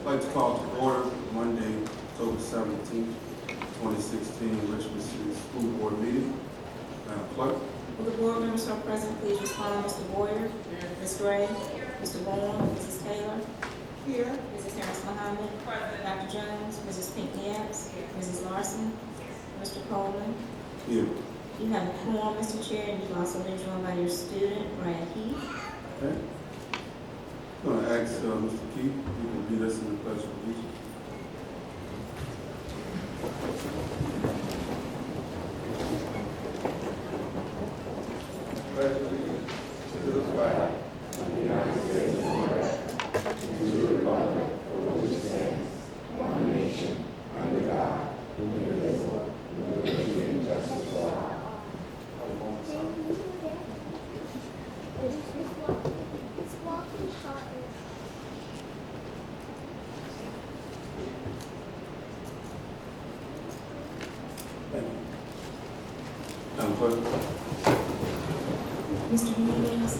I'd like to call to order Monday, October 17th, 2016, Richmond City School Board meeting. Madam Clerk. Will the board members who are present please respond? Mr. Boyer? Ms. Gray? Mr. Bourne? Mrs. Taylor? Here. Mrs. Harris Muhammad? Dr. Jones? Mrs. Pinckney-Epps? Mrs. Larson? Mr. Coleman? Here. You have a quorum, Mr. Chair, and you've also been joined by your student, Brad Heath. Okay. I'm going to ask Mr. Keith, you can lead us in the pledge of allegiance. Pledge allegiance to the flag of the United States of America, and to the republic for which it stands, one nation, under God, indivisible, with liberty and justice for all. Thank you. Madam Clerk. Mr. Hernandez?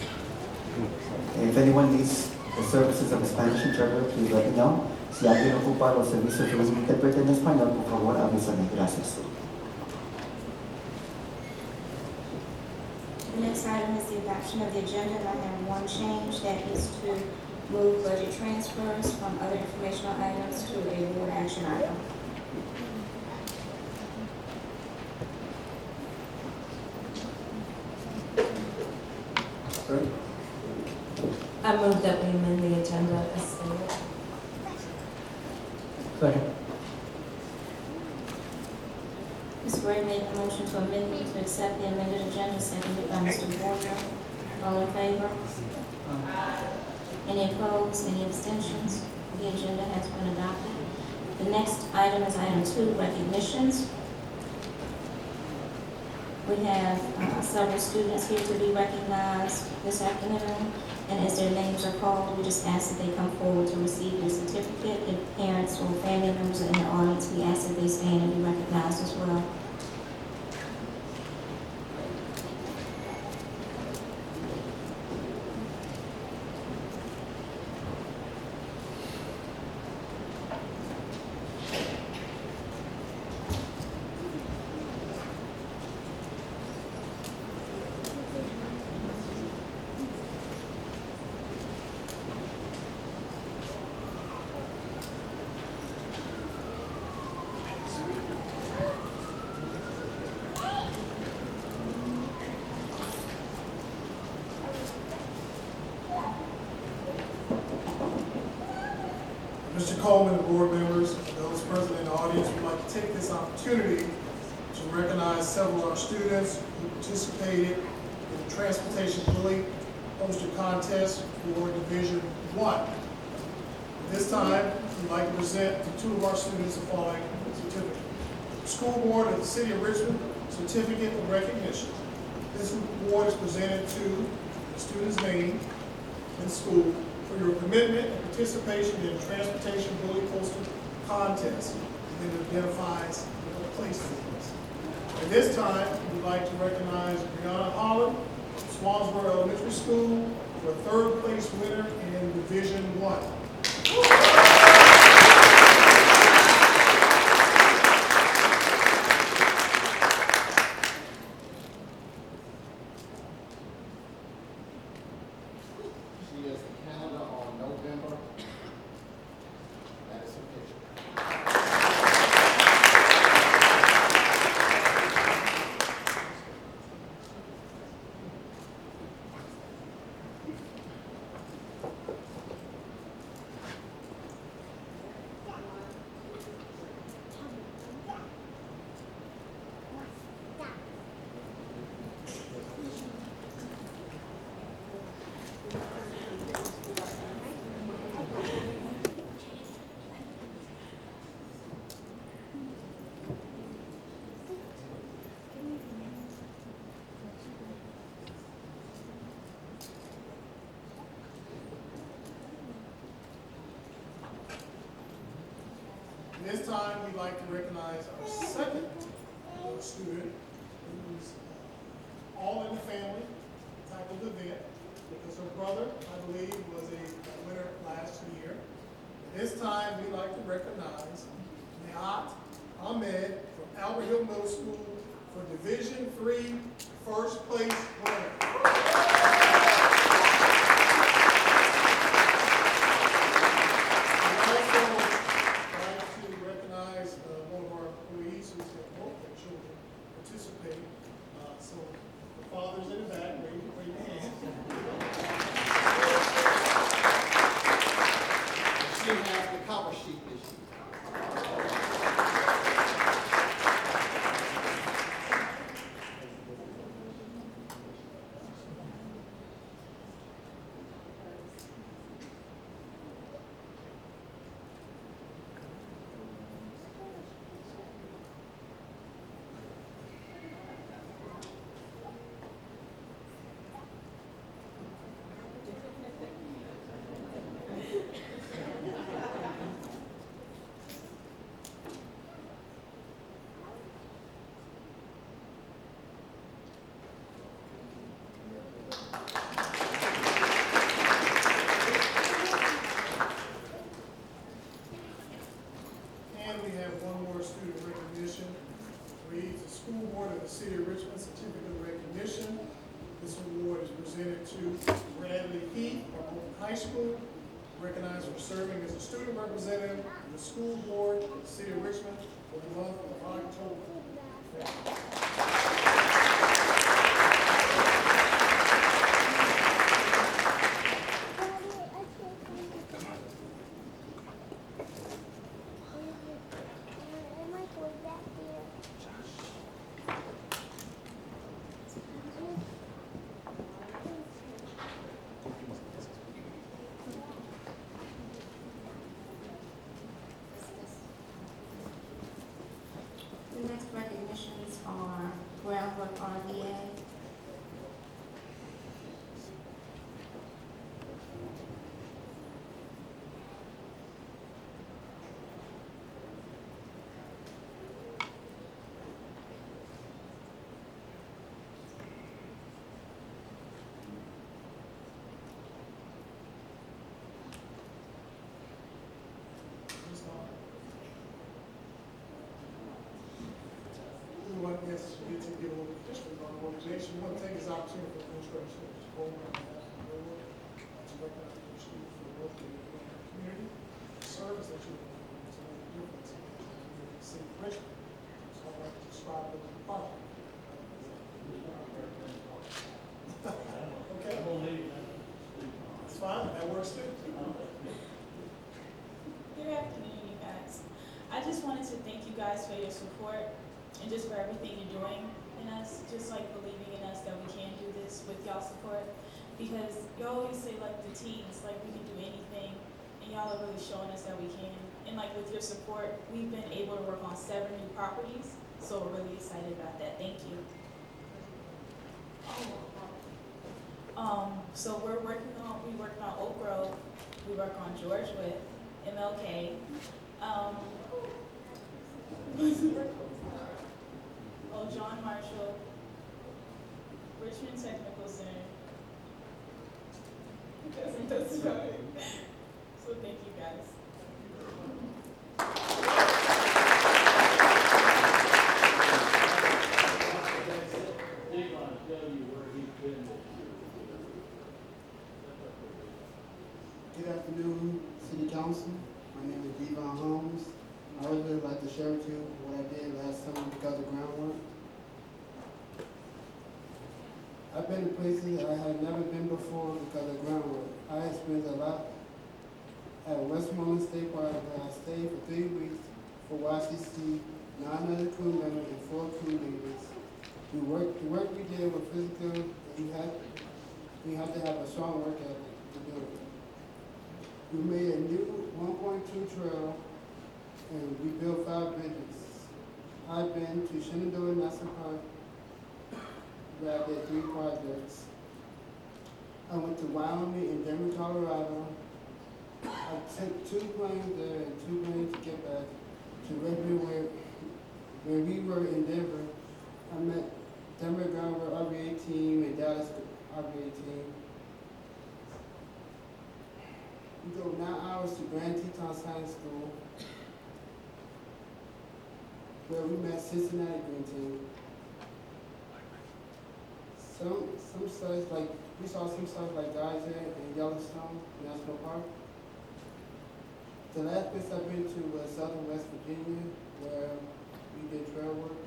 If anyone needs the services of a Spanish interpreter, please let me know. Si alguien ocupa los servicios de un intérprete en español, por favor, avísame. Gracias. The next item is the adoption of the agenda, and I have one change, that is to move budget transfers from other informational items to a board action item. Okay. I move that we amend the agenda as stated. Second. Ms. Gray made the motion to amend to accept the amended agenda, seconded by Mr. Boyer. All in favor? Any opposed? Any abstentions? The agenda has been adopted. The next item is item 2, recognitions. We have several students here to be recognized this afternoon, and as their names are called, we just ask that they come forward to receive their certificate. If parents or family members are in the audience, we ask that they stand and be recognized as well. Mr. Coleman, board members, those present in the audience, would like to take this opportunity to recognize several of our students who participated in the Transportation Bully Poster Contest for Division 1. At this time, we'd like to present to two of our students the following certificate. School Board of the City of Richmond Certificate of Recognition. This award is presented to the student's name in school for your commitment and participation in the Transportation Bully Poster Contest, and it identifies your place in this. At this time, we'd like to recognize Brianna Holland, Swansboro Elementary School, for third place winner in Division 1. She is in Canada on November. That is her picture. This time, we'd like to recognize our second student who's all in the family type of event, because her brother, I believe, was a winner last year. This time, we'd like to recognize Nihat Ahmed from Albert Hill Middle School for Division III first place winner. We'd also like to recognize one of our employees who's had both their children participate. So the fathers in the back, raise your hand. She has the cover sheet this year. And we have one more student recognition. Reads the School Board of the City of Richmond Certificate of Recognition. This award is presented to Bradley Heath from Oakland High School, recognized for serving as a student representative of the School Board of the City of Richmond for the month of October. The next recognitions are Groundwork RVA. We want this to get a little history of our organization. One thing is opportunity for administration to go around and have to recognize your students for the work they do in our community, the service that you do to make a difference in the community, the city of Richmond. So I'd like to describe it as a project. Okay? It's fine, that works too. Good afternoon, you guys. I just wanted to thank you guys for your support and just for everything you're doing in us, just like believing in us that we can do this with y'all support. Because you always say like the teens, like we can do anything, and y'all are really showing us that we can. And like with your support, we've been able to work on 7 new properties, so we're really excited about that. Thank you. So we worked on Oak Grove, we worked on George with MLK. John Marshall, Richmond Technical Center. That's right. So thank you guys. Good afternoon, City Council. My name is Devon Holmes. I would really like to share with you what I did last summer because of groundwork. I've been in places I had never been before because of groundwork. I experienced a lot at Westmoreland State Park where I stayed for 3 weeks for YCC, 9 other crew members and 4 crew leaders. The work we did was physical, and we had to have a strong work ethic to do it. We made a new 1.2 trail and we built 5 bridges. I've been to Shenandoah National Park where I did 3 projects. I went to Wyoming and Denver, Colorado. I took 2 planes there and 2 planes to get back to Redmond where we were in Denver. I met Denver Groundwork RVA team and Dallas RVA team. We drove 9 hours to Grand Tetons where we met Cincinnati Green Team. Some sites like, we saw some sites like Geyser and Yellowstone National Park. The last place I've been to was Southern West Virginia, where we did trail work.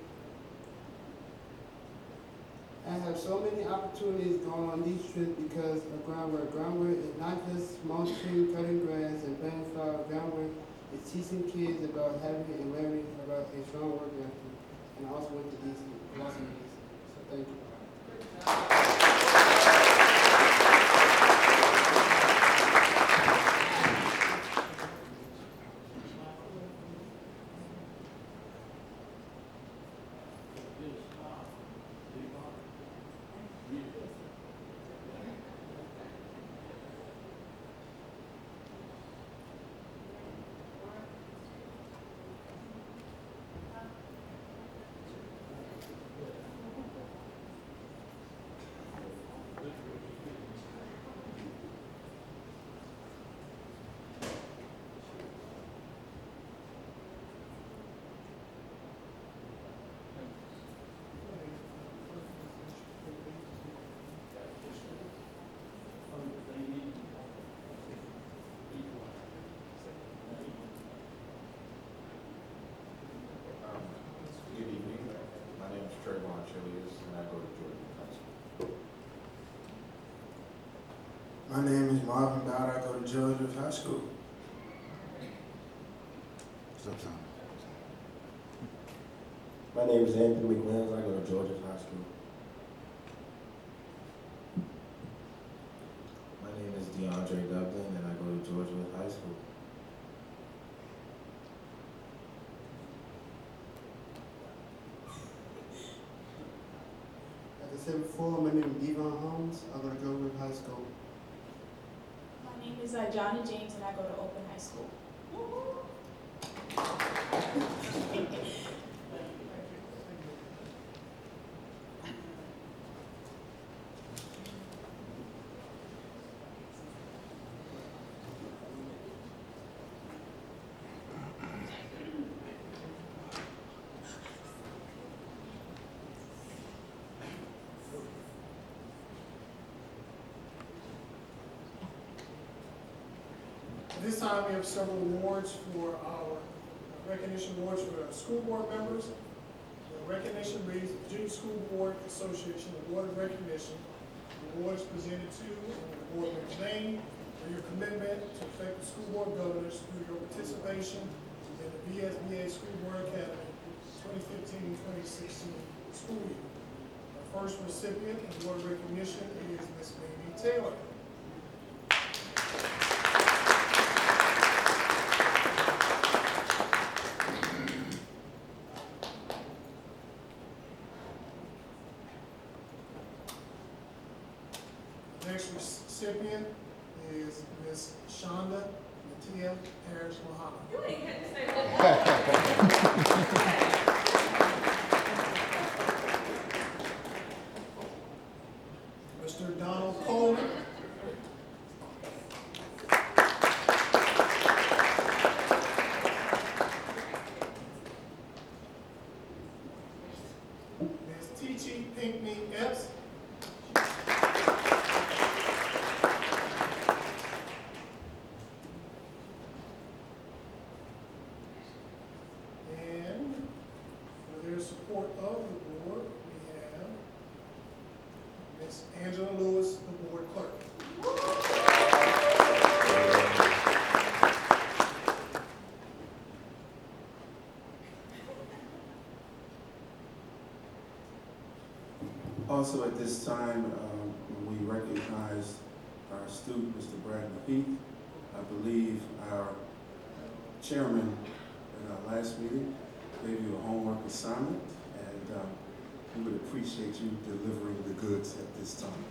I have so many opportunities going on these trips because of groundwork. Groundwork is not just mulching, cutting grass, and planting flowers. Groundwork is teaching kids about having and learning about a strong work ethic. And I also went to DC, Washington, DC. So thank you. My name is Marvin Dowd. I go to Georgia High School. What's up, son? My name is Anthony McWilliams. I go to Georgia High School. My name is DeAndre Dublin, and I go to Georgia High School. Like I said before, my name is Devon Holmes. I go to Georgia High School. My name is Johnny James, and I go to Open High School. At this time, we have several awards for our recognition awards for our school board members. The recognition reads the Virginia School Board Association Award of Recognition. The award is presented to the board member's name for your commitment to effective school board governance through your participation in the VSBA School Board Academy 2015-2016 school year. Our first recipient of award of recognition is Ms. Mamie Taylor. Next recipient is Ms. Shonda Matia Harris Muhammad. Mr. Donald Coleman. Ms. Tichi Pinkney Epps. Support of the board, we have Ms. Angela Lewis, the board clerk. Also at this time, we recognize our student, Mr. Brad Heath. I believe our chairman at our last meeting gave you a homework assignment, and we would appreciate you delivering the goods at this time.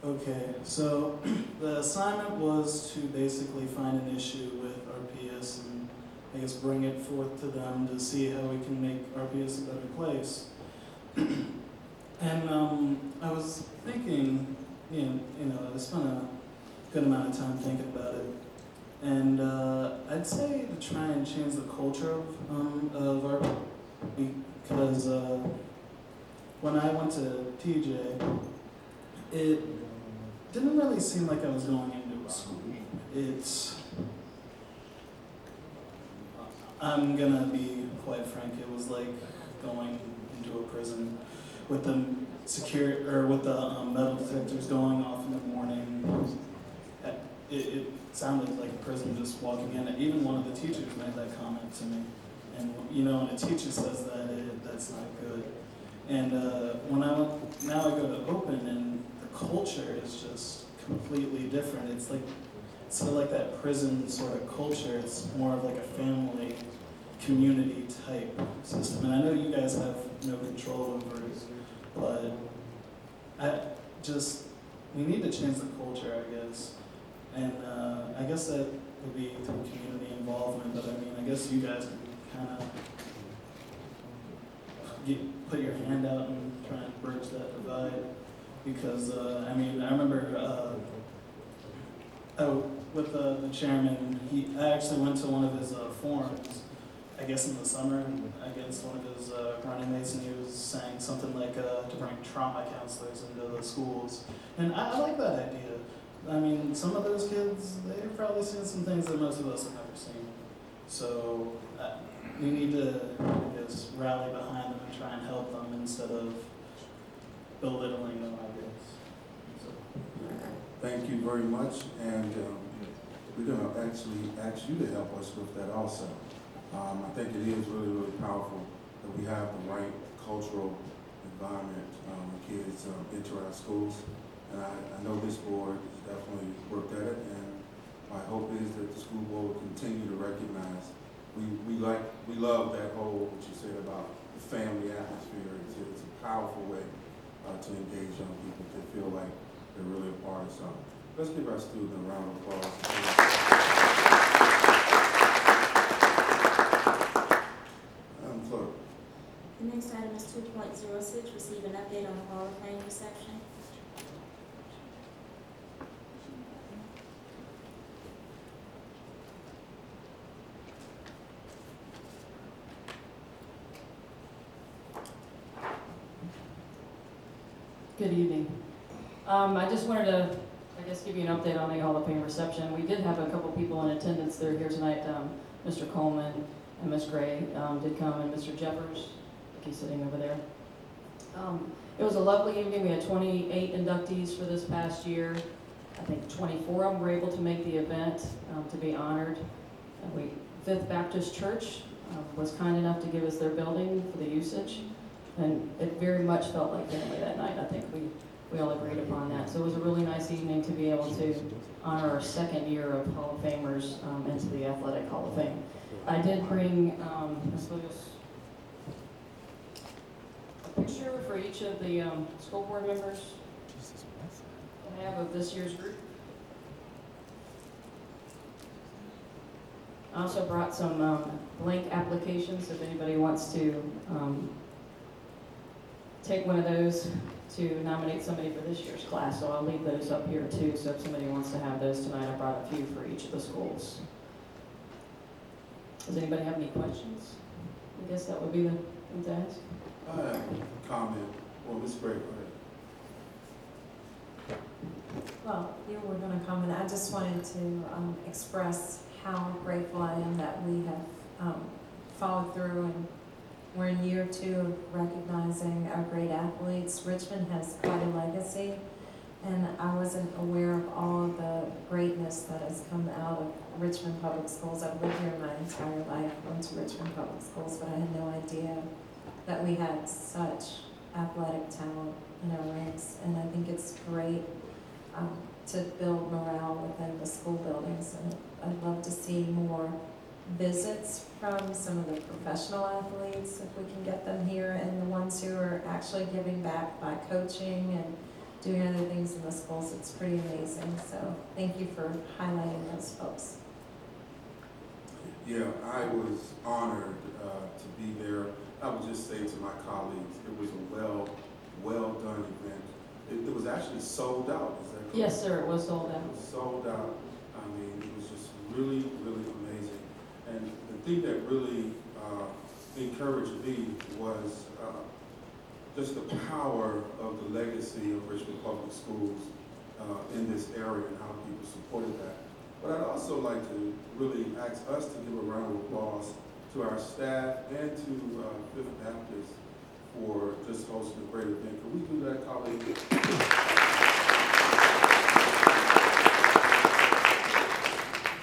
Okay, so the assignment was to basically find an issue with RPS and I guess bring it forth to them to see how we can make RPS a better place. And I was thinking, I spent a good amount of time thinking about it. And I'd say to try and change the culture of our, because when I went to TJ, it didn't really seem like I was going into a school. I'm gonna be quite frank, it was like going into a prison with the with the metal detectors going off in the morning. It sounded like a prison just walking in. Even one of the teachers made that comment to me. And when a teacher says that, that's not good. And now I go to Open, and the culture is just completely different. It's like, instead of like that prison sort of culture, it's more of like a family, community type system. And I know you guys have no control over it, but we need to change the culture, I guess. And I guess that would be through community involvement, but I mean, I guess you guys can kind of put your hand out and try and bridge that divide. Because, I remember with the chairman, I actually went to one of his forums, I guess in the summer, against one of his running mates, and he was saying something like to bring trauma counselors into the schools. And I like that idea. I mean, some of those kids, they've probably seen some things that most of us have never seen. So we need to, I guess, rally behind them and try and help them instead of belittling them, I guess. So. Thank you very much, and we're going to actually ask you to help us with that also. I think it is really, really powerful that we have the right cultural environment when kids enter our schools. And I know this board has definitely worked at it, and my hope is that the school board will continue to recognize. We love that whole, what you said about the family atmosphere. It's a powerful way to engage young people to feel like they're really a part of something. Let's give our student a round of applause. Madam Clerk. The next item is 2.06, receive an update on the Hall of Fame reception. Good evening. I just wanted to, give you an update on the Hall of Fame reception. We did have a couple people in attendance that are here tonight. Mr. Coleman and Ms. Gray did come, and Mr. Jeffers, he's sitting over there. It was a lovely evening. We had 28 inductees for this past year. I think 24 of them were able to make the event to be honored. Fifth Baptist Church was kind enough to give us their building for the usage. And it very much felt like family that night. I think we all agreed upon that. So it was a really nice evening to be able to honor our second year of Hall of Famers into the Athletic Hall of Fame. I did bring Ms. Lewis a picture for each of the school board members that I have of this year's group. I also brought some blank applications if anybody wants to take one of those to nominate somebody for this year's class, so I'll leave those up here too, so if somebody wants to have those tonight, I brought a few for each of the schools. Does anybody have any questions? I guess that would be the thing to ask. I have a comment. Well, Ms. Gray, go ahead. Well, you were going to comment. I just wanted to express how grateful I am that we have followed through, and we're in year 2 of recognizing our great athletes. Richmond has quite a legacy, and I wasn't aware of all of the greatness that has come out of Richmond Public Schools. I've lived here my entire life, went to Richmond Public Schools, but I had no idea that we had such athletic talent in our ranks, and I think it's great to build morale within the school buildings, and I'd love to see more visits from some of the professional athletes, if we can get them here, and the ones who are actually giving back by coaching and doing other things in the schools. It's pretty amazing, so thank you for highlighting those folks. Yeah, I was honored to be there. I would just say to my colleagues, it was a well done event. It was actually sold out, is that correct? Yes, sir, it was sold It out. was sold out. I mean, it was just really, really amazing. And the thing that really encouraged me was just the power of the legacy of Richmond Public Schools in this area and how people supported that. But I'd also like to really ask us to give a round of applause to our staff and to Fifth Baptist for just hosting a great event. Can we do that, colleagues?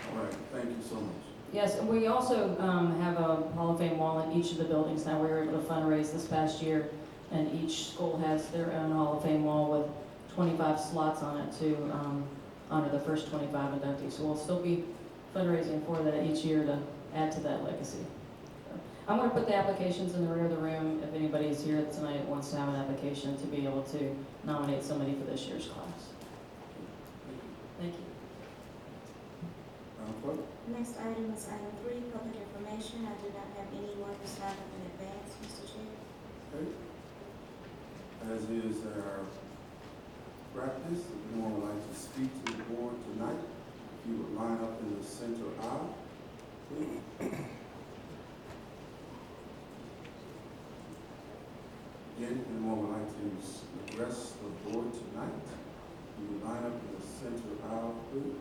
All right, thank you so much. Yes, and we also have a Hall of Fame wall in each of the buildings now. We were able to fundraise this past year, and each school has their own Hall of Fame wall with 25 slots on it to honor the first 25 inductees. So we'll still be fundraising for that each year to add to that legacy. So I'm going to put the applications in the rear of the room if anybody is here tonight that wants to have an application to be able to nominate somebody for this year's class. Thank you. Madam Clerk? Next item is item 3, public information. I do not have anyone who signed up in advance, Mr. Chair. Okay. As is our practice, if anyone would like to speak to the board tonight, if you would line up in the center aisle, please. Again, if anyone would like to address the board tonight, if you would line up in the center aisle, please.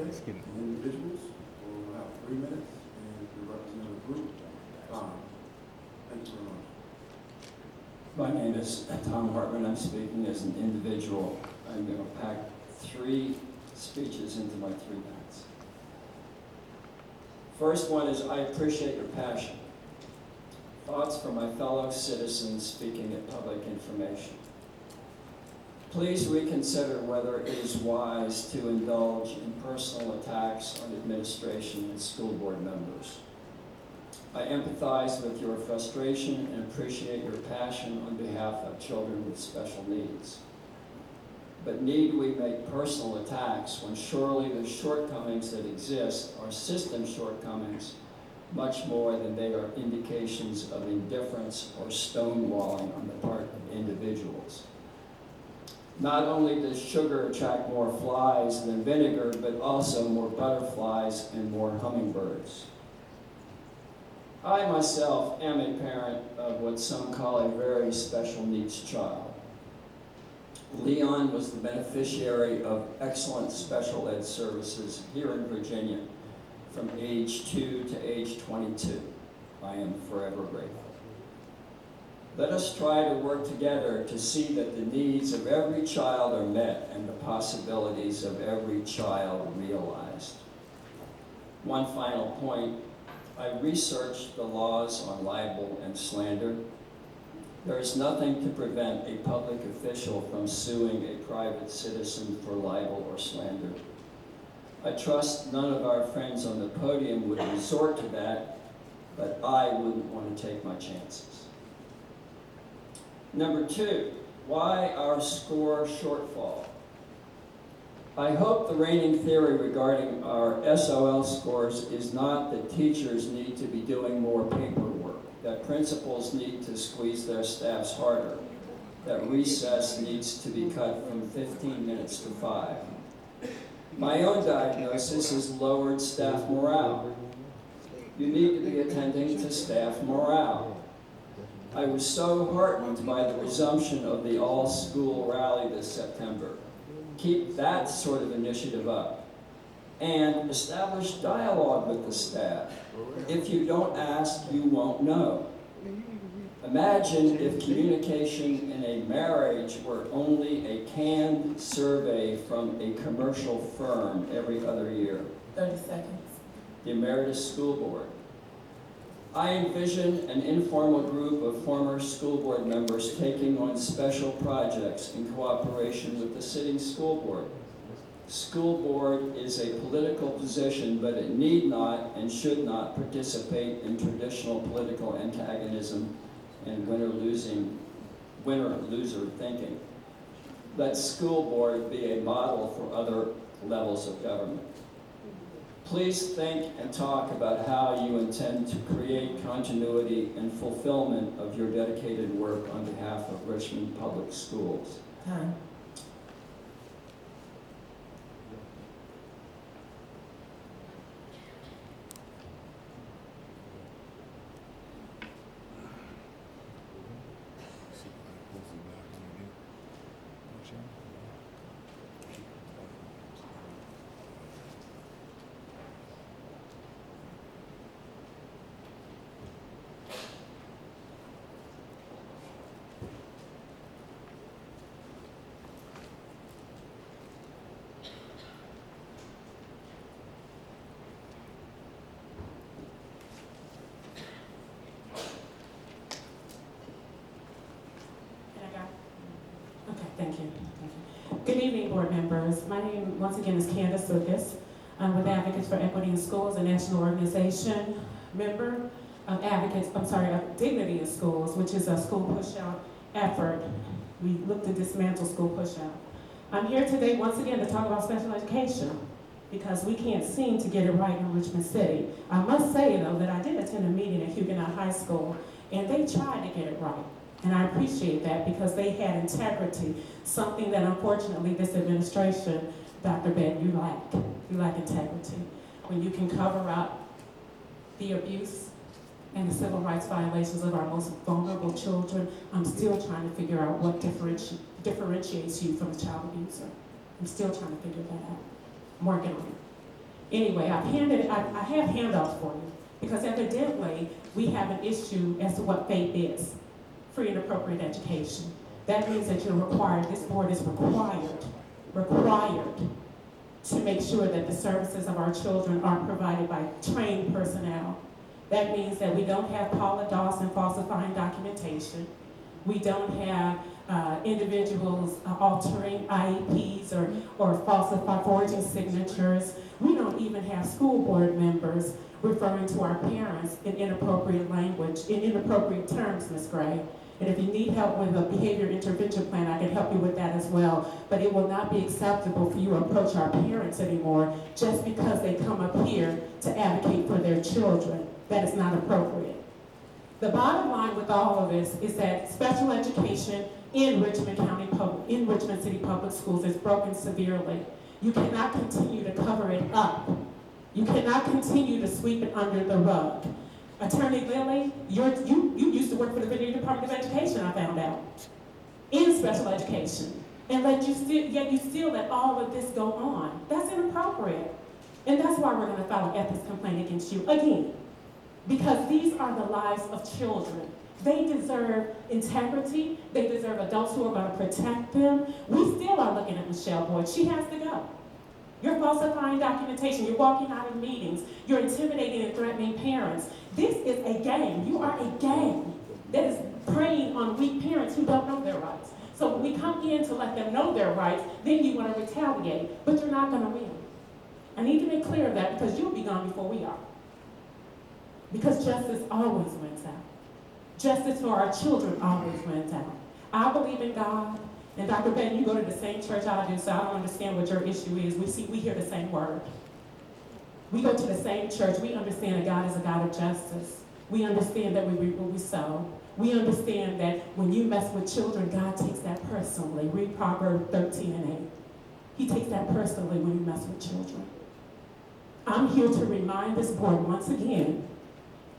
Okay, the individuals will have 3 minutes, and the representative group, 5. Thank you very much. My name is Tom Hartman. I'm speaking as an individual. I'm going to pack 3 speeches into my 3 minutes. First one is, I appreciate your passion. Thoughts from my fellow citizens speaking at public information. Please reconsider whether it is wise to indulge in personal attacks on administration and school board members. I empathize with your frustration and appreciate your passion on behalf of children with special needs. But need we make personal attacks when surely the shortcomings that exist are system shortcomings much more than they are indications of indifference or stonewalling on the part of individuals? Not only does sugar attract more flies than vinegar, but also more butterflies and more hummingbirds. I myself am a parent of what some call a very special needs child. Leon was the beneficiary of excellent special ed services here in Virginia from age 2 to age 22. I am forever grateful. Let us try to work together to see that the needs of every child are met and the possibilities of every child realized. One final point, I researched the laws on libel and slander. There is nothing to prevent a public official from suing a private citizen for libel or slander. I trust none of our friends on the podium would resort to that, but I wouldn't want to take my chances. Number 2, why our score shortfall? I hope the reigning theory regarding our SOL scores is not that teachers need to be doing more paperwork, that principals need to squeeze their staffs harder, that recess needs to be cut from 15 minutes to 5. My own diagnosis is lowered staff morale. You need to be attending to staff morale. I was so heartened by the resumption of the all-school rally this September. Keep that sort of initiative up. And establish dialogue with the staff. If you don't ask, you won't know. Imagine if communication in a marriage were only a canned survey from a commercial firm every other year. 30 seconds. The Emeritus School Board. I envision an informal group of former school board members taking on special projects in cooperation with the sitting school board. School board is a political position, but it need not and should not participate in traditional political antagonism and winner-loser thinking. Let school board be a model for other levels of government. Please think and talk about how you intend to create continuity and fulfillment of your dedicated work on behalf of Richmond Public Schools. Time. Okay, thank you. Good evening, board members. My name, once again, is Candace Lucas. I'm with Advocates for Equity in Schools, a national organization, member of of Dignity in Schools, which is a school push-out effort. We look to dismantle school push-out. I'm here today, once again, to talk about special education, because we can't seem to get it right in Richmond City. I must say, though, that I did attend a meeting at Huguenot High School, and they tried to get it right. And I appreciate that because they had integrity, something that unfortunately this administration, Dr. Bed, you lack. You lack integrity. When you can cover up the abuse and the civil rights violations of our most vulnerable children, I'm still trying to figure out what differentiates you from a child abuser. I'm still trying to figure that out. I'm working on it. Anyway, I have handouts for you because evidently we have an issue as to what FAPE is. Free and appropriate education. That means that you're required, this board is required to make sure that the services of our children are provided by trained personnel. That means that we don't have Paula Dawson falsifying documentation. We don't have individuals altering IEPs or forging signatures. We don't even have school board members referring to our parents in inappropriate language, in inappropriate terms, Ms. Gray. And if you need help with a behavior intervention plan, I can help you with that as well. But it will not be acceptable for you to approach our parents anymore just because they come up here to advocate for their children. That is not appropriate. The bottom line with all of this is that special education in Richmond City Public Schools is broken severely. You cannot continue to cover it up. You cannot continue to sweep it under the rug. Attorney Lilly, you used to work for the Virginia Department of Education, I found out, in special education. And yet you still let all of this go on. That's inappropriate. And that's why we're going to file an ethics complaint against you again. Because these are the lives of children. They deserve integrity. They deserve adults who are going to protect them. We still are looking at Michelle Boyd. She has to go. You're falsifying documentation. You're walking out of meetings. You're intimidating and threatening parents. This is a gang. You are a gang that is preying on weak parents who don't know their rights. So when we come in to let them know their rights, then you want to retaliate, but you're not going to win. I need to make clear of that because you'll be gone before we are. Because justice always wins out. Justice for our children always wins out. I believe in God. And Dr. Ben, you go to the same church I do, so I don't understand what your issue is. We hear the same word. We go to the same church. We understand that God is a God of justice. We understand that we reap what we sow. We understand that when you mess with children, God takes that personally. Read Proverbs 13:8. He takes that personally when you mess with children. I'm here to remind this board once again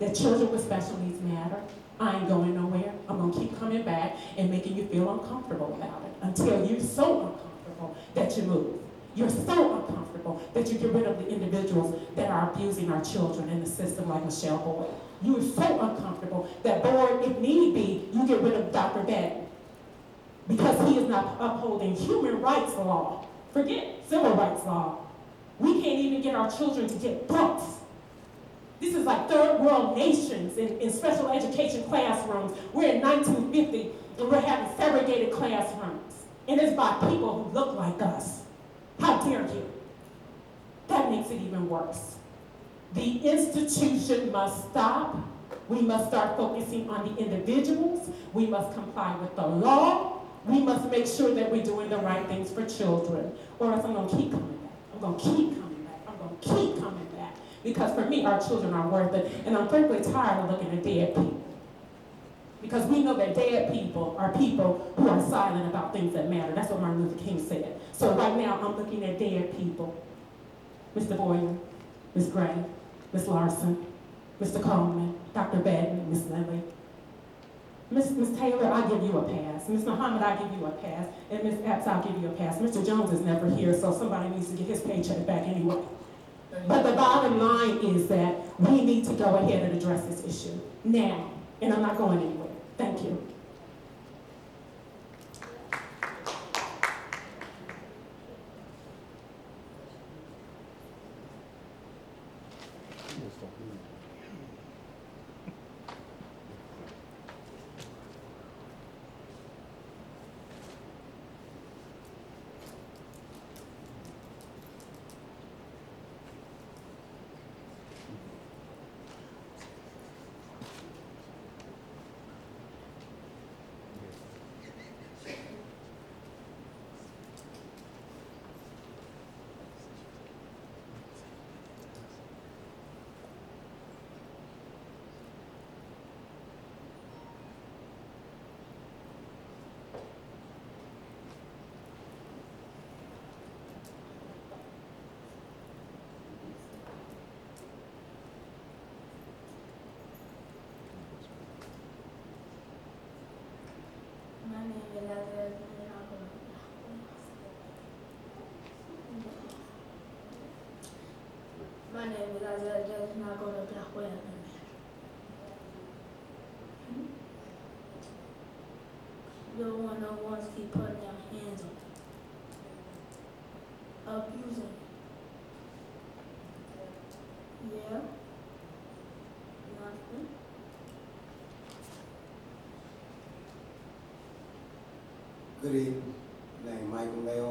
that children with special needs matter. I ain't going nowhere. I'm going to keep coming back and making you feel uncomfortable about it until you're so uncomfortable that you move. You're so uncomfortable that you get rid of the individuals that are abusing our children in the system like Michelle Boyd. You are so uncomfortable that, board, if need be, you get rid of Dr. Betty because he is not upholding human rights law. Forget civil rights law. We can't even get our children to get books. This is like third world nations in special education classrooms. We're in 1950 and we're having segregated classrooms. And it's by people who look like us. How dare you? That makes it even worse. The institution must stop. We must start focusing on the individuals. We must comply with the law. We must make sure that we're doing the right things for children. Or else I'm going to keep coming back. I'm going to keep coming back. I'm going to keep coming back. Because for me, our children are worth it. And I'm frankly tired of looking at dead people. Because we know that dead people are people who are silent about things that matter. That's what Martin Luther King said. So right now, I'm looking at dead people. Mr. Boyer, Ms. Gray, Ms. Larson, Mr. Coleman, Dr. Batten, Ms. Lilly. Ms. Taylor, I'll give you a pass. Ms. Muhammad, I'll give you a pass. And Ms. Epps, I'll give you a pass. Mr. Jones is never here, so somebody needs to get his paycheck back anyway. But the bottom line is that we need to go ahead and address this issue now. And I'm not going anywhere. Thank you. My name is Isaiah Jackson. I go to Black Way. You don't want no ones keep putting their hands on it. Abusing it. Yeah. Nothing. Good evening. My name is Michael Mayo.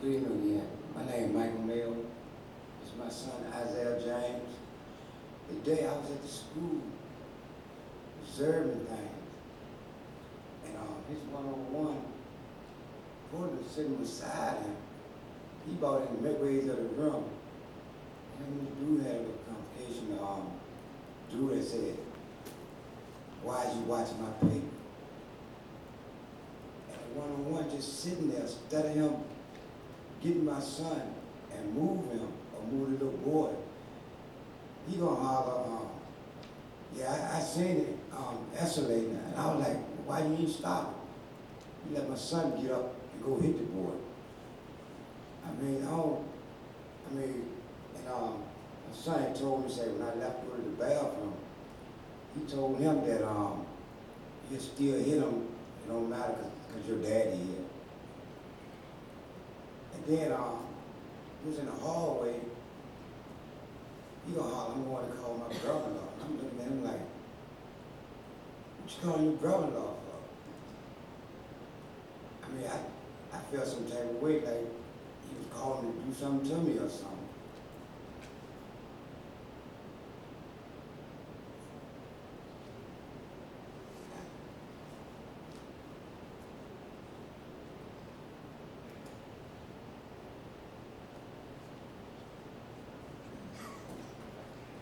Good evening again. My name is Michael Mayo. This is my son Isaiah James. The day I was at the school observing things, and his 101 Porter was sitting beside him. He brought in the midways of the room. Him and the dude had a complication. Dude had said, "Why is you watching my paper?" And the 101 just sitting there, studying him, getting my son and move him or move the little boy. He gonna holler, yeah, I seen it escalating, and I was like, why you ain't stop it? You let my son get up and go hit the boy. And my son had told me, say, when I left to go to the bathroom, he told him that he'll still hit him, it don't matter because your daddy here. And then he was in the hallway. He gonna holler, I'm going to call my brother-in-law. And I'm looking at him like, what you calling your brother-in-law for? I mean, I felt some type of way, like he was calling to do something to me or something.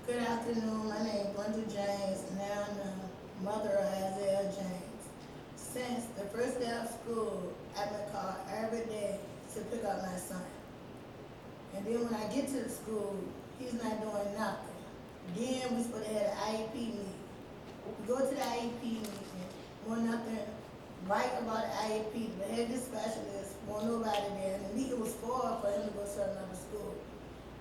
Good afternoon. My name is Brenda James, and I'm the mother of Isaiah James. Since the first day of school, I've been called every day to pick up my son. And then when I get to the school, he's not doing nothing. Then we're supposed to have an IEP meeting. We go to the IEP meeting, want nothing right about the IEP. The behavior specialist, want nobody there. And the meeting was for him to go to another school.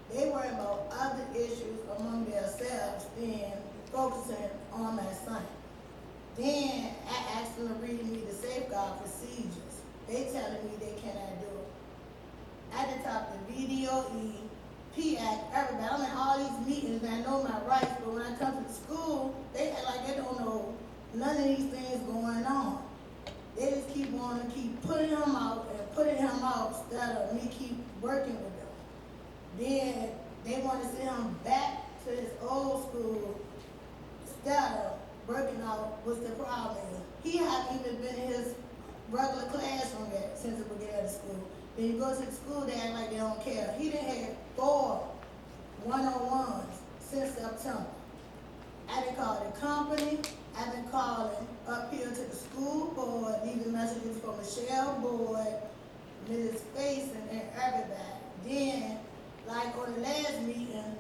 They worry about other issues among themselves than focusing on my son. Then I asked them to read me the safeguard procedures. They telling me they cannot do it. I had to talk to VDOE, PAC, everybody. I'm in all these meetings and I know my rights, but when I come to the school, they act like they don't know none of these things going on. They just keep wanting to keep putting him out and putting him out instead of me keep working with them. Then they want to send him back to his old school instead of working out what's the problem is. He hasn't even been in his regular classroom yet since the beginning of the school. Then you go to the school, they act like they don't care. He done had 4 one-on-ones since September. I done called the company, I've been calling up here to the school board, leaving messages for Michelle Boyd, Mrs. Faison, and everybody. Then, like on the last meeting,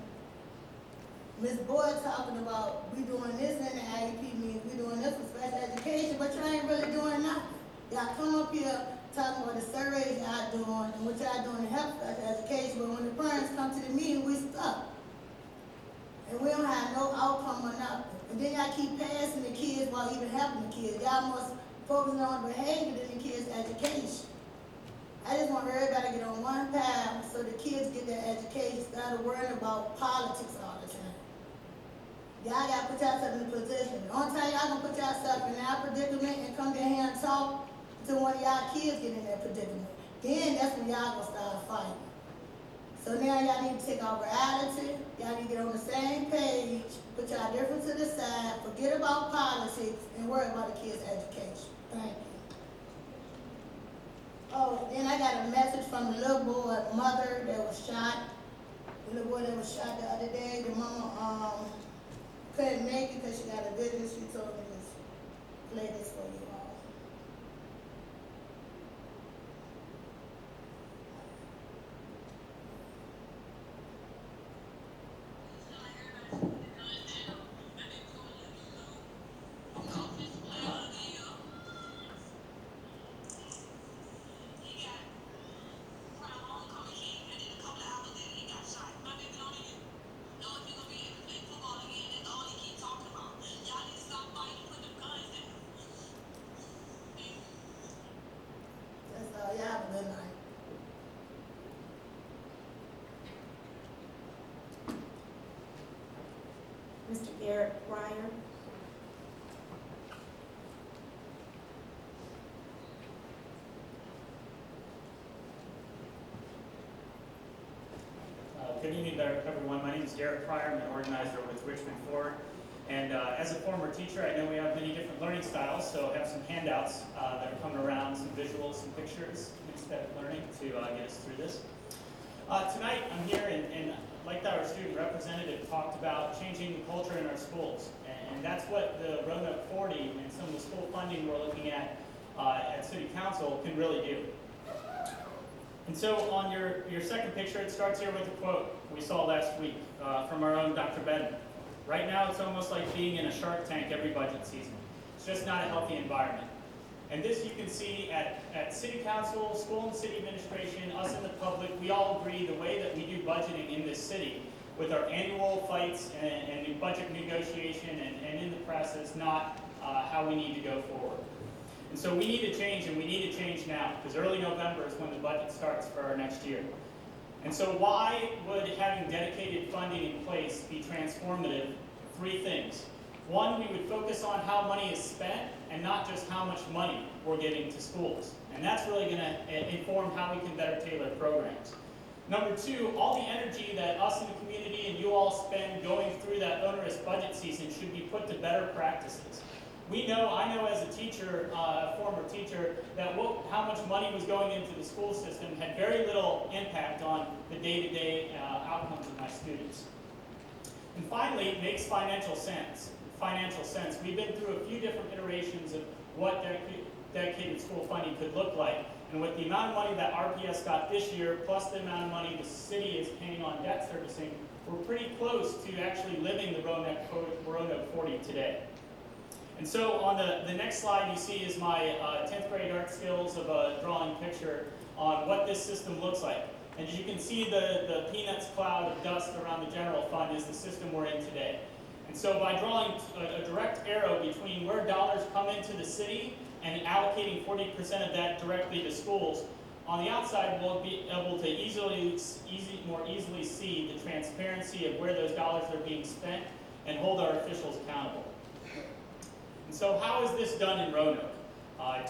Ms. Boyd talking about we doing this in the IEP meeting, we doing this for special education, but you ain't really doing nothing. Y'all come up here talking about the surveys y'all doing and what y'all doing to help special education, but when the parents come to the meeting, we stuck. And we don't have no outcome or nothing. And then y'all keep passing the kids while even helping the kids. Y'all must focus on behavior than the kids' education. I just want everybody to get on one path so the kids get their education instead of worrying about politics all the time. Y'all gotta put yourself in a position. The only time y'all gonna put yourself in that predicament and come down here and talk until one of y'all kids get in that predicament. Then that's when y'all gonna start fighting. So now y'all need to take our reality, y'all need to get on the same page, put y'all difference to the side, forget about politics, and worry about the kids' education. Thank you. Oh, then I got a message from the little boy mother that was shot. The little boy that was shot the other day, the mama couldn't make it because she got a business. She told me to play this for you all. Y'all have a good night. Mr. Garrett Pryor. Good evening, everyone. My name is Garrett Pryor. I'm an organizer with Richmond Forward. And as a former teacher, I know we have many different learning styles, so I have some handouts that are coming around, some visuals, some pictures, aesthetic learning to get us through this. Tonight, I'm here, and like our student representative talked about changing the culture in our schools. And that's what the Roanoke 40 and some of the school funding we're looking at City Council can really do. And so on your second picture, it starts here with a quote we saw last week from our own Dr. Benton. Right now, it's almost like being in a Shark Tank every budget season. It's just not a healthy environment. And this you can see at City Council, school and city administration, us in the public, we all agree the way that we do budgeting in this city with our annual fights and budget negotiation and in the press is not how we need to go forward. And so we need to change, and we need to change now, because early November is when the budget starts for our next year. And so why would having dedicated funding in place be transformative? 3 things. 1, we would focus on how money is spent and not just how much money we're giving to schools. And that's really going to inform how we can better tailor programs. Number 2, all the energy that us in the community and you all spend going through that onerous budget season should be put to better practices. I know as a teacher, a former teacher, that how much money was going into the school system had very little impact on the day-to-day outcomes of my students. And finally, it makes financial sense. We've been through a few different iterations of what dedicated school funding could look like. And with the amount of money that RPS got this year, plus the amount of money the city is paying on debt servicing, we're pretty close to actually living the Roanoke 40 today. And so on the next slide you see is my 10th grade art skills of a drawing picture on what this system looks like. And as you can see, the peanuts cloud of dust around the general fund is the system we're in today. And so by drawing a direct arrow between where dollars come into the city and allocating 40% of that directly to schools, on the outside we'll be able to more easily see the transparency of where those dollars are being spent and hold our officials accountable. And so how is this done in Roanoke? I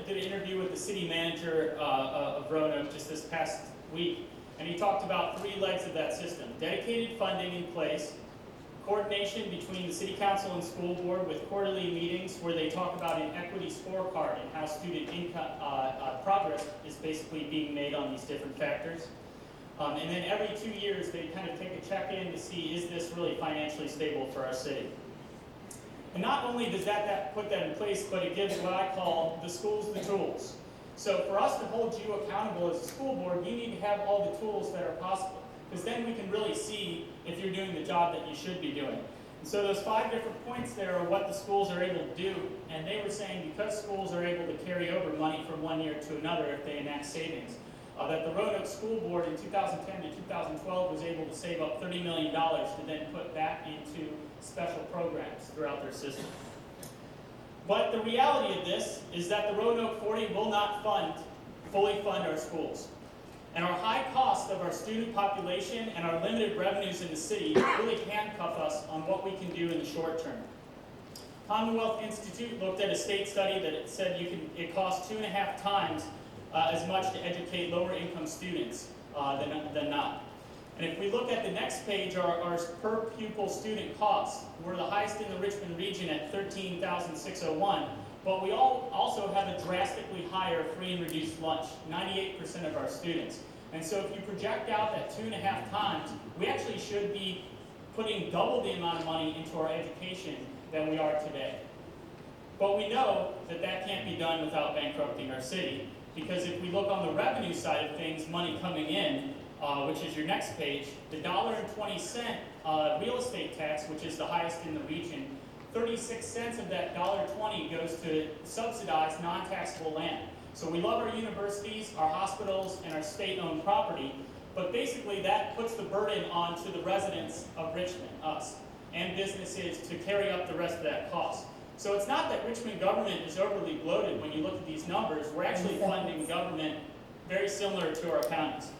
did an interview with the city manager of Roanoke just this past week, and he talked about 3 legs of that system. Dedicated funding in place, coordination between the city council and school board with quarterly meetings where they talk about an equity scorecard and how student income progress is basically being made on these different factors. And then every 2 years, they kind of take a check-in to see, is this really financially stable for our city? And not only does that put that in place, but it gives what I call the schools the tools. So for us to hold you accountable as a school board, you need to have all the tools that are possible, because then we can really see if you're doing the job that you should be doing. And so those 5 different points there are what the schools are able to do, and they were saying because schools are able to carry over money from one year to another if they enact savings, that the Roanoke School Board in 2010 to 2012 was able to save up $30 million to then put back into special programs throughout their system. But the reality of this is that the Roanoke 40 will not fully fund our schools. And our high cost of our student population and our limited revenues in the city really handcuff us on what we can do in the short term. Commonwealth Institute looked at a state study that it said it costs 2.5 times as much to educate lower income students than not. And if we look at the next page, our per pupil student costs, we're the highest in the Richmond region at $13,601, but we also have a drastically higher free and reduced lunch, 98% of our students. And so if you project out that 2.5 times, we actually should be putting double the amount of money into our education than we are today. But we know that that can't be done without bankrupting our city, because if we look on the revenue side of things, money coming in, which is your next page, the $1.20 real estate tax, which is the highest in the region, 36 cents of that $1.20 goes to subsidize non-taxable land. So we love our universities, our hospitals, and our state-owned property, but basically that puts the burden onto the residents of Richmond, us, and businesses to carry up the rest of that cost. So it's not that Richmond government is overly bloated when you look at these numbers. We're actually funding government very similar to our counties.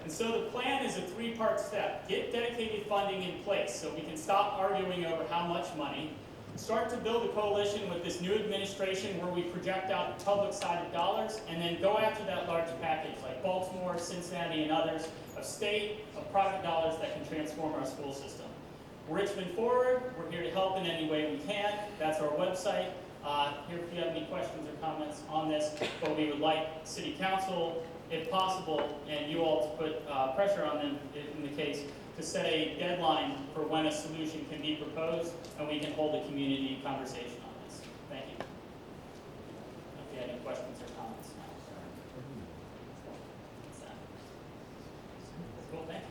And so the plan is a 3-part step. Get dedicated funding in place so we can stop arguing over how much money. Start to build a coalition with this new administration where we project out the public side of dollars, and then go after that large package like Baltimore, Cincinnati, and others of state, of private dollars that can transform our school system. Richmond Forward, we're here to help in any way we can. That's our website. Here if you have any questions or comments on this, but we would like City Council, if possible, and you all to put pressure on them in the case, to set a deadline for when a solution can be proposed, and we can hold a community conversation on this. Thank you. If you have any questions or comments. Cool, thank you.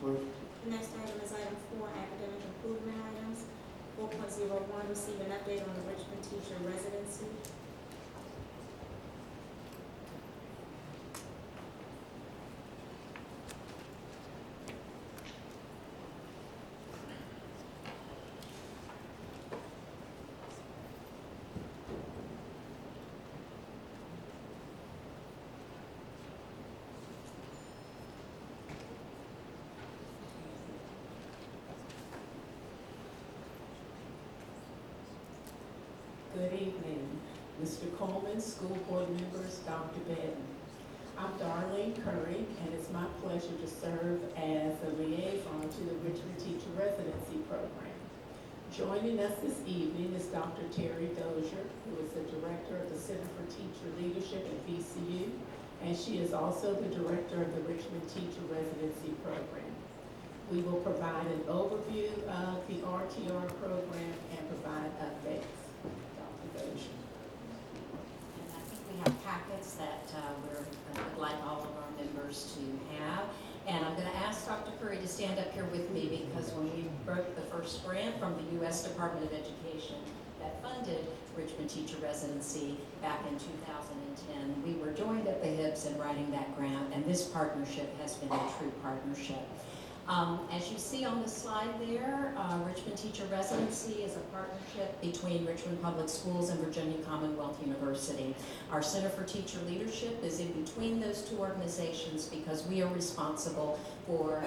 Clerk? The next item is item 4, academic improvement items. 4.01, receive an update on the Richmond teacher residency. Good evening, Mr. Coleman, school board members, Dr. Benton. I'm Darlene Curry, and it's my pleasure to serve as a liaison to the Richmond Teacher Residency Program. Joining us this evening is Dr. Terry Dozier, who is the director of the Center for Teacher Leadership at VCU, and she is also the director of the Richmond Teacher Residency Program. We will provide an overview of the RTR program and provide updates. And I think we have packets that would like all of our members to have. And I'm going to ask Dr. Curry to stand up here with me, because when we broke the first grant from the U.S. Department of Education that funded Richmond Teacher Residency back in 2010, we were joined at the hips in writing that grant, and this partnership has been a true partnership. As you see on the slide there, Richmond Teacher Residency is a partnership between Richmond Public Schools and Virginia Commonwealth University. Our Center for Teacher Leadership is in between those two organizations because we are responsible for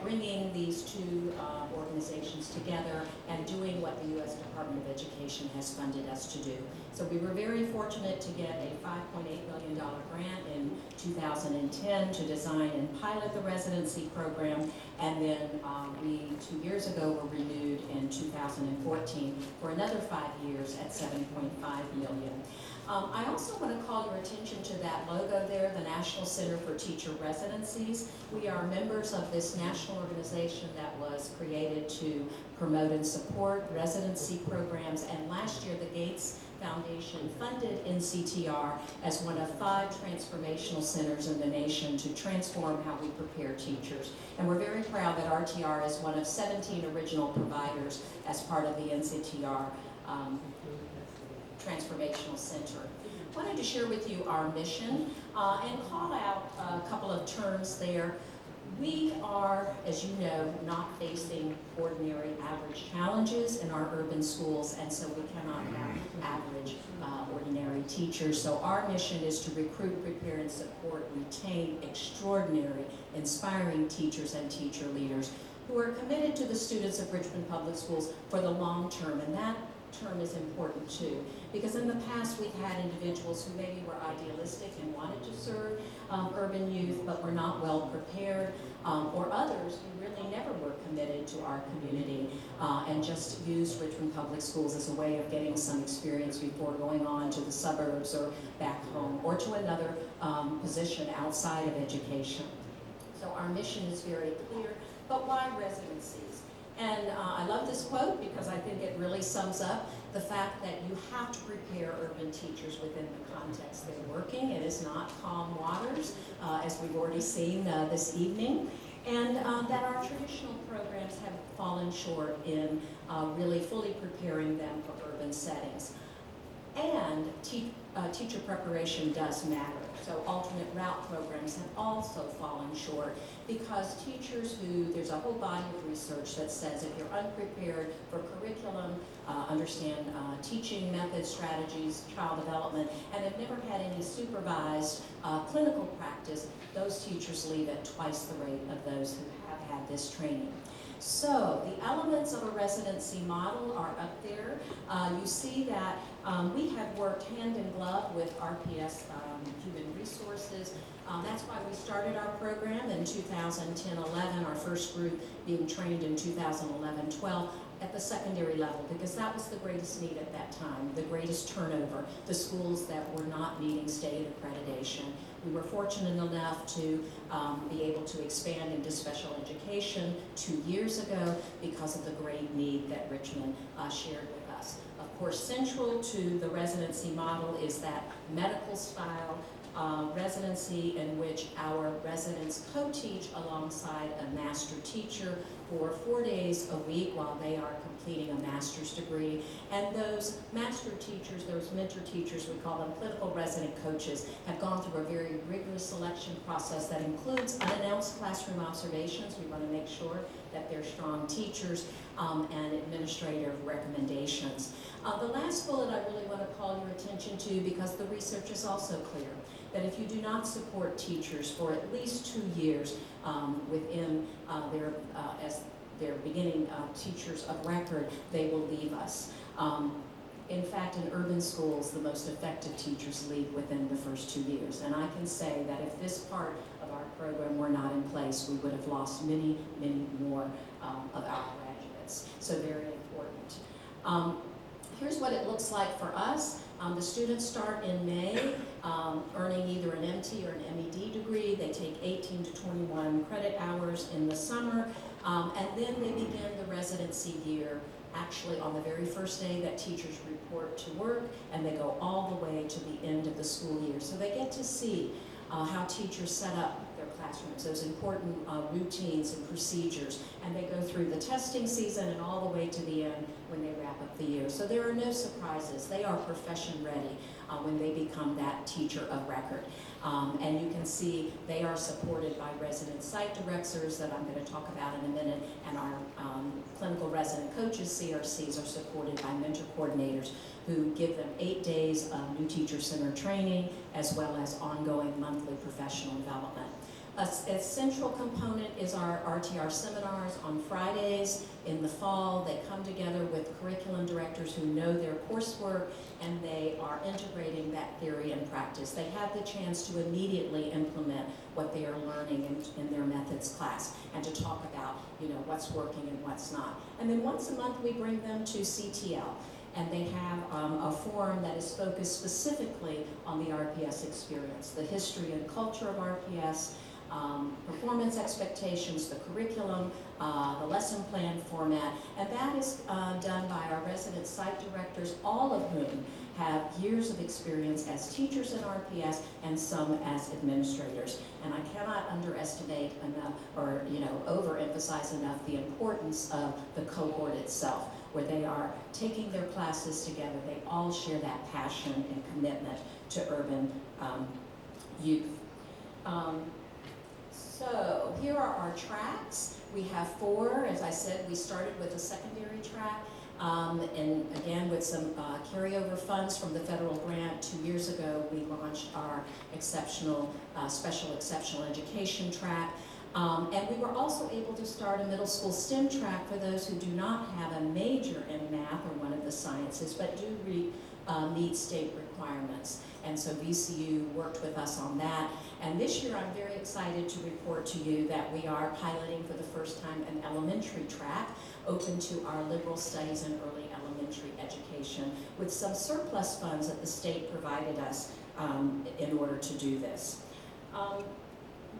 bringing these two organizations together and doing what the U.S. Department of Education has funded us to do. So we were very fortunate to get a $5.8 million grant in 2010 to design and pilot the residency program, and then we 2 years ago were renewed in 2014 for another 5 years at $7.5 million. I also want to call your attention to that logo there, the National Center for Teacher Residencies. We are members of this national organization that was created to promote and support residency programs, and last year the Gates Foundation funded NCTR as one of 5 transformational centers in the nation to transform how we prepare teachers. And we're very proud that RTR is one of 17 original providers as part of the NCTR Transformational Center. I wanted to share with you our mission and call out a couple of terms there. We are, as you know, not facing ordinary average challenges in our urban schools, and so we cannot have average ordinary teachers. So our mission is to recruit, prepare, and support, retain extraordinary, inspiring teachers and teacher leaders who are committed to the students of Richmond Public Schools for the long term, and that term is important too, because in the past we've had individuals who maybe were idealistic and wanted to serve urban youth but were not well prepared, or others who really never were committed to our community and just used Richmond Public Schools as a way of getting some experience before going on to the suburbs or back home or to another position outside of education. So our mission is very clear, but why residencies? And I love this quote because I think it really sums up the fact that you have to prepare urban teachers within the context they're working. It is not calm waters, as we've already seen this evening, and that our traditional programs have fallen short in really fully preparing them for urban settings. And teacher preparation does matter. So alternate route programs have also fallen short because teachers there's a whole body of research that says if you're unprepared for curriculum, understand teaching methods, strategies, child development, and have never had any supervised clinical practice, those teachers leave at twice the rate of those who have had this training. So the elements of a residency model are up there. You see that we have worked hand in glove with RPS Human Resources. That's why we started our program in 2010-11, our first group being trained in 2011-12 at the secondary level, because that was the greatest need at that time, the greatest turnover, the schools that were not meeting state accreditation. We were fortunate enough to be able to expand into special education 2 years ago because of the great need that Richmond shared with us. Of course, central to the residency model is that medical style residency in which our residents co-teach alongside a master teacher for 4 days a week while they are completing a master's degree. And those master teachers, those mentor teachers, we call them political resident coaches, have gone through a very rigorous selection process that includes unannounced classroom observations. We want to make sure that they're strong teachers, and administrative recommendations. The last bullet I really want to call your attention to, because the research is also clear, that if you do not support teachers for at least 2 years within as their beginning teachers of record, they will leave us. In fact, in urban schools, the most effective teachers leave within the first 2 years. And I can say that if this part of our program were not in place, we would have lost many, many more of our graduates. So very important. Here's what it looks like for us. The students start in May, earning either an MT or an MED degree. They take 18 to 21 credit hours in the summer, and then they begin the residency year actually on the very first day that teachers report to work, and they go all the way to the end of the school year. So they get to see how teachers set up their classrooms, those important routines and procedures, and they go through the testing season and all the way to the end when they wrap up the year. So there are no surprises. They are profession ready when they become that teacher of record. And you can see they are supported by resident site directors that I'm going to talk about in a minute, and our clinical resident coaches, CRCs, are supported by mentor coordinators who give them 8 days of new teacher center training as well as ongoing monthly professional development. A central component is our RTR seminars on Fridays in the fall. They come together with curriculum directors who know their coursework, and they are integrating that theory and practice. They have the chance to immediately implement what they are learning in their methods class and to talk about, what's working and what's not. And then once a month we bring them to CTL, and they have a forum that is focused specifically on the RPS experience, the history and culture of RPS, performance expectations, the curriculum, the lesson plan format, and that is done by our resident site directors, all of whom have years of experience as teachers in RPS and some as administrators. And I cannot underestimate enough or overemphasize enough the importance of the cohort itself, where they are taking their classes together. They all share that passion and commitment to urban youth. So here are our tracks. We have 4. As I said, we started with a secondary track, and again with some carryover funds from the federal grant. 2 years ago, we launched our special exceptional education track. And we were also able to start a middle school STEM track for those who do not have a major in math or one of the sciences, but do meet state requirements. And so VCU worked with us on that. And this year I'm very excited to report to you that we are piloting for the first time an elementary track open to our liberal studies and early elementary education with some surplus funds that the state provided us in order to do this.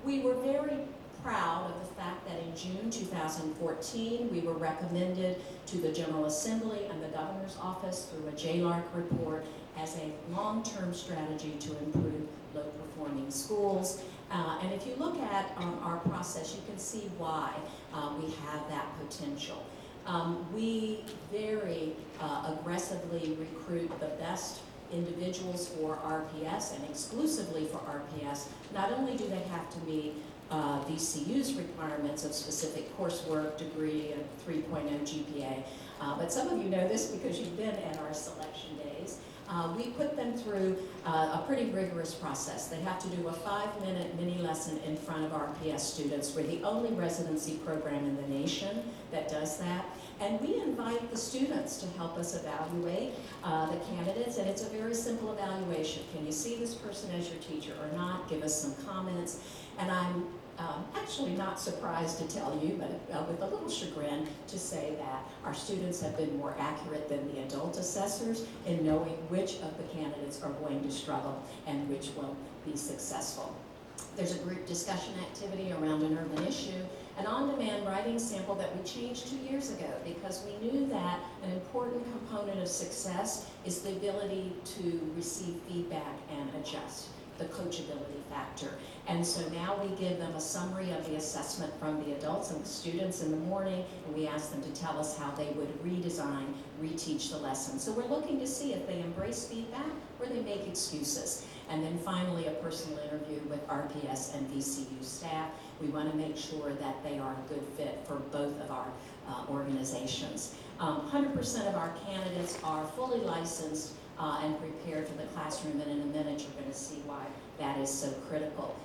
We were very proud of the fact that in June 2014, we were recommended to the General Assembly and the Governor's Office through a JLARC report as a long-term strategy to improve low-performing schools. And if you look at our process, you can see why we have that potential. We very aggressively recruit the best individuals for RPS and exclusively for RPS. Not only do they have to meet VCU's requirements of specific coursework, degree, and 3.0 GPA. But some of you know this because you've been at our selection days. We put them through a pretty rigorous process. They have to do a 5-minute mini lesson in front of RPS students. We're the only residency program in the nation that does that. And we invite the students to help us evaluate the candidates, and it's a very simple evaluation. Can you see this person as your teacher or not? Give us some comments. And I'm actually not surprised to tell you, but with a little chagrin, to say that our students have been more accurate than the adult assessors in knowing which of the candidates are going to struggle and which will be successful. There's a group discussion activity around an urban issue, an on-demand writing sample that we changed 2 years ago because we knew that an important component of success is the ability to receive feedback and adjust, the coachability factor. And so now we give them a summary of the assessment from the adults and the students in the morning, and we ask them to tell us how they would redesign, reteach the lesson. So we're looking to see if they embrace feedback or they make excuses. And then finally, a personal interview with RPS and VCU staff. We want to make sure that they are a good fit for both of our organizations. 100% of our candidates are fully licensed and prepared for the classroom, and in a minute you're going to see why that is so critical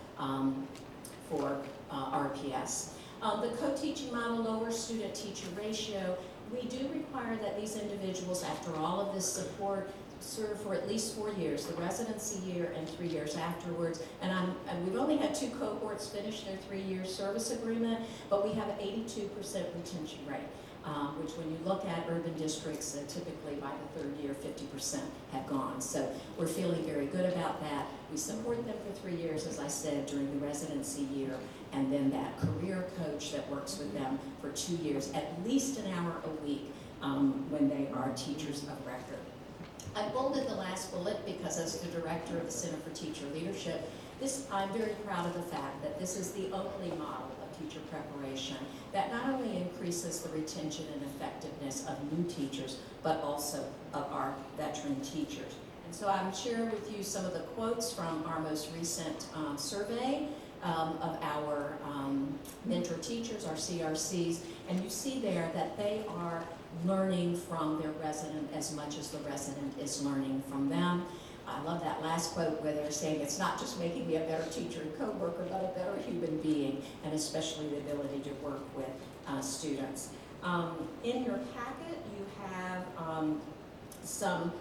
for RPS. The co-teaching model lowers student-teacher ratio. We do require that these individuals, after all of this support, serve for at least 4 years, the residency year and 3 years afterwards. And we've only had 2 cohorts finish their 3-year service agreement, but we have an 82% retention rate, which when you look at urban districts, typically by the 3rd year, 50% have gone. So we're feeling very good about that. We support them for 3 years, as I said, during the residency year, and then that career coach that works with them for 2 years, at least an hour a week when they are teachers of record. I bolded the last bullet because as the director of the Center for Teacher Leadership, I'm very proud of the fact that this is the only model of teacher preparation that not only increases the retention and effectiveness of new teachers, but also of our veteran teachers. And so I'm sharing with you some of the quotes from our most recent survey of our mentor teachers, our CRCs, and you see there that they are learning from their resident as much as the resident is learning from them. I love that last quote where they're saying it's not just making me a better teacher and co-worker, but a better human being, and especially the ability to work with students. In your packet, you have some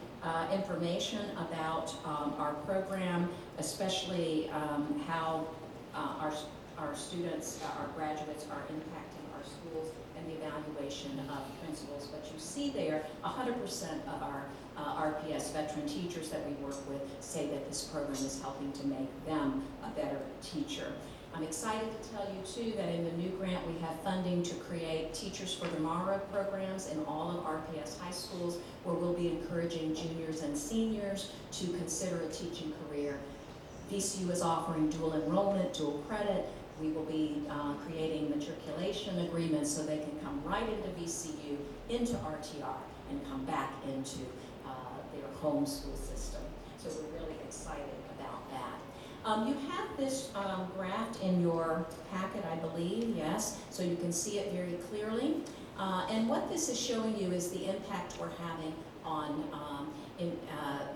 information about our program, especially how our students, our graduates are impacting our schools and the evaluation of principals. But you see there, 100% of our RPS veteran teachers that we work with say that this program is helping to make them a better teacher. I'm excited to tell you too that in the new grant we have funding to create Teachers for Tomorrow programs in all of RPS high schools, where we'll be encouraging juniors and seniors to consider a teaching career. VCU is offering dual enrollment, dual credit. We will be creating matriculation agreements so they can come right into VCU, into RTR, and come back into their home school system. So we're really excited about that. You have this graph in your packet, I believe, yes, so you can see it very clearly. And what this is showing you is the impact we're having on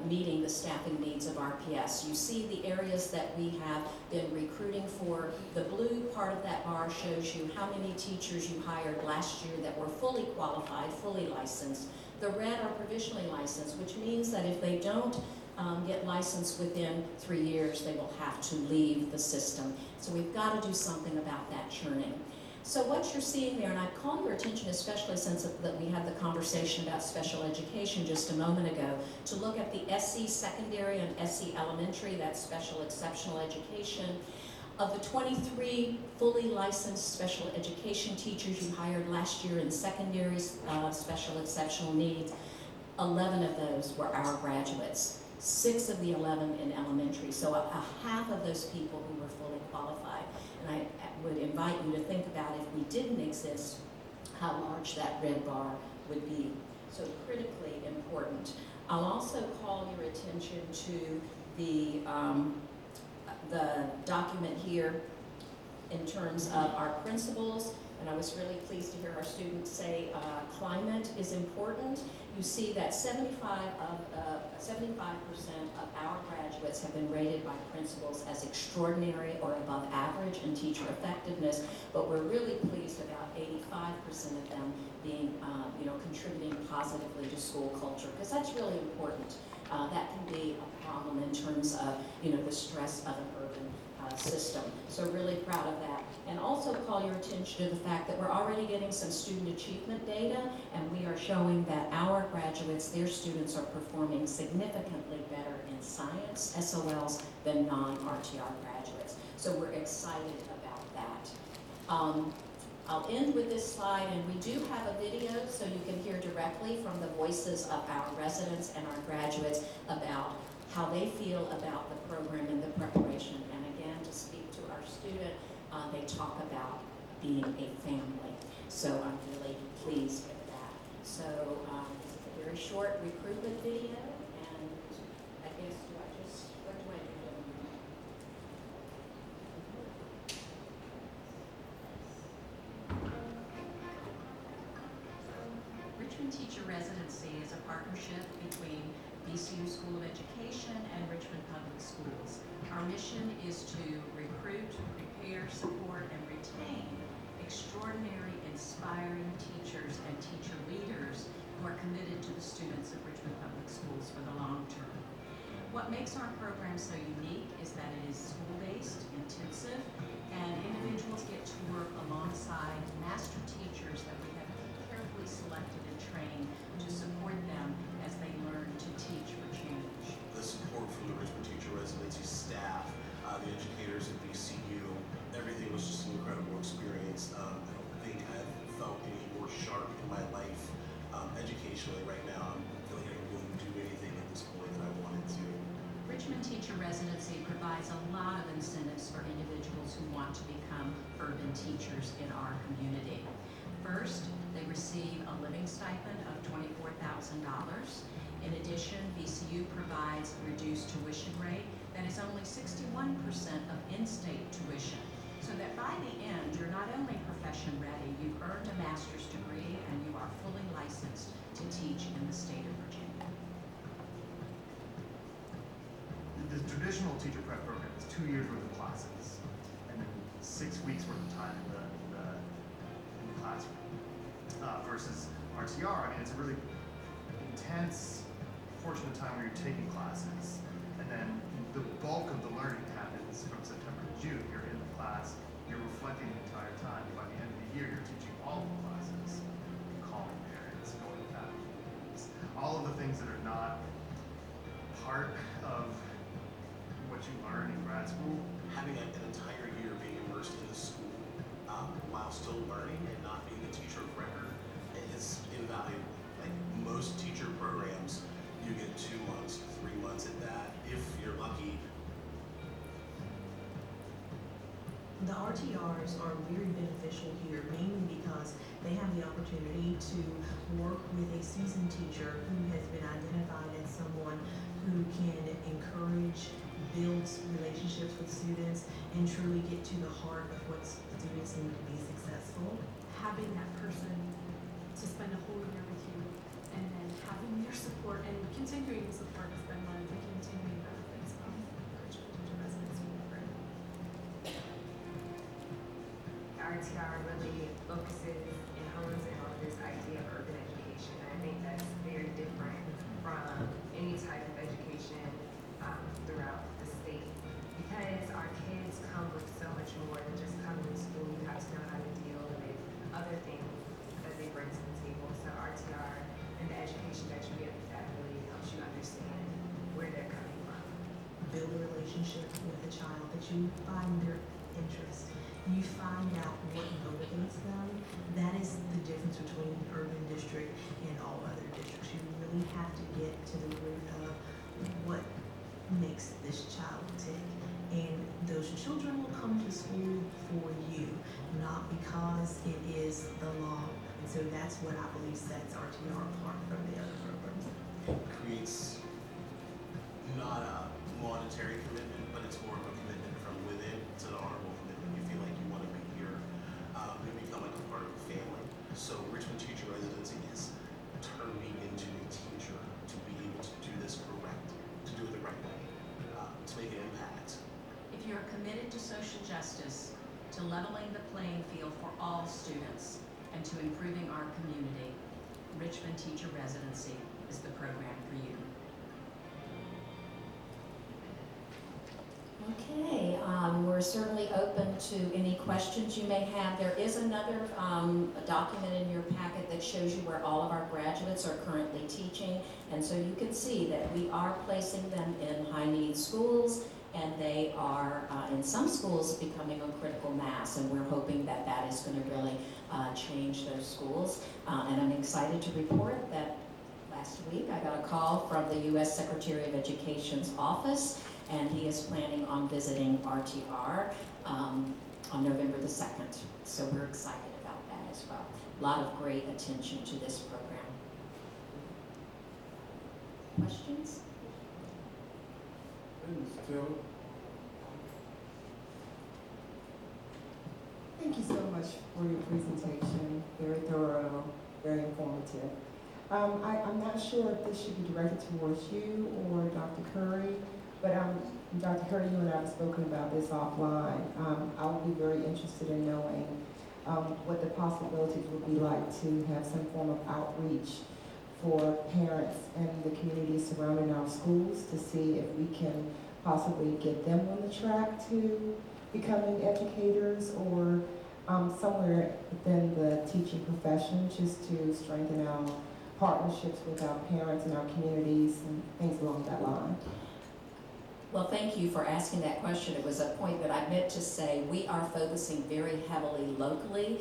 meeting the staffing needs of RPS. You see the areas that we have been recruiting for. The blue part of that bar shows you how many teachers you hired last year that were fully qualified, fully licensed. The red are provisionally licensed, which means that if they don't get licensed within 3 years, they will have to leave the system. So we've got to do something about that churning. So what you're seeing there, and I call your attention especially since that we had the conversation about special education just a moment ago, to look at the SE secondary and SE elementary, that's special exceptional education. Of the 23 fully licensed special education teachers you hired last year in secondary special exceptional needs, 11 of those were our graduates. 6 of the 11 in elementary, so a half of those people who were fully qualified. And I would invite you to think about if we didn't exist, how large that red bar would be. So critically important. I'll also call your attention to the document here in terms of our principals. And I was really pleased to hear our students say climate is important. You see that 75% of our graduates have been rated by principals as extraordinary or above average in teacher effectiveness, but we're really pleased about 85% of them being, contributing positively to school culture, because that's really important. That can be a problem in terms of, the stress of an urban system. So really proud of that. And also call your attention to the fact that we're already getting some student achievement data, and we are showing that our graduates, their students are performing significantly better in science, SOLs, than non-RTR graduates. So we're excited about that. I'll end with this slide, and we do have a video so you can hear directly from the voices of our residents and our graduates about how they feel about the program and the preparation. And again, to speak to our student, they talk about being a family. So I'm really pleased with that. So this is a very short recruitment video, and I guess what do I do? Richmond Teacher Residency is a partnership between VCU School of Education and Richmond Public Schools. Our mission is to recruit, prepare, support, and retain extraordinary, inspiring teachers and teacher leaders who are committed to the students of Richmond Public Schools for the long term. What makes our program so unique is that it is school-based, intensive, and individuals get to work alongside master teachers that we have carefully selected and trained to support them as they learn to teach for change. The support from the Richmond Teacher Residency staff, the educators at VCU, everything was just an incredible experience. I don't think I've felt any more sharp in my life educationally right now. I feel like I wouldn't do anything at this point that I wanted to. Richmond Teacher Residency provides provides a lot of incentives for individuals who want to become urban teachers in our community. First, they receive a living stipend of $24,000. In addition, VCU provides a reduced tuition rate that is only 61% of in-state tuition, so that by the end, you're not only profession ready, you've earned a master's degree and you are fully licensed to teach in the state of Virginia. The traditional teacher prep program is 2 years worth of classes and then 6 weeks worth of time in the classroom. Versus RTR, I mean, it's a really intense portion of time where you're taking classes, and then the bulk of the learning happens from September to June. You're in the class, you're reflecting the entire time. By the end of the year, you're teaching all of the classes, calling parents, going to faculty meetings, all of the things that are not part of what you learn in grad school. Having an entire year being immersed in the school while still learning and not being the teacher of record is invaluable. Like most teacher programs, you get 2 months, 3 months at that, if you're lucky. The RTRs are very beneficial here, mainly because they have the opportunity to work with a seasoned teacher who has been identified as someone who can encourage, build relationships with students, and truly get to the heart of what students need to be successful. Having that person to spend a whole year with you, and then having their support and continuing support to spend money, the continuing benefits of the Richmond Teacher Residency Program. RTR really focuses and hones in on this idea of urban education. And I think that's very different from any type of education throughout the state. Because our kids come with so much more than just coming to school. You have to know how to deal with other things that they bring to the table. So RTR and the education that you get with that really helps you understand where they're coming from. Build a relationship with a child, that you find their interest. You find out what motivates them. That is the difference between an urban district and all other districts. You really have to get to the root of what makes this child tick. And those children will come to school for you, not because it is the law. And so that's what I believe sets RTR apart from the other programs. It creates not a monetary commitment, but it's more of a commitment from within. It's an honorable commitment. You feel like you want to be here. You become like a part of the family. So Richmond Teacher Residency has turned me into a teacher to be able to do this correct, to do it the right way, to make an impact. If you're committed to social justice, to leveling the playing field for all students, and to improving our community, Richmond Teacher Residency is the program for you. Okay, we're certainly open to any questions you may have. There is another document in your packet that shows you where all of our graduates are currently teaching, and so you can see that we are placing them in high-need schools, and they are, in some schools, becoming a critical mass, and we're hoping that that is going to really change those schools. And I'm excited to report that last week I got a call from the U.S. Secretary of Education's office, and he is planning on visiting RTR on November the 2nd. So we're excited about that as well. A lot of great attention to this program. Questions? Thank you so much for your presentation. Very thorough, very informative. I'm not sure if this should be directed towards you or Dr. Curry, but Dr. Curry, you and I have spoken about this offline. I would be very interested in knowing what the possibilities would be like to have some form of outreach for parents and the community surrounding our schools to see if we can possibly get them on the track to becoming educators or somewhere within the teaching profession, just to strengthen our partnerships with our parents and our communities and things along that line. Well, thank you for asking that question. It was a point that I meant to say. We are focusing very heavily locally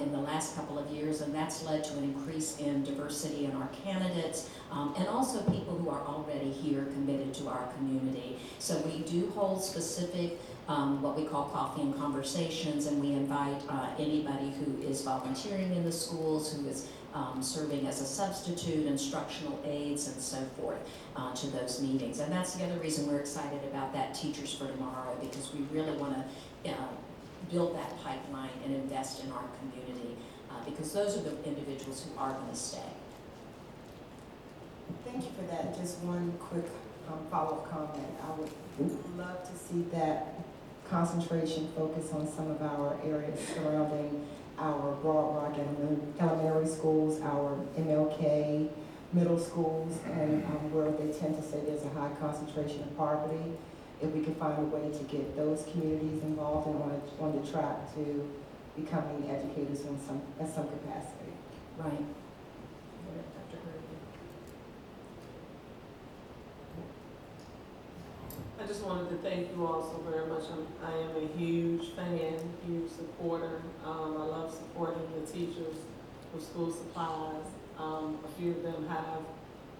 in the last couple of years, and that's led to an increase in diversity diversity in our candidates, and also people who are already here committed to our community. So we do hold specific what we call coffee and conversations, and we invite anybody who is volunteering in the schools, who is serving as a substitute, instructional aides, and so forth to those meetings. And that's the other reason we're excited about that Teachers for Tomorrow, because we really want to build that pipeline and invest in our community, because those are the individuals who are going to stay. Thank you for that. Just one quick follow-up comment. I would love to see that concentration focus on some of our areas surrounding our Broad Rock elementary schools, our MLK middle schools, and where they tend to say there's a high concentration of poverty. If we could find a way to get those communities involved and on the track to becoming educators at some capacity. Right. I just wanted to thank you all so very much. I am a huge fan, huge supporter. I love supporting the teachers with school supplies. A few of them have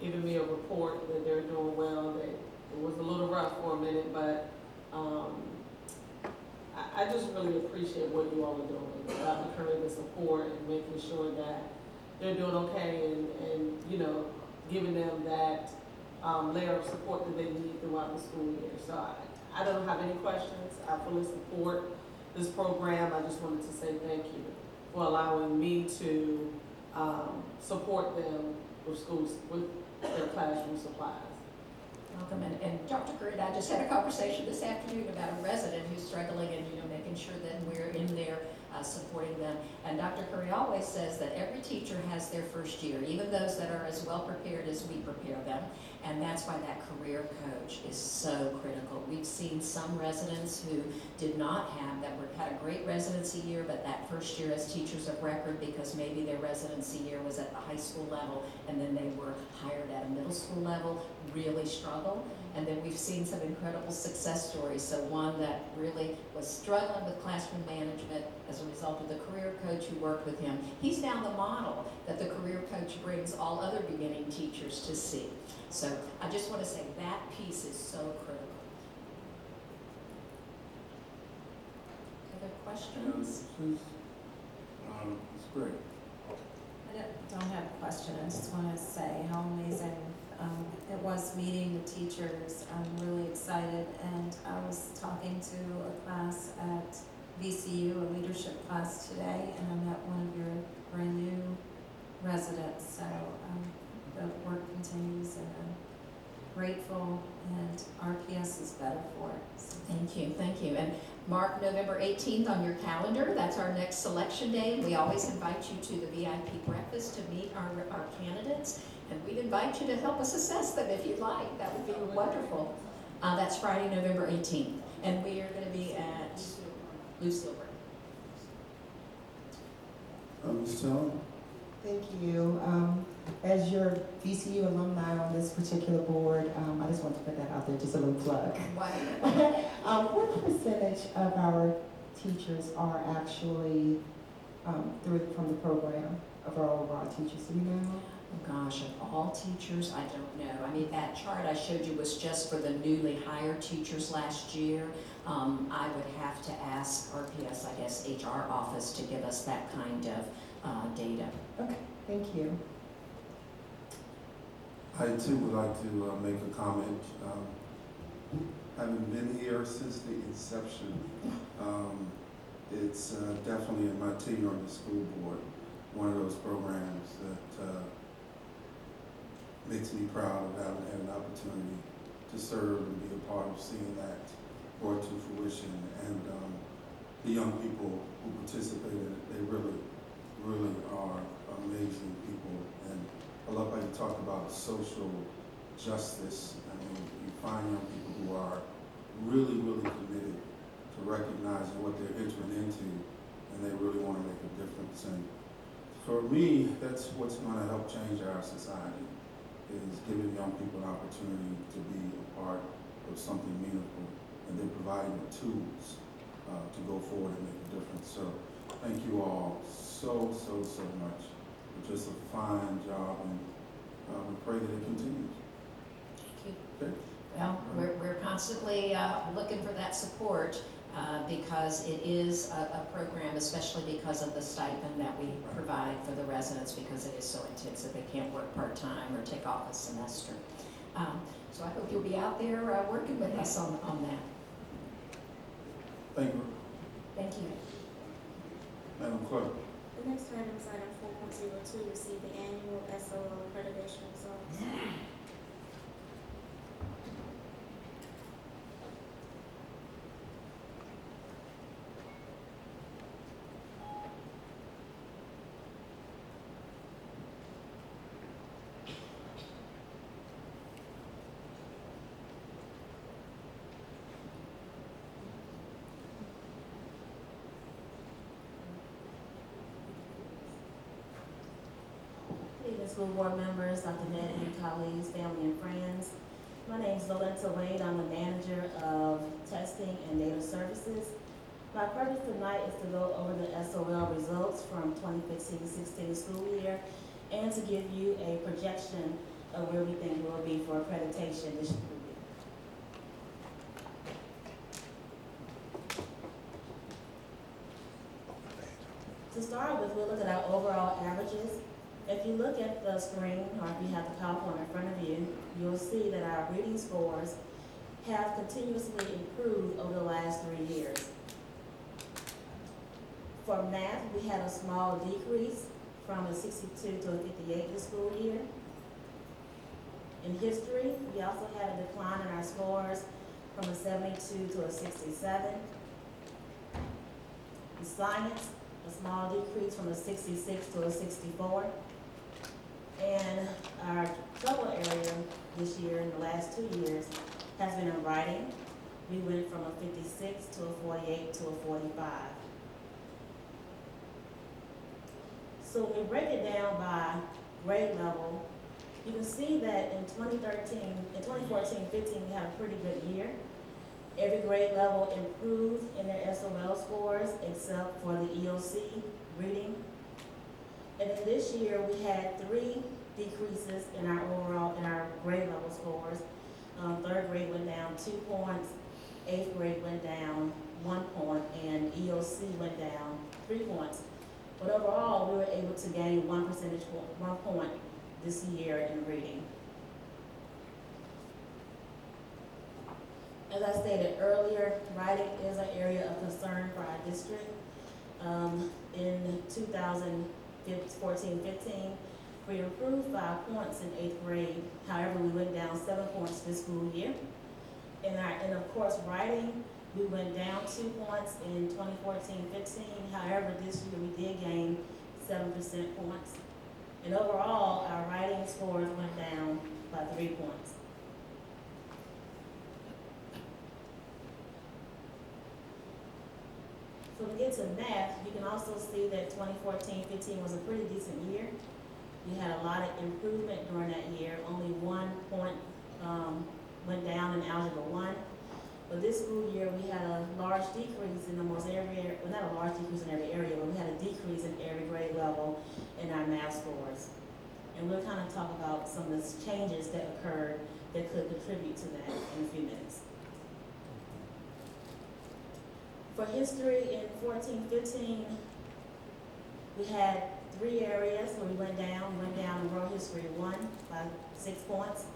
given me a report that they're doing well. That it was a little rough for a minute, but I just really appreciate what you all are doing. Dr. Curry, the support and making sure that they're doing okay, and you know, giving them that layer of support that they need throughout the school year. So I don't have any questions. I fully support this program. I just wanted to say thank you for allowing me to support them with schools, with their classroom supplies. Welcome. And Dr. Curry and I just had a conversation this afternoon about a resident who's struggling, and making sure that we're in there supporting them. And Dr. Curry always says that every teacher has their first year, even those that are as well prepared as we prepare them. And that's why that career coach is so critical. We've seen some residents who did not have that, had a great residency year, but that first year as teachers of record, because maybe their residency year was at the high school level and then they were hired at a middle school level, really struggle. And then we've seen some incredible success stories. So one that really was struggling with classroom management as a result of the career coach who worked with him. He's now the model that the career coach brings all other beginning teachers to see. So I just want to say that piece is so critical. Other questions? It's great. I don't have a question. I just want to say how amazing it was meeting the teachers. I'm really excited, and I was talking to a class at VCU, a leadership class today, and I met one of your brand new residents. So the work continues, and I'm grateful, and RPS is better for it. So Thank you. And mark November 18th on your calendar. That's our next selection day. We always invite you to the VIP breakfast to meet our candidates, and we'd invite you to help us assess them if you'd like. That would be wonderful. That's Friday, November 18th, and we are going to be at Lucille. Ms. Tillman? Thank you. As your VCU alumni on this particular board, I just want to put that out there, just a little plug. What percentage of our teachers are actually from the program, of our overall teachers? Do you know? Oh gosh, of all teachers, I don't know. I mean, that chart I showed you was just for the newly hired teachers last year. I would have to ask RPS, I guess, HR office to give us that kind of data. Okay, thank you. I too would like to make a comment. Having been here since the inception, it's definitely in my tenure on the school board, one of those programs that makes me proud of having had an opportunity to serve and be a part of seeing that brought to fruition. And the young people who participated, they really, really are amazing people. And I love how you talk about social justice. I mean, you find young people who are really, really committed to recognizing what they're entering into, and they really want to make a difference. And for me, that's what's going to help change our society, is giving young people an opportunity to be a part of something meaningful, and then providing the tools to go forward and make a difference. So thank you all so much just a fine job, and we pray that it continues. Thank you. Okay? Well, we're constantly looking for that support because it is a program, especially because of the stipend that we provide for the residents, because it is so intensive. They can't work part-time or take off a semester. So I hope you'll be out there working with us on that. Thank you. Thank you. Madam Clerk. The next item is item 4.02, receive the annual SOL accreditation results. Evening, school board members, Dr. Ned, and colleagues, family, and friends. My name is Valenta Wade. I'm the manager of testing and data services. My purpose tonight is to go over the SOL results from 2015-16 school year and to give you a projection of where we think we'll be for accreditation this school year. To start with, we'll look at our overall averages. If you look at the screen, or if you have the PowerPoint in front of you, you'll see that our reading scores have continuously improved over the last 3 years. For math, we had a small decrease from a 62 to a 58 this school year. In history, we also had a decline in our scores from a 72 to a 67. In science, a small decrease from a 66 to a 64. And our trouble area this year, in the last 2 years, has been in writing. We went from a 56 to a 48 to a 45. So when we break it down by grade level, you can see that in 2014-15, we had a pretty good year. Every grade level improved in their SOL scores except for the EOC reading. And then this year, we had 3 decreases in our grade level scores. 3rd grade went down 2 points, 8th grade went down 1 point, and EOC went down 3 points. But overall, we were able to gain 1 point this year in reading. As I stated earlier, writing is an area of concern for our district. In 2014-15, we improved 5 points in 8th grade. However, we went down 7 points this school year. And of course, writing, we went down 2 points in 2014-15. However, this year we did gain 7% points. And overall, our writing scores went down by 3 points. So to get to math, you can also see that 2014-15 was a pretty decent year. We had a lot of improvement during that year. Only 1 point went down in Algebra 1. But this school year, we had a large decrease in almost every area, well, not a large decrease in every area, but we had a decrease in every grade level in our math scores. And we'll kind of talk about some of the changes that occurred that could contribute to that in a few minutes. For history in 14-15, we had 3 areas where we went down. We went down in World History 1 by 6 points.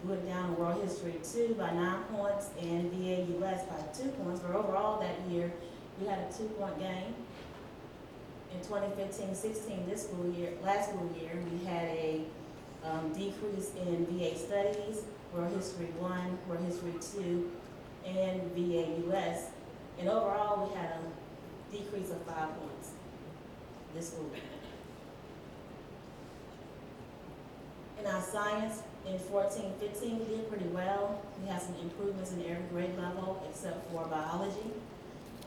We went down in World History 2 by 9 points, and VA US by 2 points. But overall that year, we had a 2-point gain. In 2015-16, last school year, we had a decrease in VA Studies, World History 1, World History 2, and VA US. And overall, we had a decrease of 5 points this school year. In our science, in 14-15, we did pretty well. We had some improvements in every grade level except for biology.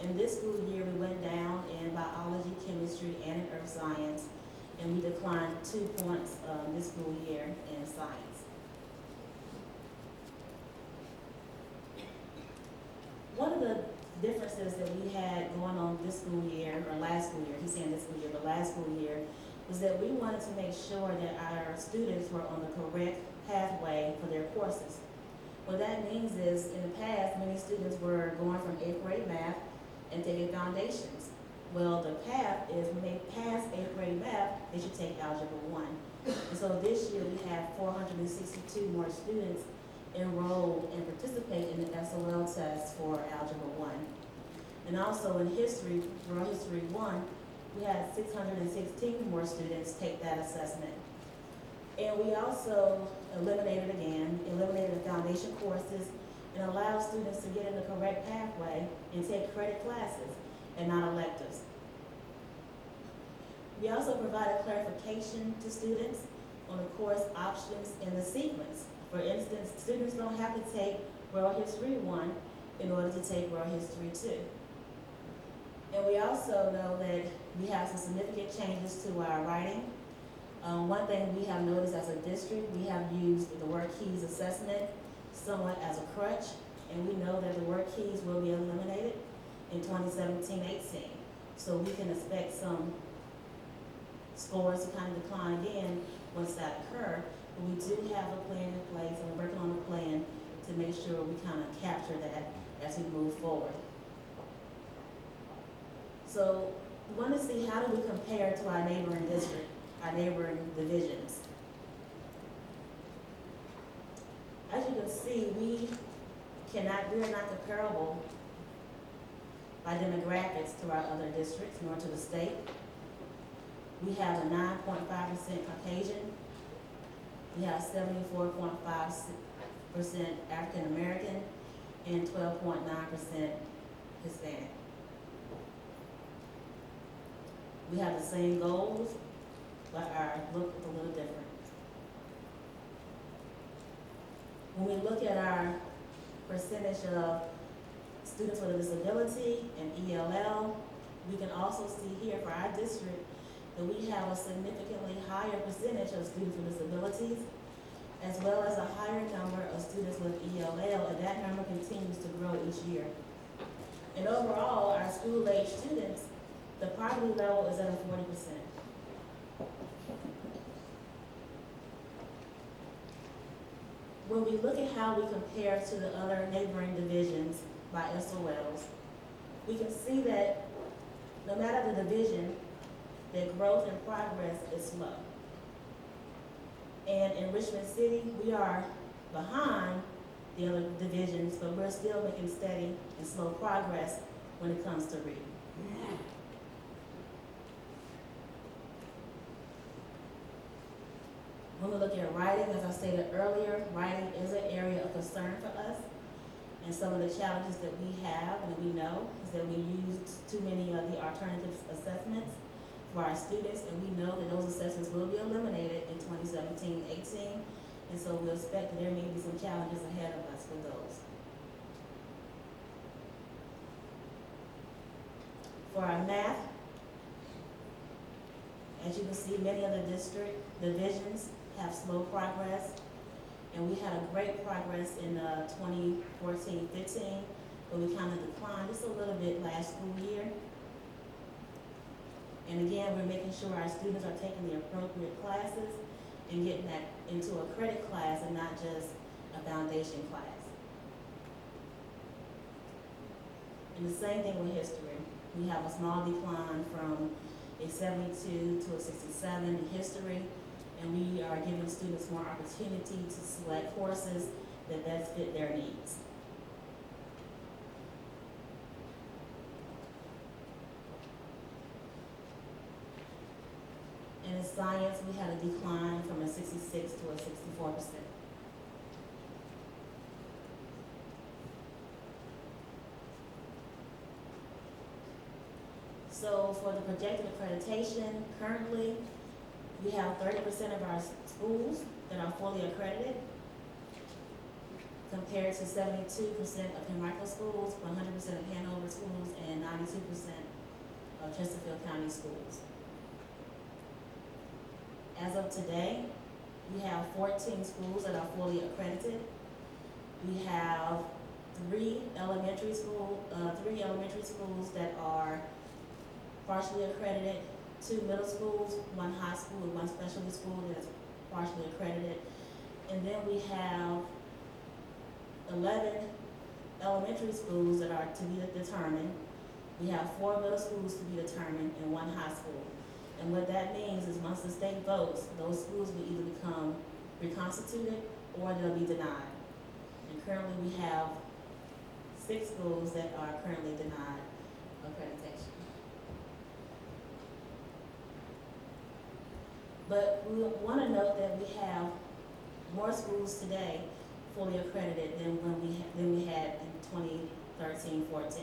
In this school year, we went down in biology, chemistry, and in earth science, and we declined 2 points this school year in science. One of the differences that we had going on this school year, or last school year, he's saying this school year, but last school year, was that we wanted to make sure that our students were on the correct pathway for their courses. What that means is, in the past, many students were going from 8th grade math and taking foundations. Well, the path is when they pass 8th grade math, they should take Algebra 1. And so this year we have 462 more students enroll and participate in the SOL test for Algebra 1. And also in history, World History 1, we had 616 more students take that assessment. And we also eliminated the foundation courses and allowed students to get in the correct pathway and take credit classes and not electives. We also provided clarification to students on the course options and the sequence. For instance, students don't have to take World History 1 in order to take World History 2. And we also know that we have some significant changes to our writing. One thing we have noticed as a district, we have used the word keys assessment somewhat as a crutch, and we know that the word keys will be eliminated in 2017-18. So we can expect some scores to kind of decline again once that occurs. But we do have a plan in place, and we're working on a plan to make sure we kind of capture that as we move forward. So we want to see how do we compare to our neighboring district, our neighboring divisions. As you can see, we are not comparable by demographics to our other districts, nor to the state. We have a 9.5% Caucasian. We have 74.5% African American and 12.9% Hispanic. We have the same goals, but our look is a little different. When we look at our percentage of students with a disability and ELL, we can also see here for our district that we have a significantly higher percentage of students with disabilities, as well as a higher number of students with ELL, and that number continues to grow each year. And overall, our school-age students, the poverty level is at a 40%. When we look at how we compare to the other neighboring divisions by SOLs, we can see that no matter the division, their growth and progress is slow. And in Richmond City, we are behind the other divisions, but we're still making steady and slow progress when it comes to reading. When we look at writing, as I stated earlier, writing is an area of concern for us. And some of the challenges that we have and we know is that we use too many of the alternative assessments for our students, and we know that those assessments will be eliminated in 2017-18. And so we expect that there may be some challenges ahead of us for those. For our math, as you can see, many of the district divisions have slow progress, and we had a great progress in 2014-15, but we kind of declined just a little bit last school year. And again, we're making sure our students are taking the appropriate classes and getting that into a credit class and not just a foundation class. And the same thing with history. We have a small decline from a 72 to a 67 in history, and we are giving students more opportunity to select courses that best fit their needs. And in science, we had a decline from a 66 to a 64%. So for the projected accreditation, currently, we have 30% of our schools that are fully accredited, compared to 72% of Henrico schools, 100% of Hanover schools, and 92% of Chesterfield County schools. As of today, we have 14 schools that are fully accredited. We have three elementary schools that are partially accredited, 2 middle schools, 1 high school, and 1 specialty school that is partially accredited. And then we have 11 elementary schools that are to be determined. We have 4 middle schools to be determined and 1 high school. And what that means is once the state votes, those schools will either become reconstituted or they'll be denied. And currently we have 6 schools that are currently denied accreditation. But we want to note that we have more schools today fully accredited than we had in 2013-14.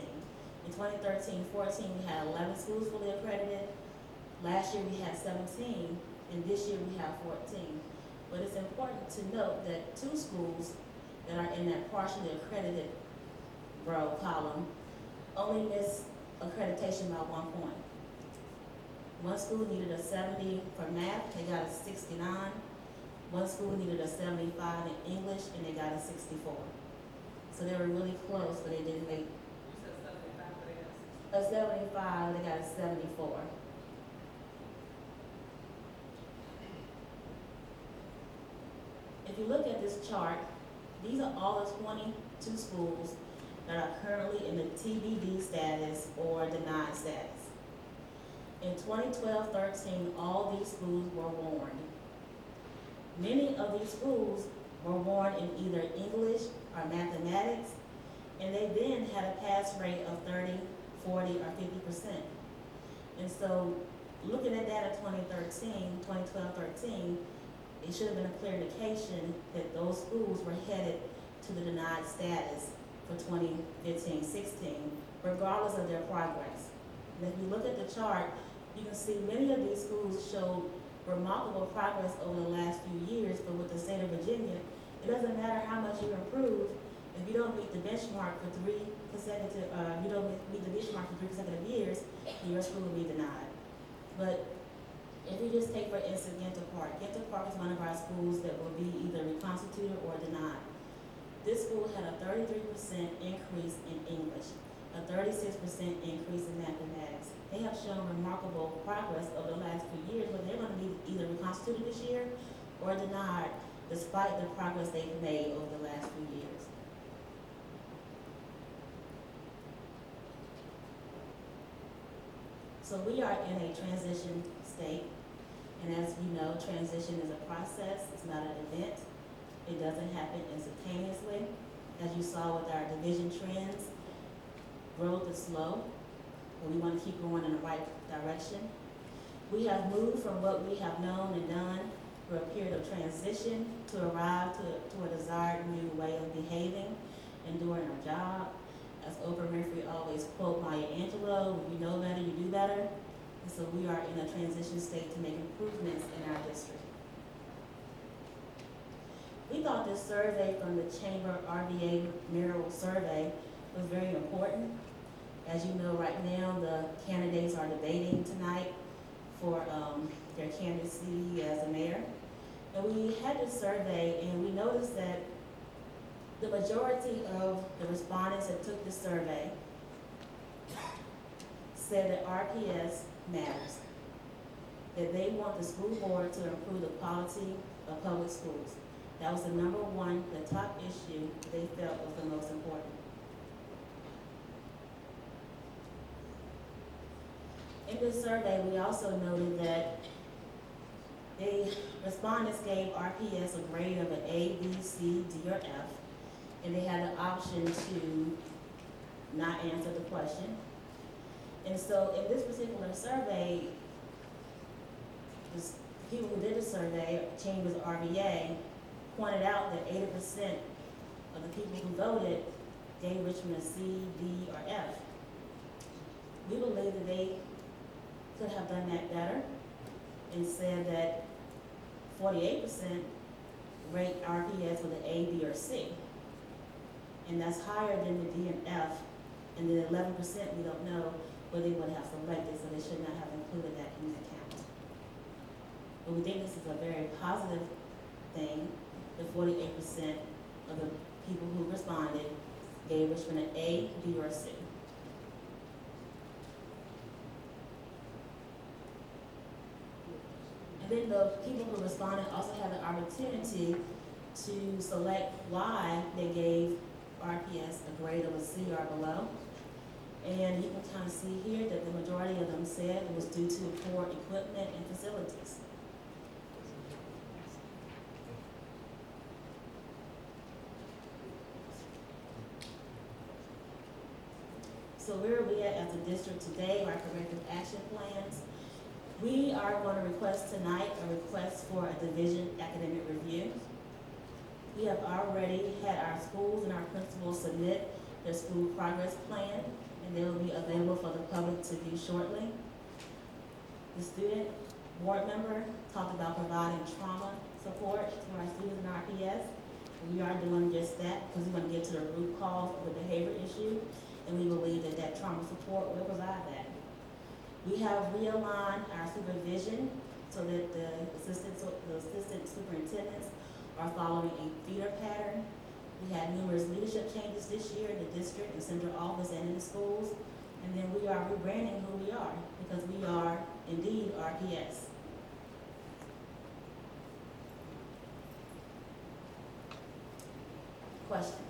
In 2013-14, we had 11 schools fully accredited. Last year we had 17, and this year we have 14. But it's important to note that 2 schools that are in that partially accredited row column only missed accreditation by 1 point. 1 school needed a 70 for math, they got a 69. 1 school needed a 75 in English, and they got a 64. So they were really close, but they didn't make a 75, they got a 74. If you look at this chart, these are all the 22 schools that are currently in the TBD status or denied status. In 2012-13, all these schools were warned. Many of these schools were warned in either English or mathematics, and they then had a pass rate of 30, 40, or 50%. And so looking at that in 2012-13, it should have been a clear indication that those schools were headed to the denied status for 2015-16, regardless of their progress. And if you look at the chart, you can see many of these schools showed remarkable progress over the last few years, but with the state of Virginia, it doesn't matter how much you improve, if you don't meet the benchmark for 3 consecutive, years, then your school will be denied. But if you just take, for instance, Ginter Park is one of our schools that will be either reconstituted or denied. This school had a 33% increase in English, a 36% increase in mathematics. They have shown remarkable progress over the last few years, but they're going to be either reconstituted this year or denied, despite the progress they've made over the last few years. So we are in a transition state, and as you know, transition is a process, it's not an event. It doesn't happen instantaneously. As you saw with our division trends, growth is slow, but we want to keep going in the right direction. We have moved from what we have known and done for a period of transition to arrive to a desired new way of behaving and doing our job. As Oprah Winfrey always quote Maya Angelou, when you know better, you do better. And so we are in a transition state to make improvements in our district. We thought this survey from the Chamber RVA Mayoral Survey was very important. As you know, right now, the candidates are debating tonight for their candidacy as a mayor. And we had this survey, and we noticed that the majority of the respondents that took the survey said that RPS matters, that they want the school board to improve the quality of public schools. That was the #1, the top issue they felt was the most important. In this survey, we also noted that the respondents gave RPS a grade of an A, B, C, D, or F, and they had the option to not answer the question. And so in this particular survey, the people who did the survey, Chambers RVA, pointed out that 80% of the people who voted gave Richmond a C, D, or F. We believe that they could have done that better and said that 48% rate RPS with an A, B, or C. And that's higher than the D and F, and then 11% we don't know what they would have selected, so they should not have included that in the count. But we think this is a very positive thing. The 48% of the people who responded gave Richmond an A, B, or C. then the people who responded also had the opportunity to select why they gave RPS a grade of a C or below. And you can kind of see here that the majority of them said it was due to poor equipment and facilities. So where are we at as a district today, our corrective action plans? We are going to request tonight a request for a division academic review. We have already had our schools and our principals submit their school progress plan, and they will be available for the public to view shortly. The student board member talked about providing trauma support to our students in RPS. We are doing just that because we want to get to the root cause of the behavior issue, and we believe that that trauma support will provide that. We have realigned our supervision so that the assistant superintendents are following a feeder pattern. We had numerous leadership changes this year in the district, the central office, and in the schools. And then we are rebranding who we are because we are indeed RPS. Questions?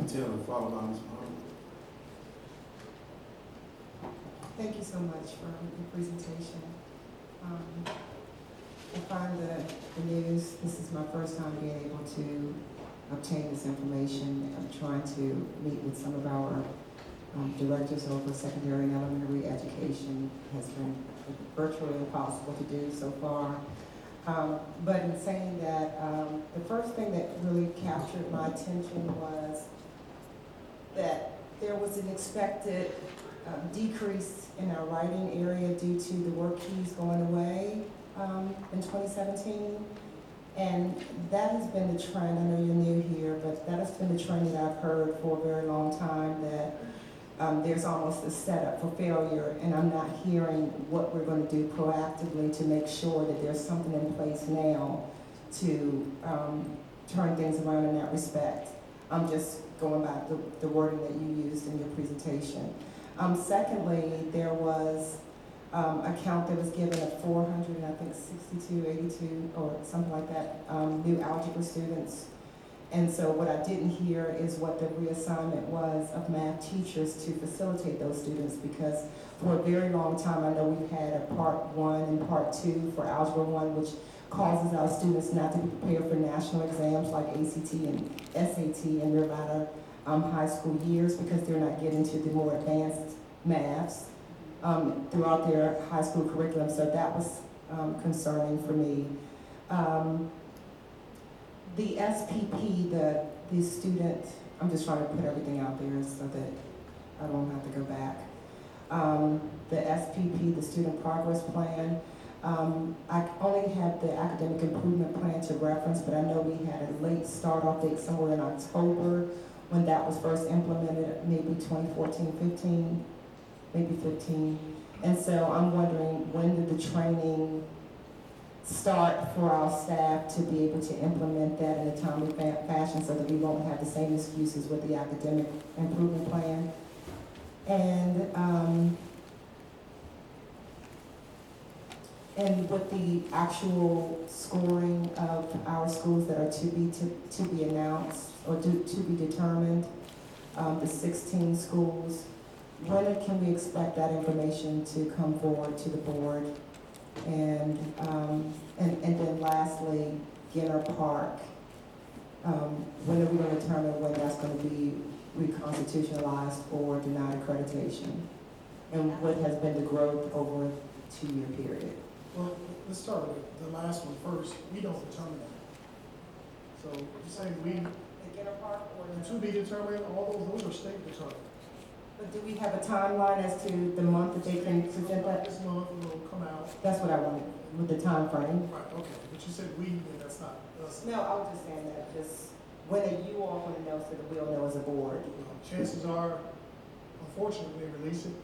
Taylor, followed by Ms. Mahoney. Thank you so much for your presentation. I find the news, this is my first time being able to obtain this information. I'm trying to meet with some of our directors over secondary and elementary education. Has been virtually impossible to do so far. But in saying that, the first thing that really captured my attention was that there was an expected decrease in our writing area due to the work keys going away in 2017. And that has been the trend. I know you're new here, but that has been the trend that I've heard for a very long time, that there's almost a setup for failure, and I'm not hearing what we're going to do proactively to make sure that there's something in place now to turn things around in that respect. I'm just going by the wording that you used in your presentation. Secondly, there was a count that was given of 462, or something like that, new algebra students. And so what I didn't hear is what the reassignment was of math teachers to facilitate those students, because for a very long time, I know we've had a part 1 and part 2 for Algebra 1, which causes our students not to be prepared for national exams like ACT and SAT in their latter high school years, because they're not getting to the more advanced maths throughout their high school curriculum. So that was concerning for me. The SPP, the student, I'm just trying to put everything out there so that I don't have to go back. The SPP, the Student Progress Plan, I only have the Academic Improvement Plan to reference, but I know we had a late start-off date somewhere in October when that was first implemented, maybe 2014, 15, maybe 15. And so I'm wondering, when did the training start for our staff to be able to implement that in a timely fashion so that we won't have the same excuses with the Academic Improvement Plan? And with the actual scoring of our schools that are to be announced or to be determined, the 16 schools, when can we expect that information to come forward to the board? And then lastly, Ginner Park, when are we going to determine when that's going to be reconstitutionalized or denied accreditation? And what has been the growth over a 2-year period? Well, let's start with the last one first. We don't determine that. So you're saying we, The Ginner Park or to be determined, all those are state determined. But do we have a timeline as to the month that they can present that? This month will come out. That's what I wanted, with the time frame. Right, okay, but you said we, and that's not us. No, I was just saying that, just when are you all going to know so that we'll know as a board? Chances are, unfortunately, they release it,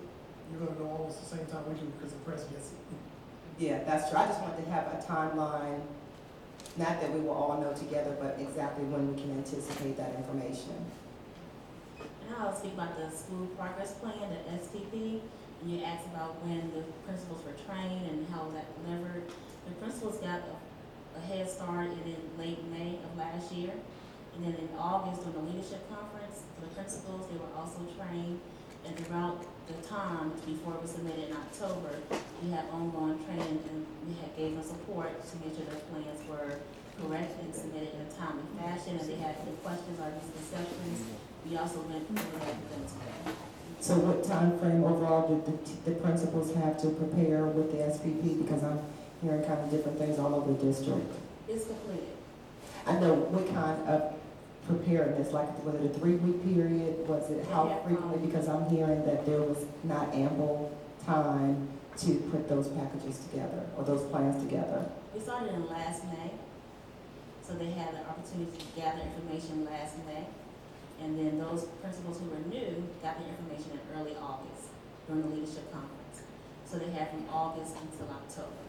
you're gonna know almost the same time we do because the press gets it. Yeah, that's true. I just wanted to have a timeline, not that we will all know together, but exactly when we can anticipate that information. And I'll speak about the school progress plan, the SPP. And You asked about when the principals were trained and how that delivered. The principals got a head start in late May of last year. And then in August, during the leadership conference, for the principals, they were also trained. And throughout the time before it was submitted in October, we had ongoing training and we had gave them support to make sure their plans were correct and submitted in a timely fashion. And they had any questions or misconceptions, we also went over that with them today. So what time frame overall did the principals have to prepare with the SBP? Because I'm hearing kind of different things all over the district. It's completed. I know what kind of preparedness, like was it a 3-week period? Was it how frequently? Because I'm hearing that there was not ample time to put those packages together or those plans together. We started in last May, so they had the opportunity to gather information last May. And then those principals who were new got the information in early August during the leadership conference. So they had from August until October.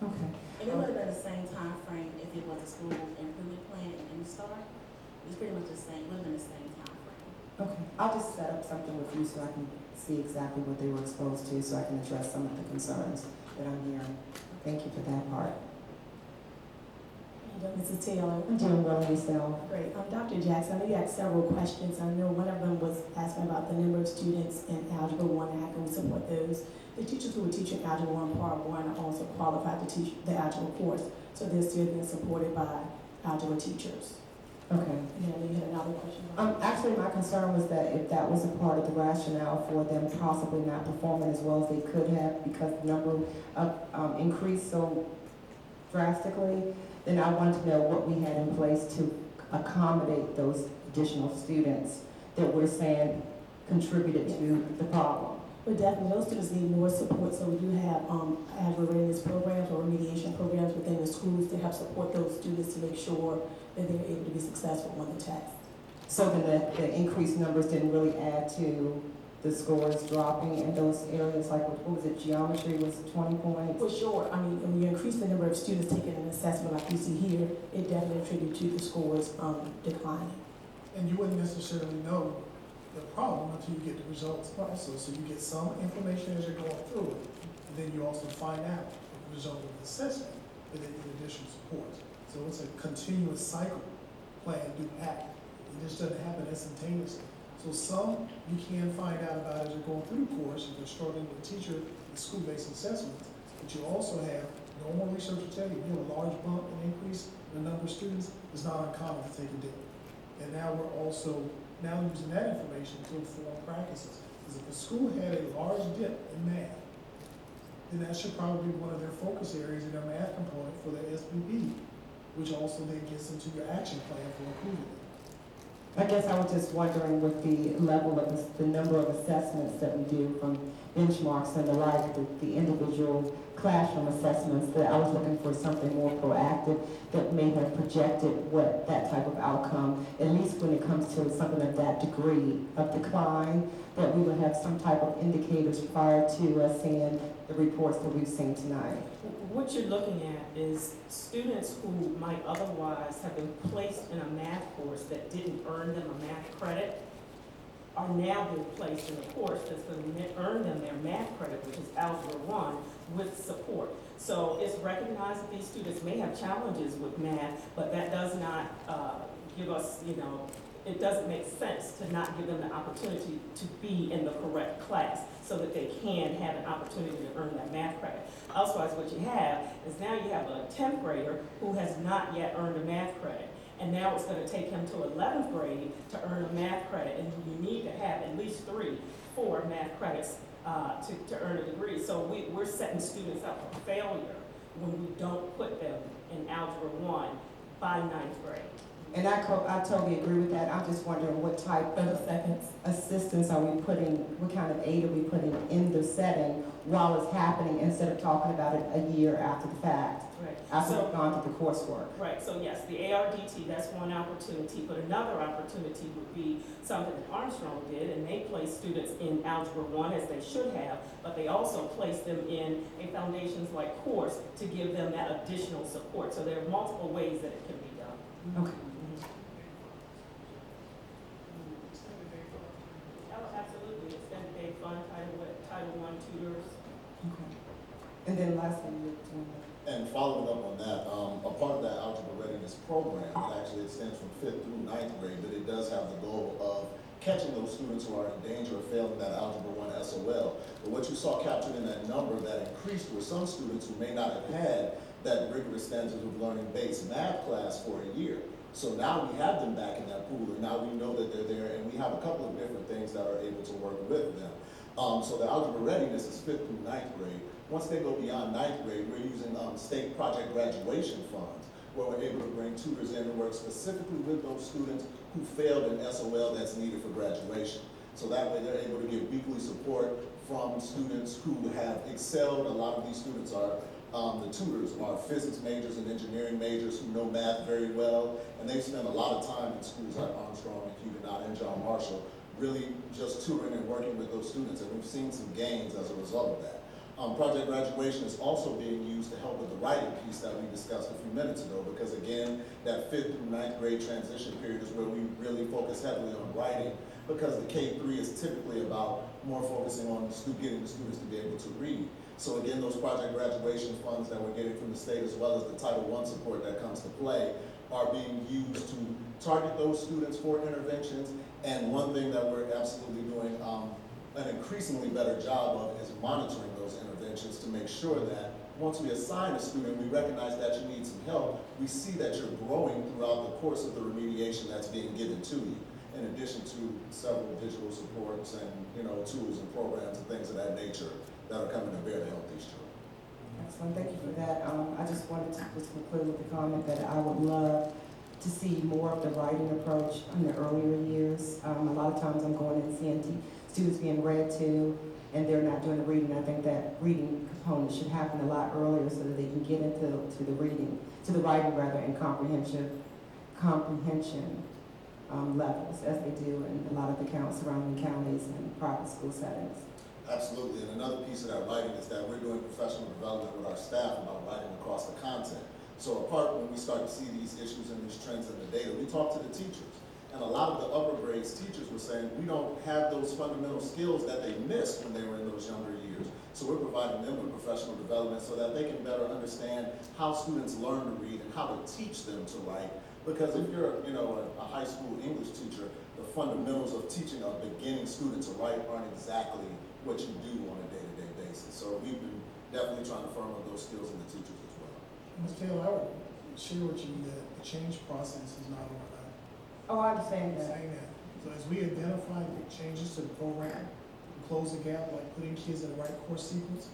Okay. And it would have been the same time frame if it was a school improvement plan and InStar. It was pretty much the same, would have been the same time frame. Okay. I'll just set up something with you so I can see exactly what they were exposed to so I can address some of the concerns that I'm hearing. Thank you for that part. Mrs. Taylor. I'm doing well yourself. Great. Dr. Jackson, I know you had several questions. I know one of them was asking about the number of students in Algebra 1 and how can we support those. The teachers who are teaching Algebra 1 Part 1 are also qualified to teach the Algebra course, so they're still being supported by Algebra teachers. Okay. And then you had another question. Actually, my concern was that if that was a part of the rationale for them possibly not performing as well as they could have because the number of increased so drastically, then I wanted to know what we had in place to accommodate those additional students that we're saying contributed to the problem. But definitely, those students need more support, so we do have Algebra readiness programs or remediation programs within the schools to help support those students to make sure that they're able to be successful on the test. So then the increased numbers didn't really add to the scores dropping in those areas, like what was it, geometry was 20 points? For sure. I mean, when you increase the number of students taking an assessment like you see here, it definitely attributes to the scores declining. And you wouldn't necessarily know the problem until you get the results also. So you get some information as you're going through it, and then you also find out the result of the assessment, and then get additional support. So it's a continuous cycle, plan, do, act. It just doesn't happen instantaneously. So some you can find out about as you're going through the course, if you're struggling with a teacher with school-based assessments. But you also have, normal research will tell you, you have a large bump and increase in the number of students is not uncommon to take a dip. And now we're also now using that information to inform practices. Because if the school had a large dip in math, then that should probably be one of their focus areas in their math component for their SBP, which also then gets into your action plan for improving it. I guess I was just wondering with the level of the number of assessments that we do from benchmarks and the like, the individual classroom assessments, that I was looking for something more proactive that may have projected what that type of outcome, at least when it comes to something of that degree of decline, that we would have some type of indicators prior to us seeing the reports that we've seen tonight. What you're looking at is students who might otherwise have been placed in a math course that didn't earn them a math credit are now being placed in a course that's going to earn them their math credit, which is Algebra 1, with support. So it's recognized that these students may have challenges with math, but that does not give us, it doesn't make sense to not give them the opportunity to be in the correct class so that they can have an opportunity to earn that math credit. Otherwise, what you have is now you have a 10th grader who has not yet earned a math credit. And now it's going to take him to 11th grade to earn a math credit. And you need to have at least 4 math credits to earn a degree. So we're setting students up for failure when we don't put them in Algebra 1 by 9th grade. And I totally agree with that. I'm just wondering what type of assistance are we putting, what kind of aid are we putting in the setting while it's happening instead of talking about it a year after the fact, right. after we've gone through the coursework. Right, so yes, the ARDT, that's one opportunity, but another opportunity would be something that Armstrong did, and they placed students in Algebra 1 as they should have, but they also placed them in a foundations-like course to give them that additional support. So there are multiple ways that it can be done. Okay. Oh, absolutely. Extended day fund, Title 1, 2, And then lastly, you're doing And following up on that, a part of that algebra readiness program, it actually extends from 5th through 9th grade, but it does have the goal of catching those students who are in danger of failing that Algebra 1 SOL. But what you saw captured in that number that increased were some students who may not have had that rigorous standards of learning based math class for a year. So now we have them back in that pool, and now we know that they're there, and we have a couple of different things that are able to work with them. So the algebra readiness is 5th through 9th grade. Once they go beyond 9th grade, we're using state project graduation funds, where we're able to bring tutors in and work specifically with those students who failed an SOL that's needed for graduation. So that way they're able to get weekly support from students who have excelled. A lot of these students are, the tutors are physics majors and engineering majors who know math very well, and they've spent a lot of time in schools like Armstrong and Huguenot and John Marshall, really just tutoring and working with those students, and we've seen some gains as a result of that. Project graduation is also being used to help with the writing piece that we discussed a few minutes ago, because again, that 5th through 9th grade transition period is where we really focus heavily on writing, because the K-3 is typically about more focusing on getting the students to be able to read. So again, those project graduation funds that we're getting from the state, as well as the Title I support that comes to play, are being used to target those students for interventions. And one thing that we're absolutely doing an increasingly better job of is monitoring those interventions to make sure that once we assign a student, we recognize that you need some help, we see that you're growing throughout the course of the remediation that's being given to you, in addition to several digital supports and tools and programs and things of that nature that are coming to bear to help these children. excellent, thank you for that. I just wanted to just conclude with the comment that I would love to see more of the writing approach in the earlier years. A lot of times I'm going and seeing students being read to, and they're not doing the reading. I think that reading component should happen a lot earlier so that they can get into the reading, to the writing rather, and comprehension levels as they do in a lot of the surrounding counties and private school settings. Absolutely, and another piece of that writing is that we're doing professional development with our staff about writing across the content. So apart when we start to see these issues and these trends in the data, we talk to the teachers. And a lot of the upper grades teachers were saying, we don't have those fundamental skills that they missed when they were in those younger years. So we're providing them with professional development so that they can better understand how students learn to read and how to teach them to write. Because if you're a high school English teacher, the fundamentals of teaching a beginning student to write aren't exactly what you do on a day-to-day basis. So we've been definitely trying to firm up those skills in the teachers as well. Ms. Taylor, I would share with you that the change process is not overnight. Oh, I understand that. Saying that. So as we identify the changes to the program, close the gap, like putting kids in the right course sequence,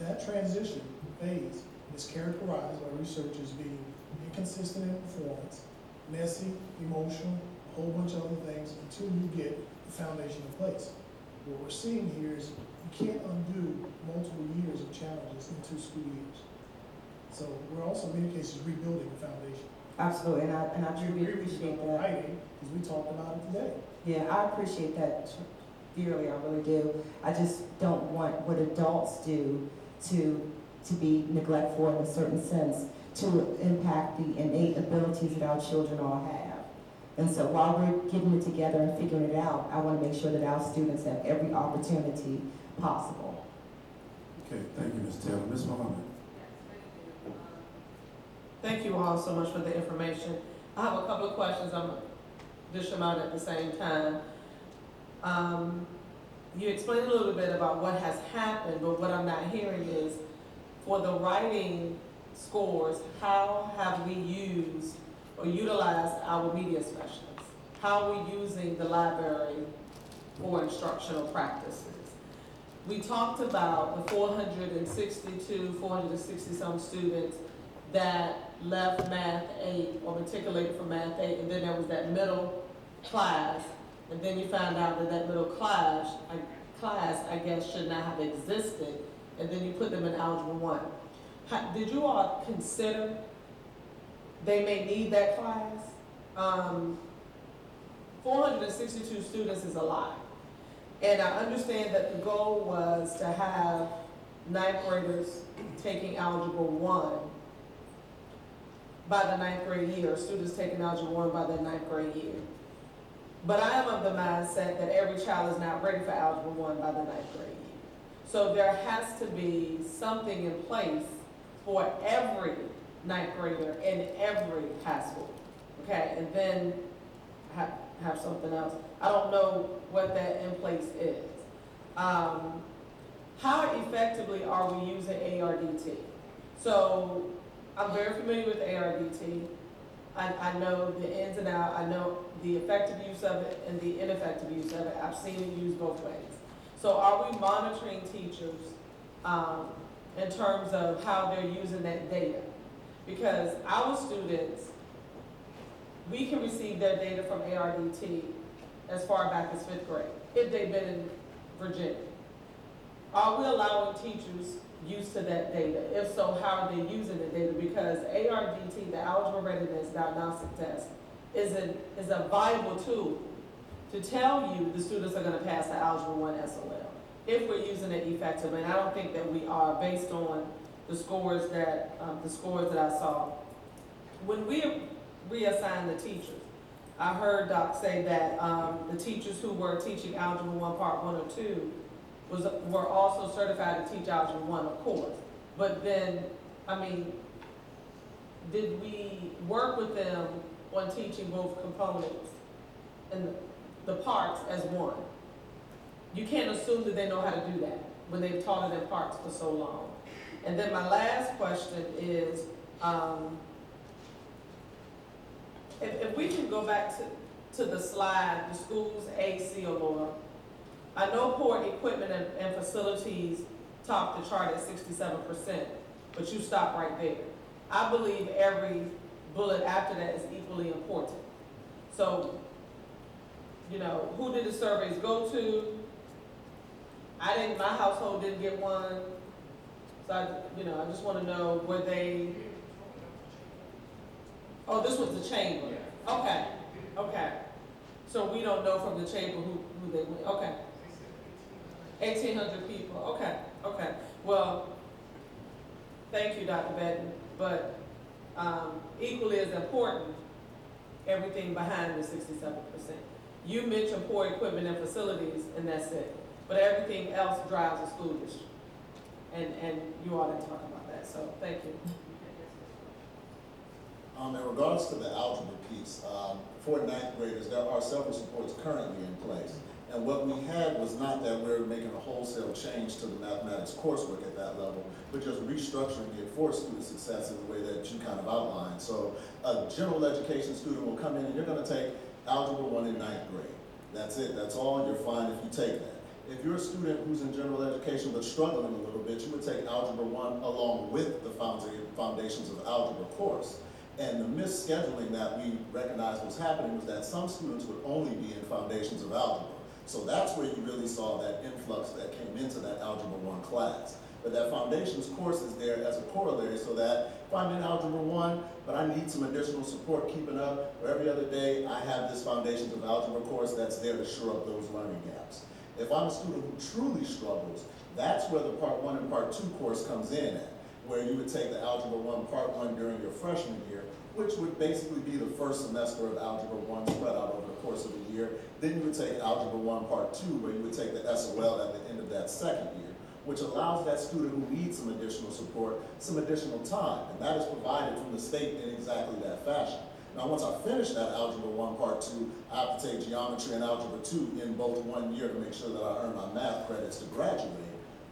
that transition phase is characterized by researchers being inconsistent in performance, messy, emotional, a whole bunch of other things until you get the foundation in place. What we're seeing here is you can't undo multiple years of challenges in 2 school years. So we're also in many cases rebuilding the foundation. Absolutely, and I truly appreciate that. Writing, because we talked about it today. Yeah, I appreciate that dearly, I really do. I just don't want what adults do to be neglectful in a certain sense, to impact the innate abilities that our children all have. And so while we're getting it together and figuring it out, I want to make sure that our students have every opportunity possible. Okay, thank you, Ms. Taylor. Ms. Muhammad. Thank you all so much for the information. I have a couple of questions. I'm dish them out at the same time. You explained a little bit about what has happened, but what I'm not hearing is, for the writing scores, how have we used or utilized our media specialists? How are we using the library for instructional practices? We talked about the 460 some students that left Math 8 or matriculated for Math 8, and then there was that middle class, and then you found out that that middle class, I guess, should not have existed, and then you put them in Algebra 1. Did you all consider they may need that class? 462 students is a lot. And I understand that the goal was to have 9th graders taking Algebra 1 by the 9th grade year, students taking Algebra 1 by their 9th grade year. But I am of the mindset that every child is not ready for Algebra 1 by the 9th grade year. So there has to be something in place for every ninth grader in every high school, okay? And then have something else. I don't know what that in place is. How effectively are we using ARDT? So I'm very familiar with ARDT. I know the ins and outs. I know the effective use of it and the ineffective use of it. I've seen it used both ways. So are we monitoring teachers in terms of how they're using that data? Because our students, we can receive their data from ARDT as far back as 5th grade, if they've been in Virginia. Are we allowing teachers use to that data? If so, how are they using the data? Because ARDT, the Algebra Readiness Diagnostic Test, is a viable tool to tell you the students are going to pass the Algebra 1 SOL, if we're using it effectively. And I don't think that we are, based on the scores that I saw. When we reassign the teachers, I heard Doc say that the teachers who were teaching Algebra 1 Part 1 or 2 were also certified to teach Algebra 1, of course. But then, I mean, did we work with them on teaching both components and the parts as one? You can't assume that they know how to do that when they've taught it in parts for so long. And then my last question is, if we can go back to the slide, the schools AC or lower. I know poor equipment and facilities top the chart at 67%, but you stop right there. I believe every bullet after that is equally important. So, you know, who did the surveys go to? My household didn't get one. So I just want to know, were they, oh, this was the chamber. Okay, okay. So we don't know from the chamber who they went, okay. 1,800 people, okay, okay. Well, thank you, Dr. Batten, but equally as important, everything behind the 67%. You mentioned poor equipment and facilities, and that's it. But everything else drives a school district. And you all didn't talk about that, so thank you. In regards to the algebra piece, for ninth graders, there are several supports currently in place. And what we had was not that we're making a wholesale change to the mathematics coursework at that level, but just restructuring it for student success in the way that you kind of outlined. So a general education student will come in and you're going to take Algebra 1 in ninth grade. That's it. That's all. You're fine if you take that. If you're a student who's in general education but struggling a little bit, you would take Algebra 1 along with the Foundations of Algebra course. And the misscheduling that we recognized was happening was that some students would only be in Foundations of Algebra. So that's where you really saw that influx that came into that Algebra 1 class. But that Foundations course is there as a corollary so that if I'm in Algebra 1, but I need some additional support keeping up, or every other day I have this Foundations of Algebra course that's there to shore up those learning gaps. If I'm a student who truly struggles, that's where the Part 1 and Part 2 course comes in at, where you would take the Algebra 1 Part 1 during your freshman year, which would basically be the first semester of Algebra 1 spread out over the course of a year. Then you would take Algebra 1 Part 2, where you would take the SOL at the end of that second year, which allows that student who needs some additional support, some additional time. And that is provided from the state in exactly that fashion. Now, once I finish that Algebra 1 Part 2, I have to take Geometry and Algebra 2 in both 1 year to make sure that I earn my math credits to graduate.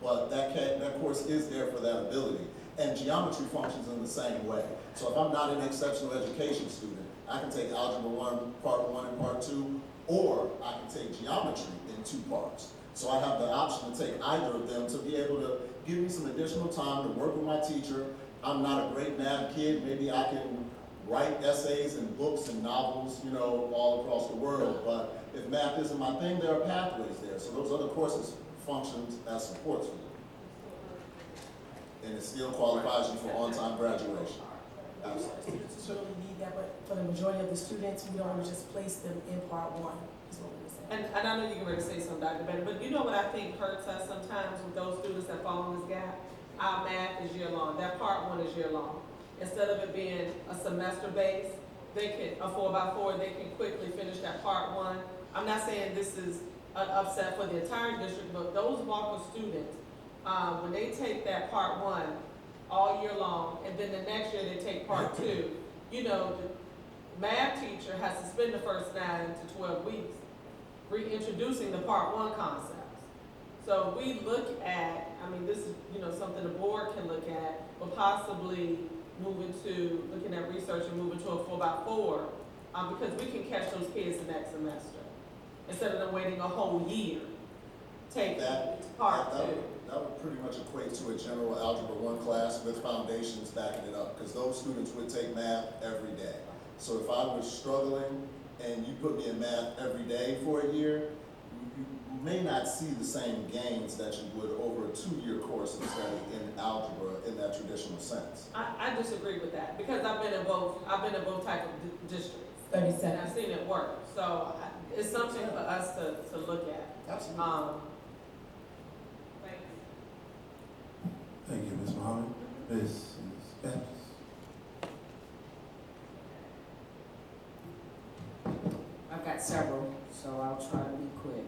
But that course is there for that ability. And geometry functions in the same way. So if I'm not an exceptional education student, I can take Algebra 1, Part 1 and Part 2, or I can take geometry in 2 parts. So I have the option to take either of them to be able to give me some additional time to work with my teacher. I'm not a great math kid. Maybe I can write essays and books and novels, you know, all across the world. But if math isn't my thing, there are pathways there. So those other courses function as supports for you. And it still qualifies you for on-time graduation. Absolutely. Students certainly need that, but for the majority of the students, we don't want to just place them in Part 1, is what we're saying. And I know you're ready to say something, Dr. Bennett, but you know what I think hurts us sometimes with those students that fall in this gap? Our math is year-long. That Part 1 is year-long. Instead of it being a semester base, they can, a 4x4, they can quickly finish that Part 1. I'm not saying this is an upset for the entire district, but those Walker students when they take that part one all year long, and then the next year they take part two, you know, the math teacher has to spend the first 9 to 12 weeks reintroducing the part one concepts. So we look at, I mean, this is, you know, something the board can look at, but possibly looking at research and moving to a 4x4, because we can catch those kids the next semester, instead of them waiting a whole year. Take part two. That would pretty much equate to a general Algebra 1 class with foundations backing it up, because those students would take math every day. So if I was struggling and you put me in math every day for a year, you may not see the same gains that you would over a 2-year course of study in algebra in that traditional sense. I disagree with that, because I've been in both type of districts. 30 And seconds. I've seen it work, so it's something for us to look at. Absolutely. Thank you, Ms. Muhammad. Ms. Baptist. I've got several, so I'll try to be quick.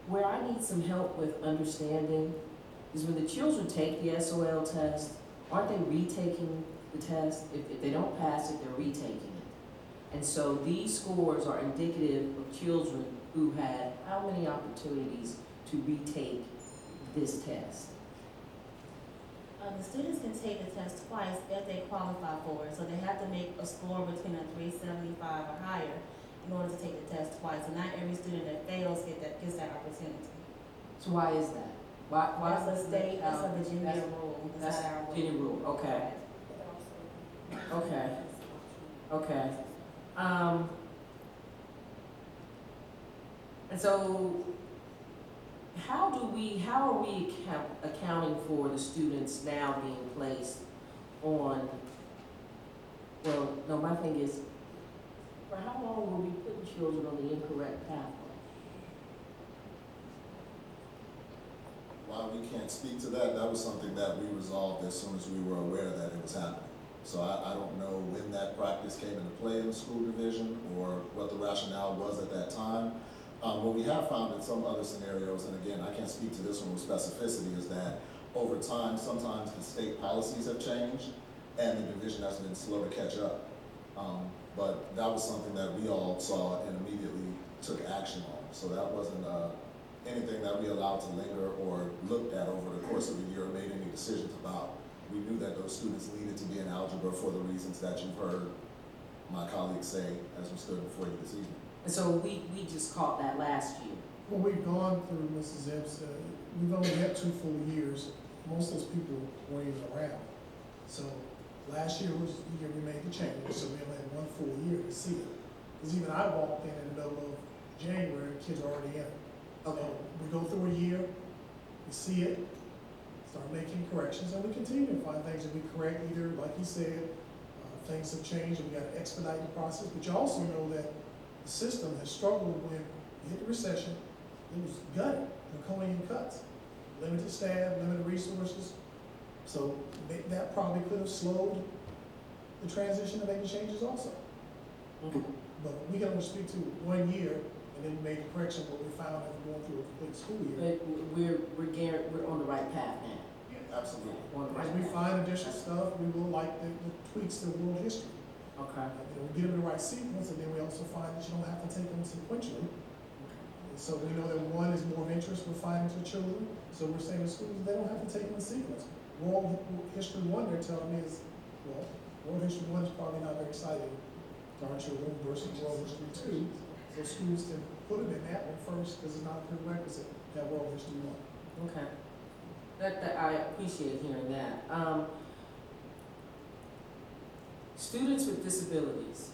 Where I need some help with understanding is when the children take the SOL test, aren't they retaking the test? If they don't pass it, they're retaking it. And so these scores are indicative of children who had how many opportunities to retake this test? The students can take the test twice if they qualify for it, so they have to make a score between a 375 or higher in order to take the test twice, and not every student that fails gets that opportunity. So why is that? Why That's a state, that's a Virginia that's- rule. That's not our rule. Virginia rule, okay. Okay. Okay. And so, how are we accounting for the students now being placed on, well, no, my thing is, for how long will we put children on the incorrect pathway? While we can't speak to that, that was something that we resolved as soon as we were aware that it was happening. So I don't know when that practice came into play in the school division or what the rationale was at that time. What we have found in some other scenarios, and again, I can't speak to this one with specificity, is that over time, sometimes the state policies have changed and the division has been slow to catch up. But that was something that we all saw and immediately took action on. So that wasn't anything that we allowed to linger or looked at over the course of a year or made any decisions about. We knew that those students needed to be in algebra for the reasons that you've heard my colleagues say as we stood before you this evening. And so we just caught that last year. Well, we've gone through, Mrs. Epps, we've only had 2 full years. Most of those people weren't even around. So last year was the year we made the change, so we only had 1 full year to see it. Because even I walked in the middle of January, and kids are already in it. So we go through a year, we see it, start making corrections, and we continue to find things that we correct, either, like you said, things have changed and we got to expedite the process. But you also know that the system has struggled when you hit the recession. It was gutted, draconian cuts, limited staff, limited resources. So that probably could have slowed the transition to making changes also. But we can only speak to 1 year, and then made the correction what we found after going through a complete school year. But we're on the right path now. Absolutely. As we find additional stuff, we will like the tweaks to world history. Okay. We get them in the right sequence, and then we also find that you don't have to take them sequentially. So we know that one is more of interest we're finding to children, so we're saying to schools, they don't have to take them in sequence. World History 1, they're telling me is, well, World History 1 is probably not very exciting to our children versus World History 2. So schools can put them in that one first, because it's not a prerequisite, that World History 1. Okay. That I appreciate hearing that. Students with disabilities,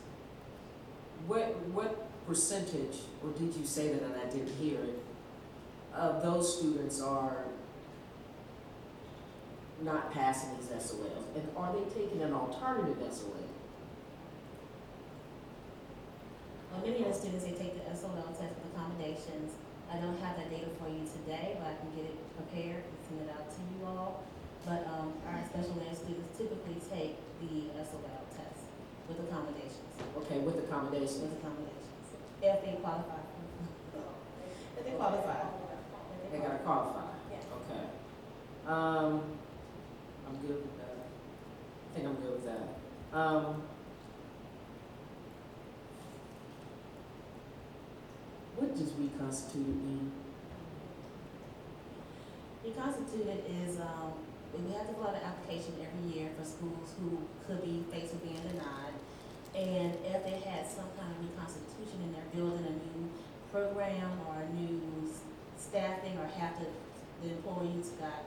what percentage, or did you say that and I didn't hear it, of those students are not passing these SOLs? And are they taking an alternative SOL? Well, many of the students, they take the SOL test with accommodations. I don't have that data for you today, but I can get it prepared and send it out to you all. But our special ed students typically take the SOL test with accommodations. Okay, with accommodations. With accommodations. If they qualify. If they qualify. If they They gotta qualify. Yeah. Okay. I'm good with that. I think I'm good with that. What does reconstituted mean? Reconstituted is, we have to fill out an application every year for schools who could be faced with being denied. And if they had some kind of reconstitution and they're building a new program or a new staffing or the employees got,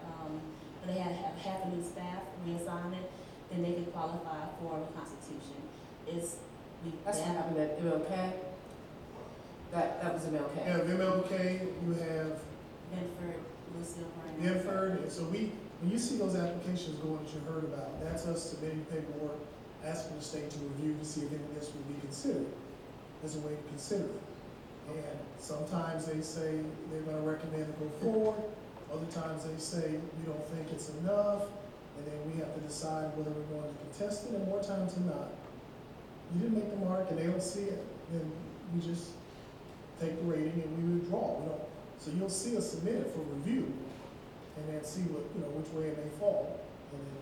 they had to have half a new staff reassignment, then they could qualify for reconstitution. That's what happened at MLK? That was MLK? You have MLK, you have Benford, Lucille, Benford, and so when you see those applications going that you heard about, that's us submitting paperwork, asking the state to review to see if any of this will be considered as a way to consider it. And sometimes they say they're gonna recommend to go forward, other times they say we don't think it's enough, and then we have to decide whether we're going to contest it, and more times than not, you didn't make the mark and they don't see it, then we just take the rating and we withdraw. We don't. So you'll see us submit it for review, and then see which way it may fall, and then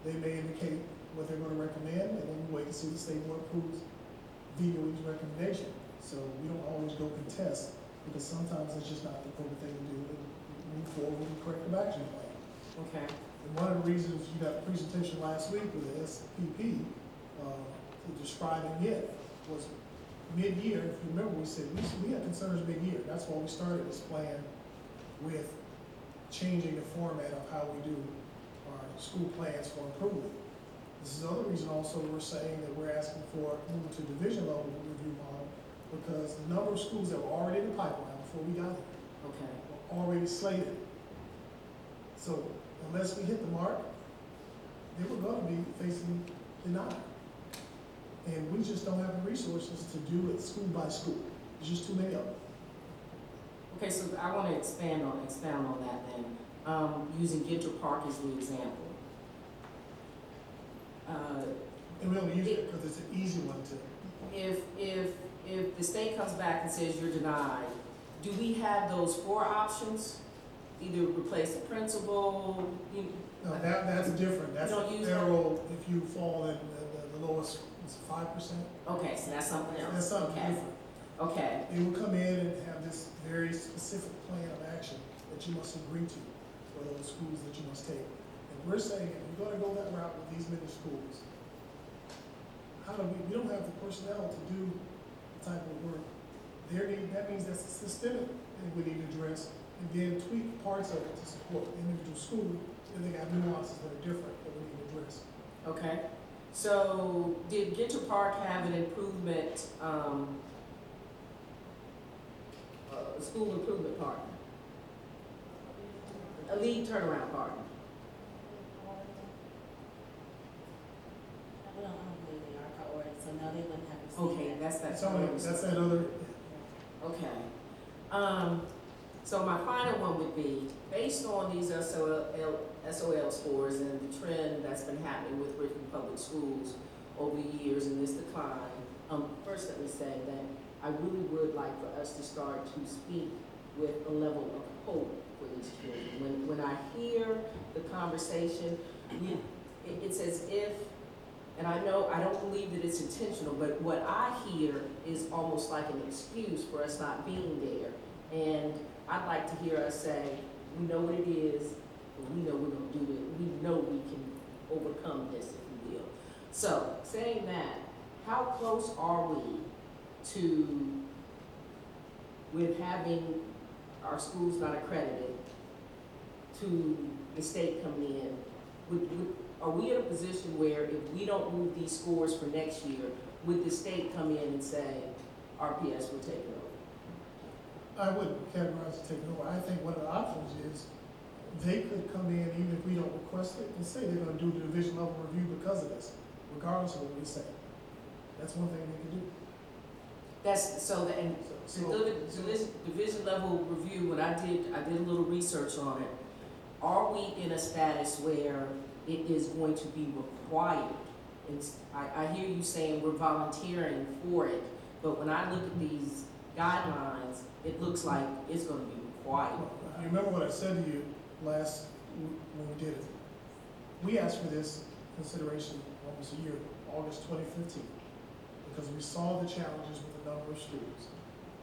they may indicate what they're going to recommend, and then we wait to see the state board approves veto each recommendation. So we don't always go contest, because sometimes it's just not the appropriate thing to do, and move forward with a corrective action plan. Okay. And one of the reasons you got a presentation last week with the SPP, describing it, was mid-year. If you remember, we said we had concerns mid-year. That's why we started this plan with changing the format of how we do our school plans for improvement. This is the other reason also we're saying that we're asking for moving to division level review model, because the number of schools that were already in the pipeline before we got here were already slated. So unless we hit the mark, they were going to be facing denial. And we just don't have the resources to do it school by school. There's just too many of them. Okay, so I want to expound on that then, using Ginter Park as the example. And we only use it because it's an easy one to. If the state comes back and says you're denied, do we have those 4 options? Either replace the principal? No, that's different. That's federal. If you fall in the lowest, it's 5%. Okay, so that's something else. That's something different. Okay. They will come in and have this very specific plan of action that you must agree to for those schools that you must take. And we're saying, if you're going to go that route with these many schools, we don't have the personnel to do the type of work. That means that's a systemic thing we need to address, and then tweak parts of it to support the individual school, and they got nuances that are different that we need to address. Okay. So did Ginter Park have an improvement, school improvement partner? A lead turnaround partner? I don't believe they are priority, so no, they wouldn't have received Okay, that. That's that other. Okay. So my final one would be, based on these SOL scores and the trend that's been happening with Richmond Public Schools over the years and this decline, first let me say that I really would like for us to start to speak with a level of hope for these children. When I hear the conversation, it's as if, and I know I don't believe that it's intentional, but what I hear is almost like an excuse for us not being there. And I'd like to hear us say, we know what it is, but we know we're going to do it. We know we can overcome this, if you will. So, saying that, how close are we to, with having our schools not accredited, to the state coming in? Are we in a position where if we don't move these scores for next year, would the state come in and say, RPS will take it over? I wouldn't categorize it taking over. I think one of the options is they could come in, even if we don't request it, and say they're going to do the division level review because of this, regardless of what we say. That's one thing they can do. Division level review, when I did a little research on it, are we in a status where it is going to be required? And I hear you saying we're volunteering for it, but when I look at these guidelines, it looks like it's going to be required. You remember what I said to you last, when we did it? We asked for this consideration almost a year, August 2015, because we saw the challenges with the number of students.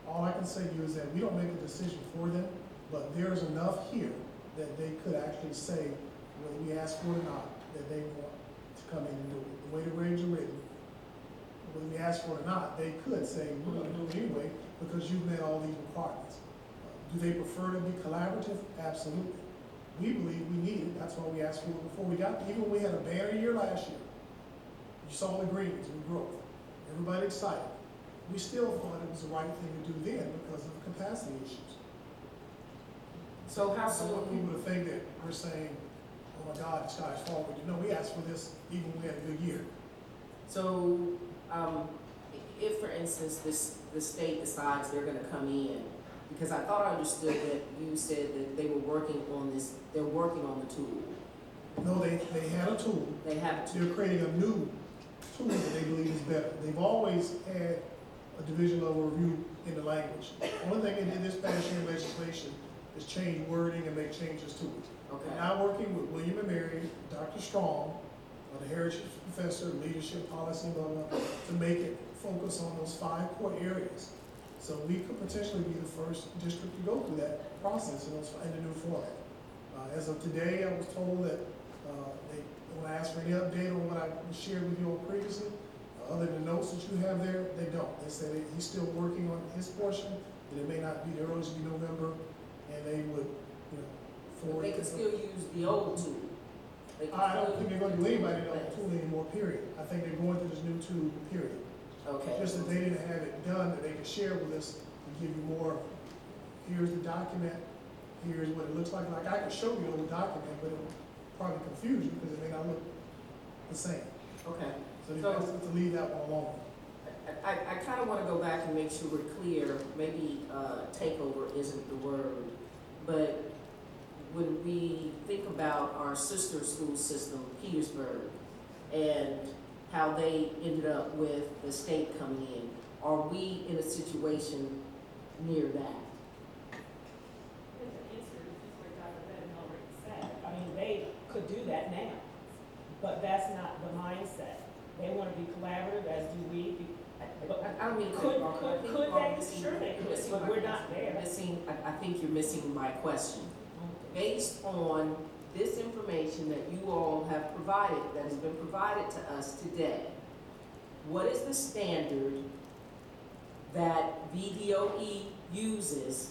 All I can say to you is that we don't make a decision for them, but there's enough here that they could actually say, whether we ask for it or not, that they want to come in and do it. The way the grades are written, whether we ask for it or not, they could say, we're gonna do it anyway, because you've met all these requirements. Do they prefer to be collaborative? Absolutely. We believe we need it. That's why we asked for it before we got there. Even when we had a banner year last year, you saw the greens and growth. Everybody excited. We still thought it was the right thing to do then because of capacity issues. So how I don't want soon, people to think that we're saying, oh my God, the sky's falling. No, we asked for this even when we had a good year. so, if for instance, the state decides they're gonna come in, because I thought I understood that you said that they were working on this, they're working on the tool. No, they had a tool. They have a tool. They're creating a new tool that they believe is better. They've always had a division level review in the language. Only thing they did this past year in legislation is change wording and make changes to it. Okay. They're now working with William and Mary, Dr. Strong, the Heritage Professor, Leadership Policy, blah, blah, blah, to make it focus on those 5 core areas. So we could potentially be the first district to go through that process in the new format. As of today, I was told that when I asked for any update on what I shared with you all previously, other than the notes that you have there, they don't. They say that he's still working on his portion, that it may not be the earliest be November, and they would, forward. They could still use the old tool. I don't think they're going to do anybody the old tool anymore, period. I think they're going to this new tool, period. Okay. Just that they didn't have it done, that they could share with us and give you more, here's the document, here's what it looks like. Like I could show you the document, but it would probably confuse you because it may not look the same. Okay. So they're best to leave that one alone. I kind of want to go back and make sure we're clear. Maybe takeover isn't the word, but when we think about our sister school system, Petersburg, and how they ended up with the state coming in, are we in a situation near that? The answer is just what Dr. Benton already said. I mean, they could do that now, but that's not the mindset. They want to be collaborative, as do we. I don't mean Could they? Sure they could, but we're not there. I think you're missing my question. Based on this information that you all have provided, that has been provided to us today, what is the standard that VDOE uses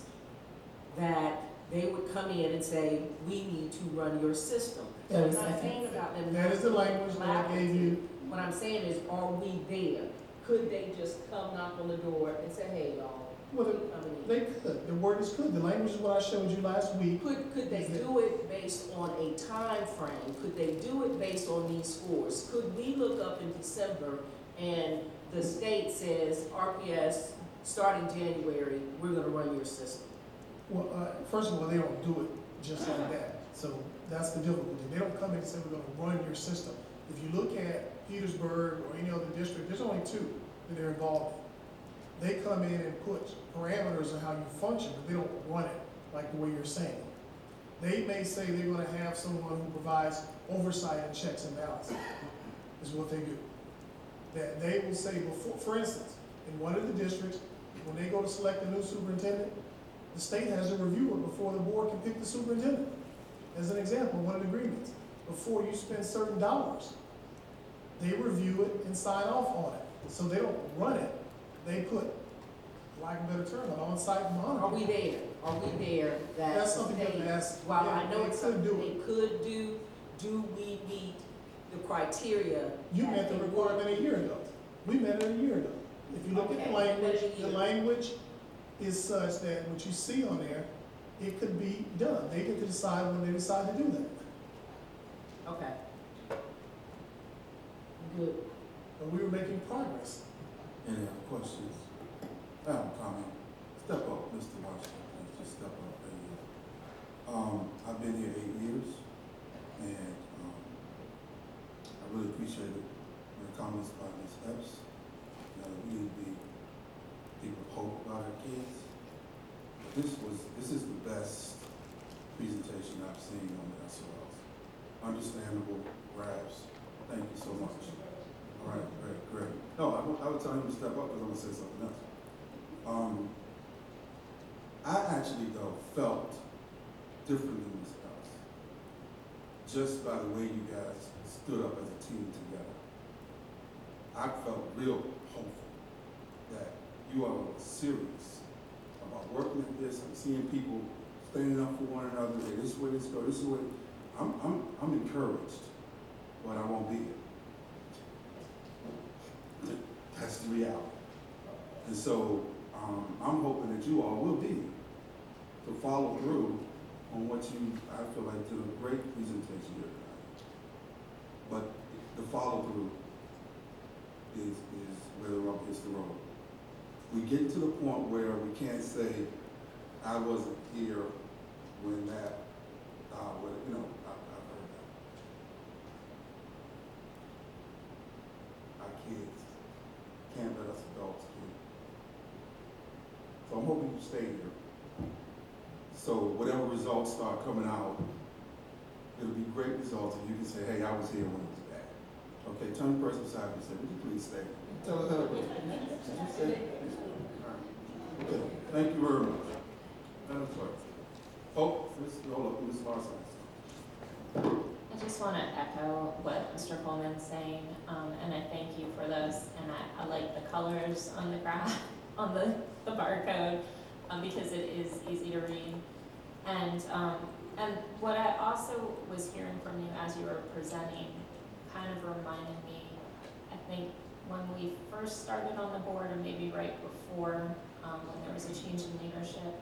that they would come in and say, we need to run your system? So I'm not saying about them. That is the language that I gave you. What I'm saying is, are we there? Could they just come knock on the door and say, hey, y'all? Well, they could. The word is could. The language is what I showed you last week. Could they do it based on a time frame? Could they do it based on these scores? Could we look up in December and the state says, RPS, starting January, we're gonna run your system? Well, first of all, they don't do it just like that. So that's the difficulty. They don't come in and say, we're gonna run your system. If you look at Petersburg or any other district, there's only 2 that they're involved in. They come in and put parameters on how you function, but they don't run it like the way you're saying. They may say they're gonna have someone who provides oversight and checks and balances, is what they do. That they will say before, for instance, in one of the districts, when they go to select a new superintendent, the state has to review it before the board can pick the superintendent. As an example, one of the agreements, before you spend certain dollars, they review it and sign off on it. So they don't run it. They put, for lack of a better term, an on-site monitor. Are we there? Are we there that That's something the you state, have to ask. while Yeah, I know they it's could something do they could do we meet the criteria? You that met the they requirement a year ago. We met it a year ago. If you look at the language is such that what you see on there, it could be done. They get to decide when they decide to do that. Okay. Good. But we were making progress. Any other questions? I have a comment. Step up, Mr. Washington, please. Just step up. I've been here 8 years, and I really appreciated the comments by Ms. Epps. We need to be people of hope about our kids. But this is the best presentation I've seen on the SOLs. Understandable graphs. Thank you so much. All right, great. No, I would tell him to step up because I'm going to say something else. I actually, though, felt different than Ms. Ellis, just by the way you guys stood up as a team together. I felt real hopeful that you all were serious about working at this and seeing people standing up for one another. Hey, this is where this goes. This is where I'm encouraged, but I won't be it. That's the reality. And so I'm hoping that you all will be to follow through on what you, I feel like, did a great presentation here tonight. But the follow through is where the rubber hits the road. We get to the point where we can't say, I wasn't here when that, I've heard that. Our kids can't let us adults kid. So I'm hoping you stay here. So whatever results start coming out, it'll be great results, and you can say, hey, I was here when it was bad. Okay, turn the person beside you and say, would you please stay? Tell us how it was. Stay. Okay, thank you very much. Madam Clerk. Oh, hold up, Ms. Larson. I just want to echo what Mr. Coleman's saying, and I thank you for this. And I like the colors on the graph, on the barcode, because it is easy to read. And what I also was hearing from you as you were presenting kind of reminded me, I think when we first started on the board, or maybe right before, when there was a change in leadership,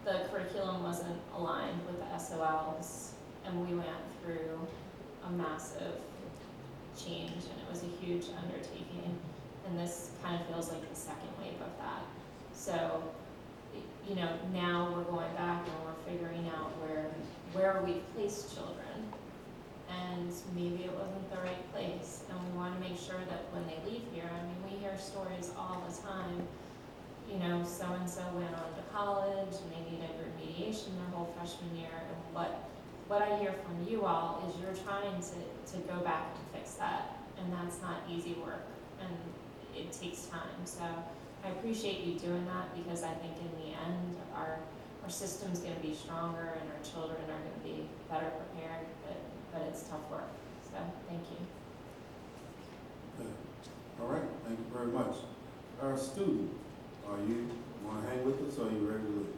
the curriculum wasn't aligned with the SOLs, and we went through a massive change, and it was a huge undertaking. And this kind of feels like the second wave of that. So, you know, now we're going back and we're figuring out where we place children, and maybe it wasn't the right place. And we want to make sure that when they leave here, I mean, we hear stories all the time. You know, so-and-so went on to college and they needed remediation their whole freshman year. And what I hear from you all is you're trying to go back and fix that. And that's not easy work, and it takes time. So I appreciate you doing that, because I think in the end, our system's gonna be stronger and our children are gonna be better prepared, but it's tough work. So thank you. Okay. All right, thank you very much. Our student. You want to hang with us, or are you ready to leave?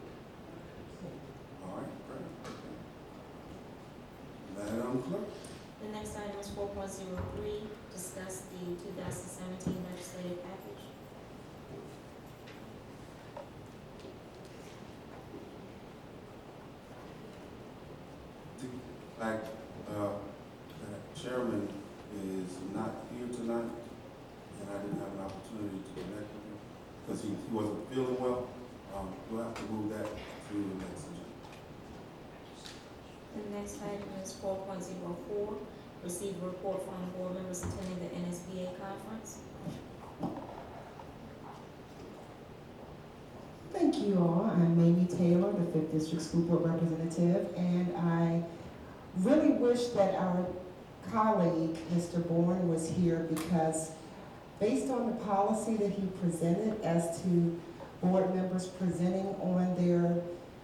All right, great. Okay. Madam Clerk. The next item is 4.03, discuss the 2017 legislative package. The fact that Chairman is not here tonight, and I didn't have an opportunity to connect with him because he wasn't feeling well. We'll have to move that to the next agenda. The next item is 4.04, receive a report from board members attending the NSBA conference. Thank you all. I'm Mamie Taylor, the 5th District School Board Representative, and I really wish that our colleague, Mr. Bourne, was here, because based on the policy that he presented as to board members presenting on their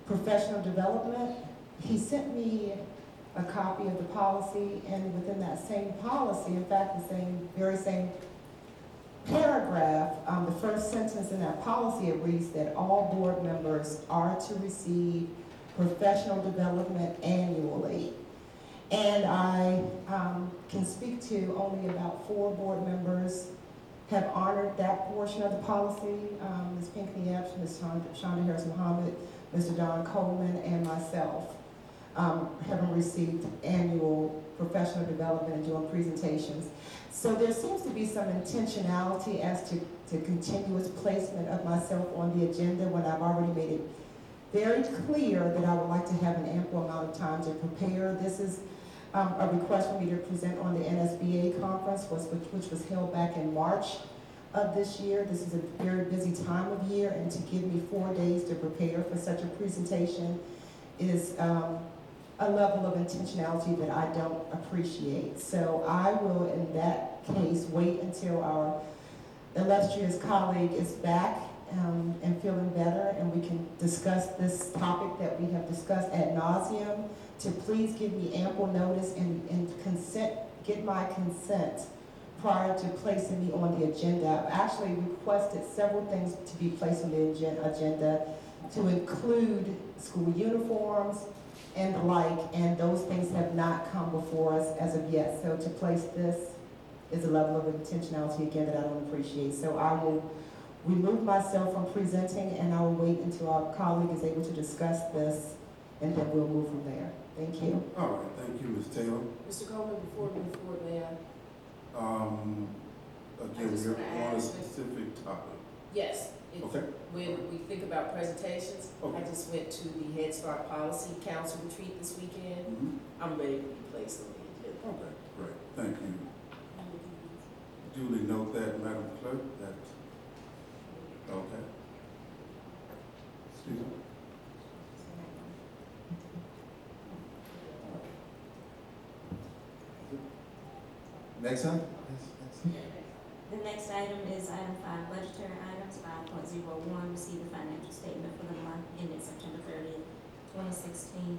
professional development, he sent me a copy of the policy, and within that same policy, in fact, the very same paragraph, the first sentence in that policy, it reads that all board members are to receive professional development annually. And I can speak to only about 4 board members have honored that portion of the policy. Ms. Pinckney Epps, Ms. Shonda Harris-Muhammad, Mr. Don Coleman, and myself having received annual professional development and doing presentations. So there seems to be some intentionality as to continuous placement of myself on the agenda, when I've already made it very clear that I would like to have an ample amount of time to prepare. This is a request for me to present on the NSBA conference, which was held back in March of this year. This is a very busy time of year, and to give me 4 days to prepare for such a presentation is a level of intentionality that I don't appreciate. So I will, in that case, wait until our illustrious colleague is back and feeling better, and we can discuss this topic that we have discussed ad nauseum, to please give me ample notice and consent, get my consent prior to placing me on the agenda. I've actually requested several things to be placed on the agenda to include school uniforms and the like, and those things have not come before us as of yet. So to place this is a level of intentionality, again, that I don't appreciate. So I will remove myself from presenting, and I will wait until our colleague is able to discuss this, and then we'll move from there. Thank you. All right, thank you, Ms. Taylor. Mr. Coleman, before we move forward, may I? Again, just we're wanna on a add- specific topic. Yes. Okay. When we think about presentations, Okay. I just went to the Head Start Policy Council retreat this weekend. Mm-hmm. I'm ready to be placed on the agenda. Okay, great, thank you. Duly note that, Madam Clerk, that, okay. Excuse me. Next time? The next item is item 5, budgetary items. 5.01, receive the financial statement for the month ended September 30th, 2016.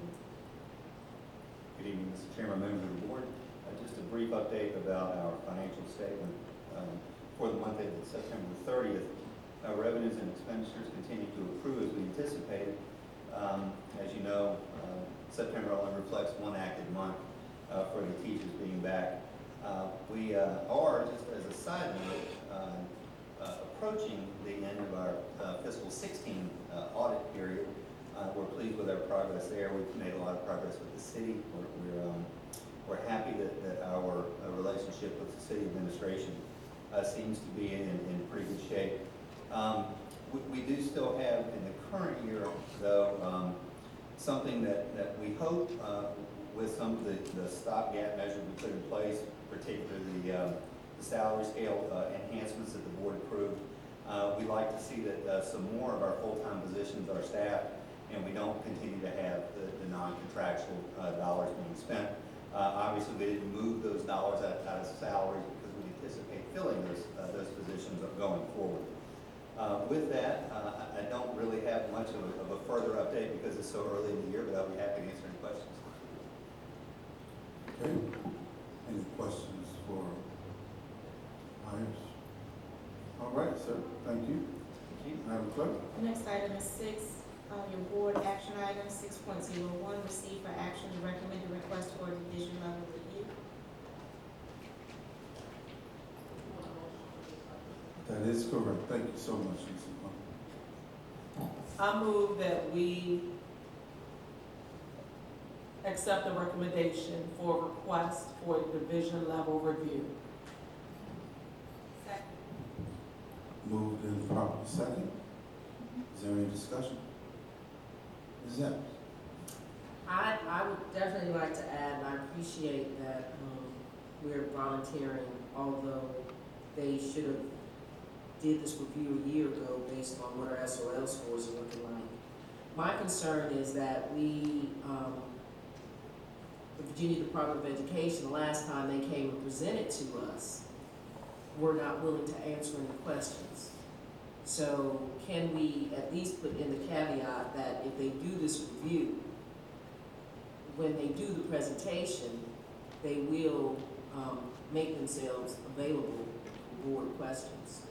Good evening, Mr. Chairman, members of the board. Just a brief update about our financial statement for the month ended September 30th. Our revenues and expenditures continue to improve as we anticipated. As you know, September only reflects one active month for the teachers being back. We are, just as a side note, approaching the end of our fiscal 16 audit period. We're pleased with our progress there. We've made a lot of progress with the city. We're happy that our relationship with the city administration seems to be in pretty good shape. We do still have in the current year, though, something that we hope with some of the stopgap measures we put in place, particularly the salary scale enhancements that the board approved. We'd like to see that some more of our full-time positions are staffed, and we don't continue to have the non-contractual dollars being spent. Obviously, we didn't move those dollars out of salaries because we anticipate filling those positions going forward. With that, I don't really have much of a further update because it's so early in the year, but I'll be happy to answer any questions. Okay. Any questions for Myers? All right, sir. Thank you. Madam Clerk. The next item is 6, your board action item, 6.01, receive for action the recommended request for a division level review. That is correct. Thank you so much, Mr. Plum. I move that we accept the recommendation for request for a division level review. Moved and properly second. Is there any discussion? Ms. Evans? I would definitely like to add, and I appreciate that we're volunteering, although they should have did this review a year ago based on what our SOL scores are looking like. My concern is that we, the Virginia Department of Education, the last time they came and presented to us, were not willing to answer any questions. So can we at least put in the caveat that if they do this review, when they do the presentation, they will make themselves available for board questions.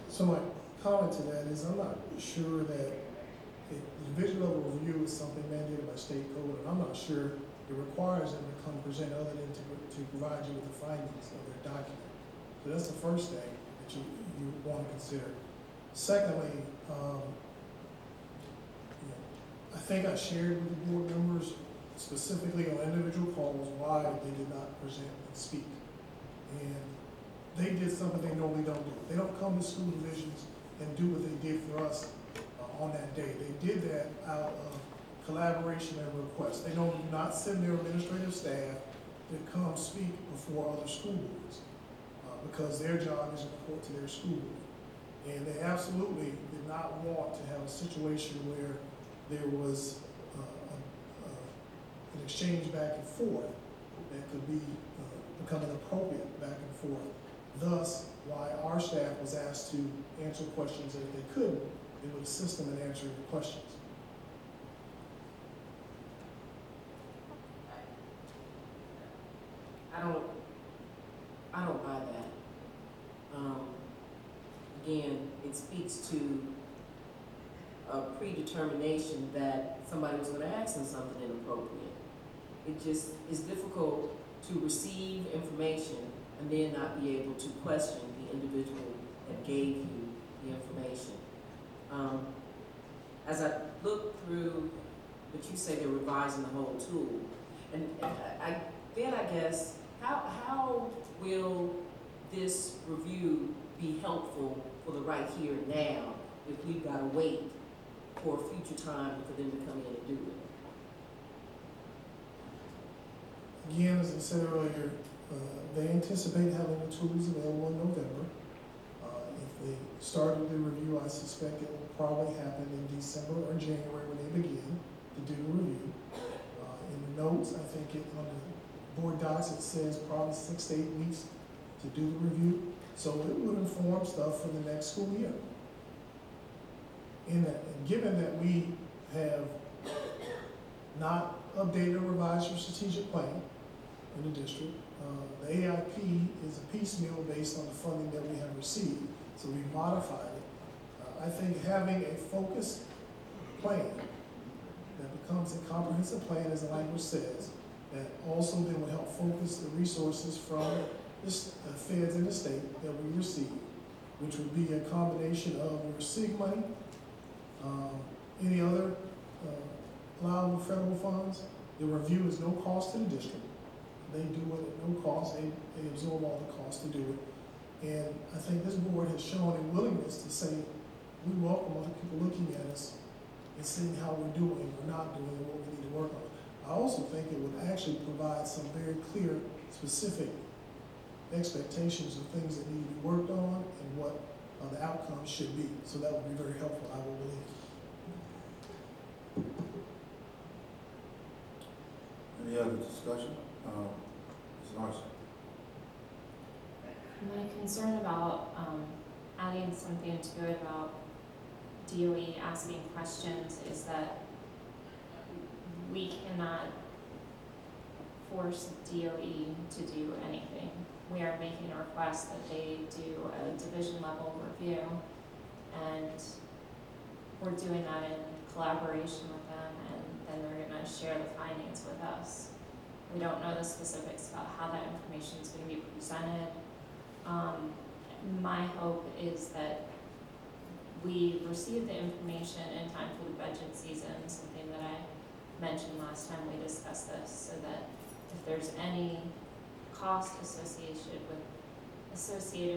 So my comment to that is I'm not sure that the division level review is something mandated by state code, and I'm not sure it requires them to come present other than to provide you with the findings of their document. So that's the first thing that you want to consider. Secondly, I think I shared with the board members specifically on individual calls why they did not present and speak. And they did something they normally don't do. They don't come to school divisions and do what they did for us on that day. They did that out of collaboration and request. They don't not send their administrative staff that come speak before other school boards, because their job is to report to their school board. And they absolutely did not want to have a situation where there was an exchange back and forth that could be become inappropriate back and forth. Thus, why our staff was asked to answer questions, and if they couldn't, they would assist them in answering the questions. I don't buy that. Again, it speaks to a predetermination that somebody was gonna ask them something inappropriate. It just is difficult to receive information and then not be able to question the individual that gave you the information. As I look through what you say, they're revising the whole tool, and I guess, how will this review be helpful for the right here and now if we've got to wait for a future time for them to come in and do it? Again, as I said earlier, they anticipate having the tools available in November. If they started the review, I suspect it will probably happen in December or January when they begin to do the review. In the notes, I think on the board docs, it says probably 6 to 8 weeks to do the review. So it would inform stuff for the next school year. And given that we have not updated or revised your strategic plan in the district, the AIP is a piecemeal based on the funding that we have received, so we modified it. I think having a focused plan that becomes a comprehensive plan, as the language says, that also then would help focus the resources from the feds in the state that we receive, which would be a combination of your SIG money, any other allowable federal funds. The review is no cost to the district. They do it at no cost. They absorb all the costs to do it. And I think this board has shown a willingness to say, we welcome other people looking at us and seeing how we're doing or not doing and what we need to work on. I also think it would actually provide some very clear, specific expectations of things that need to be worked on and what the outcomes should be. So that would be very helpful, I will believe. Any other discussion? Ms. Larson. My concern about adding something to it about DOE asking questions is that we cannot force DOE to do anything. We are making a request that they do a division level review, and we're doing that in collaboration with them, and then they're gonna share the findings with us. We don't know the specifics about how that information is gonna be presented. My hope is that we receive the information in time for the budget season, something that I mentioned last time we discussed this, so that if there's any cost associated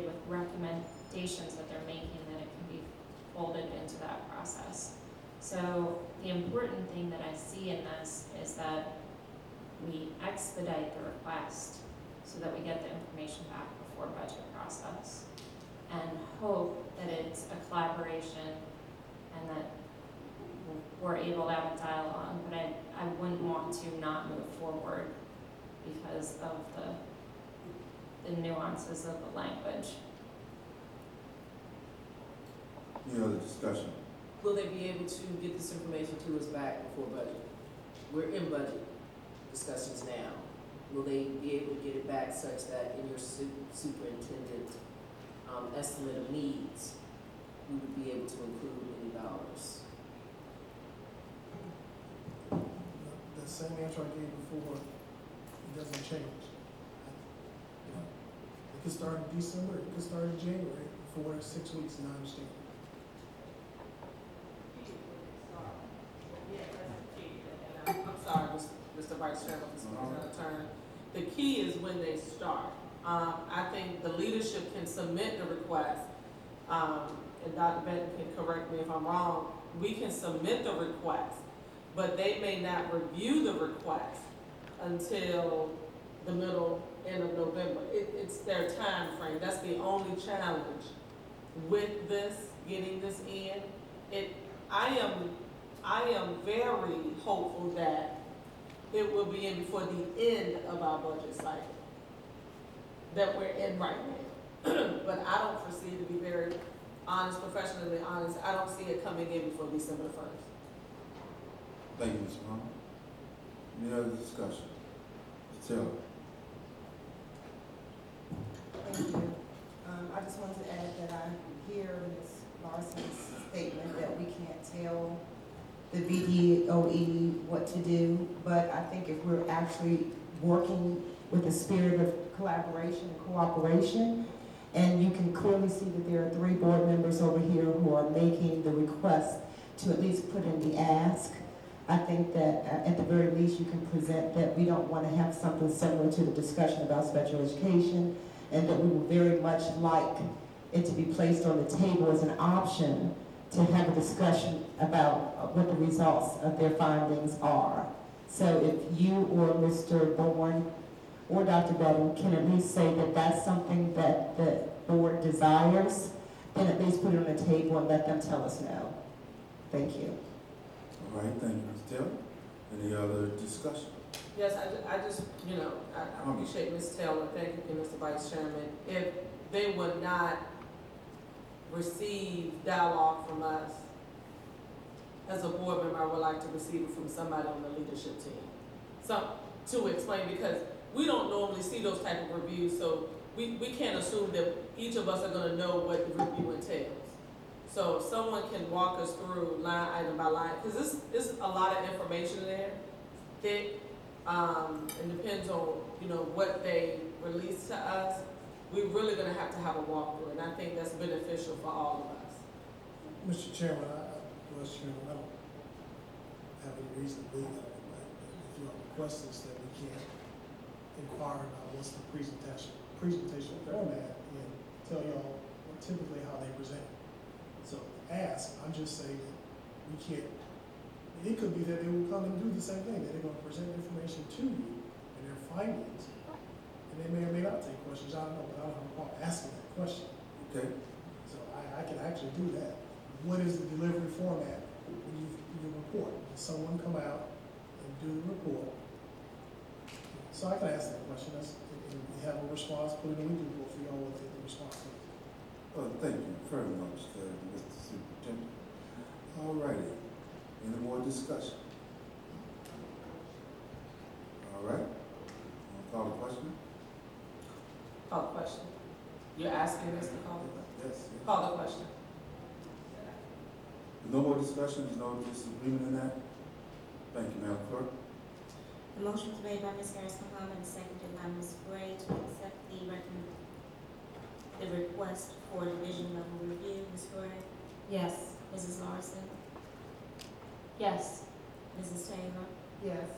with recommendations that they're making, that it can be folded into that process. So the important thing that I see in this is that we expedite the request so that we get the information back before budget process, and hope that it's a collaboration and that we're able to have a dialogue. But I wouldn't want to not move forward because of the nuances of the language. Any other discussion? Will they be able to get this information to us back before budget? We're in budget discussions now. Will they be able to get it back such that in your superintendent estimate of needs, we would be able to include any dollars? The same answer I gave before, it doesn't change. It could start in December, it could start in January, 4 to 6 weeks, and I understand. I'm sorry, Mr. Vice Chairman, this is my turn. The key is when they start. I think the leadership can submit the request, and Dr. Benton can correct me if I'm wrong. We can submit the request, but they may not review the request until the middle, end of November. It's their time frame. That's the only challenge with this, getting this in. I am very hopeful that it will be in before the end of our budget cycle that we're in right now. But I don't foresee, to be very honest, professionally honest, I don't see it coming in before December 1st. Thank you, Ms. Muhammad. Any other discussion? Ms. Taylor? Thank you. I just wanted to add that I hear Ms. Larson's statement that we can't tell the VDOE what to do, but I think if we're actually working with a spirit of collaboration and cooperation, and you can clearly see that there are 3 board members over here who are making the request to at least put in the ask. I think that at the very least you can present that we don't want to have something similar to the discussion about special education, and that we would very much like it to be placed on the table as an option to have a discussion about what the results of their findings are. So if you or Mr. Bourne or Dr. Bedden can at least say that that's something that the board desires, then at least put it on the table and let them tell us no. Thank you. All right, thank you, Ms. Taylor. Any other discussion? Yes, I just, I appreciate Ms. Taylor, thank you, Mr. Vice Chairman. If they would not receive dialogue from us, as a board member, I would like to receive it from somebody on the leadership team. So, to explain, because we don't normally see those type of reviews, so we can't assume that each of us are gonna know what the review entails. So if someone can walk us through line item by line, because this is a lot of information there, thick, and depends on, what they release to us. We're really gonna have to have a walkthrough, and I think that's beneficial for all of us. Mr. Chairman, I don't have any reason to believe that, but if you request this, that we can't inquire about what's the presentation format and tell y'all typically how they present. So ask, I'm just saying that we can't, it could be that they will come and do the same thing, that they're gonna present information to you and their findings, and they may or may not take questions, I don't know, but I don't have a problem asking that question. Okay. So I can actually do that. What is the delivery format when you report? Does someone come out and do the report? So I can ask that question, and we have a response, put it in the weekly report for y'all what the response is. Well, thank you very much, Mr. Superintendent. All righty. Any more discussion? All right. Call the question? Call the question. You're asking us to call the question? Yes. Call the question. No more discussion, there's no disagreement in that? Thank you, Madam Clerk. The motion was made by Ms. Harris Muhammad and seconded by Ms. Gray to accept the request for division level review. Ms. Gray? Yes. Mrs. Larson? Yes. Mrs. Taylor? Yes.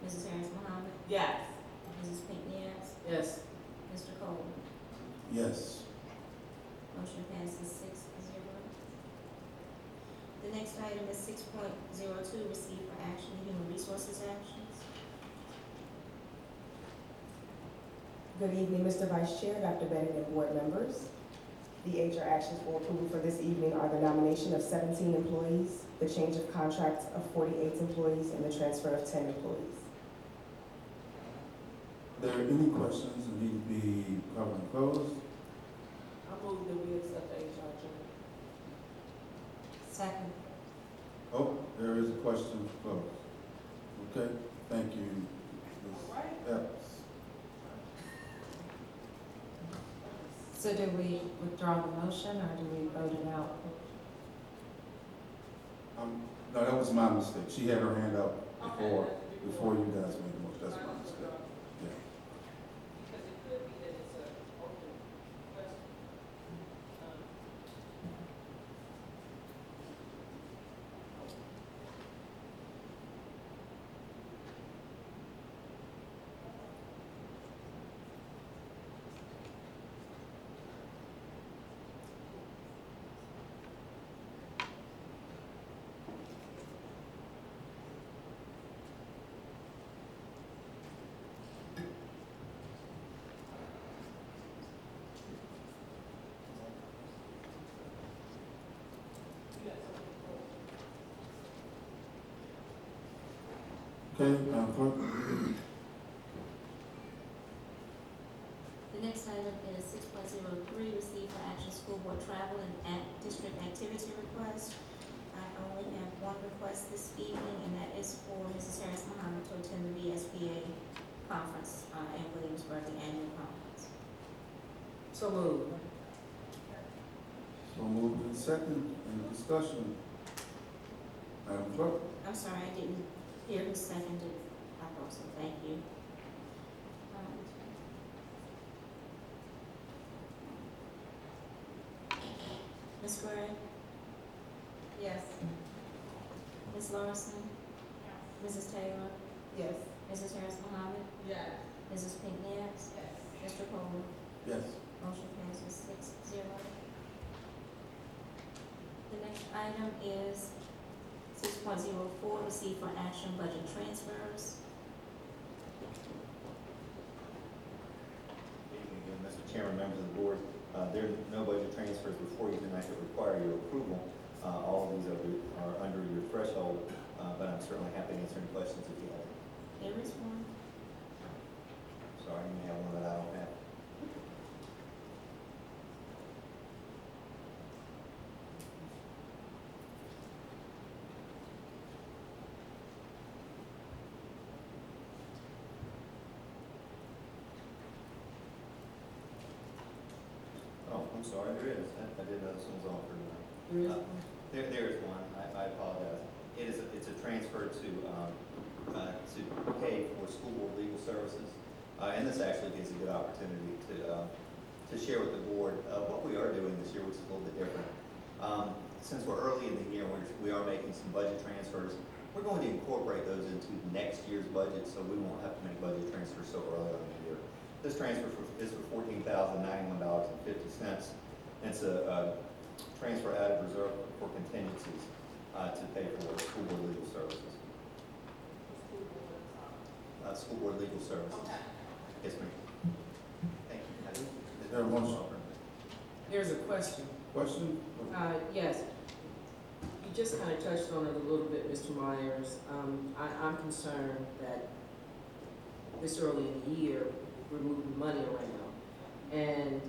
Mrs. Harris Muhammad? Yes. Mrs. Pinckney-Yes? Yes. Mr. Cole? Yes. Motion passes 6-0. The next item is 6.02, receive for action, human resources actions. Good evening, Mr. Vice Chair, Dr. Bennett, and board members. The HR actions for approval for this evening are the nomination of 17 employees, the change of contracts of 48 employees, and the transfer of 10 employees. Are there any questions that need to be covered and closed? I move that we accept the HR journal. Second. Oh, there is a question for close. Okay, thank you, Ms. Epps. So do we withdraw the motion or do we vote it out? No, that was my mistake. She had her hand up before you guys made the motion. That's my mistake. Yeah. Okay, clerk? The next item is 6.03, receive for action school board travel and district activity request. I only have one request this evening, and that is for Mrs. Harris Muhammad to attend the VSBA conference in Williamsburg, the annual conference. So moved. So moved in second, any discussion? Madam Clerk? I'm sorry, I didn't hear who seconded. I thought so, thank you. Ms. Gray? Yes. Ms. Larson? Mrs. Taylor? Yes. Mrs. Harris Muhammad? Yes. Mrs. Pink Nance? Mr. Cole? Yes. Motion passes 6-0. The next item is 6.04, receive for action budget transfers. Good evening again, Mr. Chairman, members of the board. There are no budget transfers before you tonight that require your approval. All of these are under your threshold, but I'm certainly happy to answer any questions if you have any. There is one. Sorry, you may have one that I don't have. Oh, I'm sorry, there is. I didn't know this one was on for tonight. There is one. There is one. I apologize. It's a transfer to pay for school board legal services. And this actually gives a good opportunity to share with the board what we are doing this year, which is a little bit different. Since we're early in the year, we are making some budget transfers. We're going to incorporate those into next year's budget, so we won't have to make budget transfers so early on in the year. This transfer is for $14,091.50. It's a transfer out of reserve for contingencies to pay for school board legal services. School board legal services. Okay. Yes, ma'am. Thank you. Is there a motion? There's a question. Question? Yes. You just kind of touched on it a little bit, Mr. Myers. I'm concerned that this early in the year, we're moving money around, and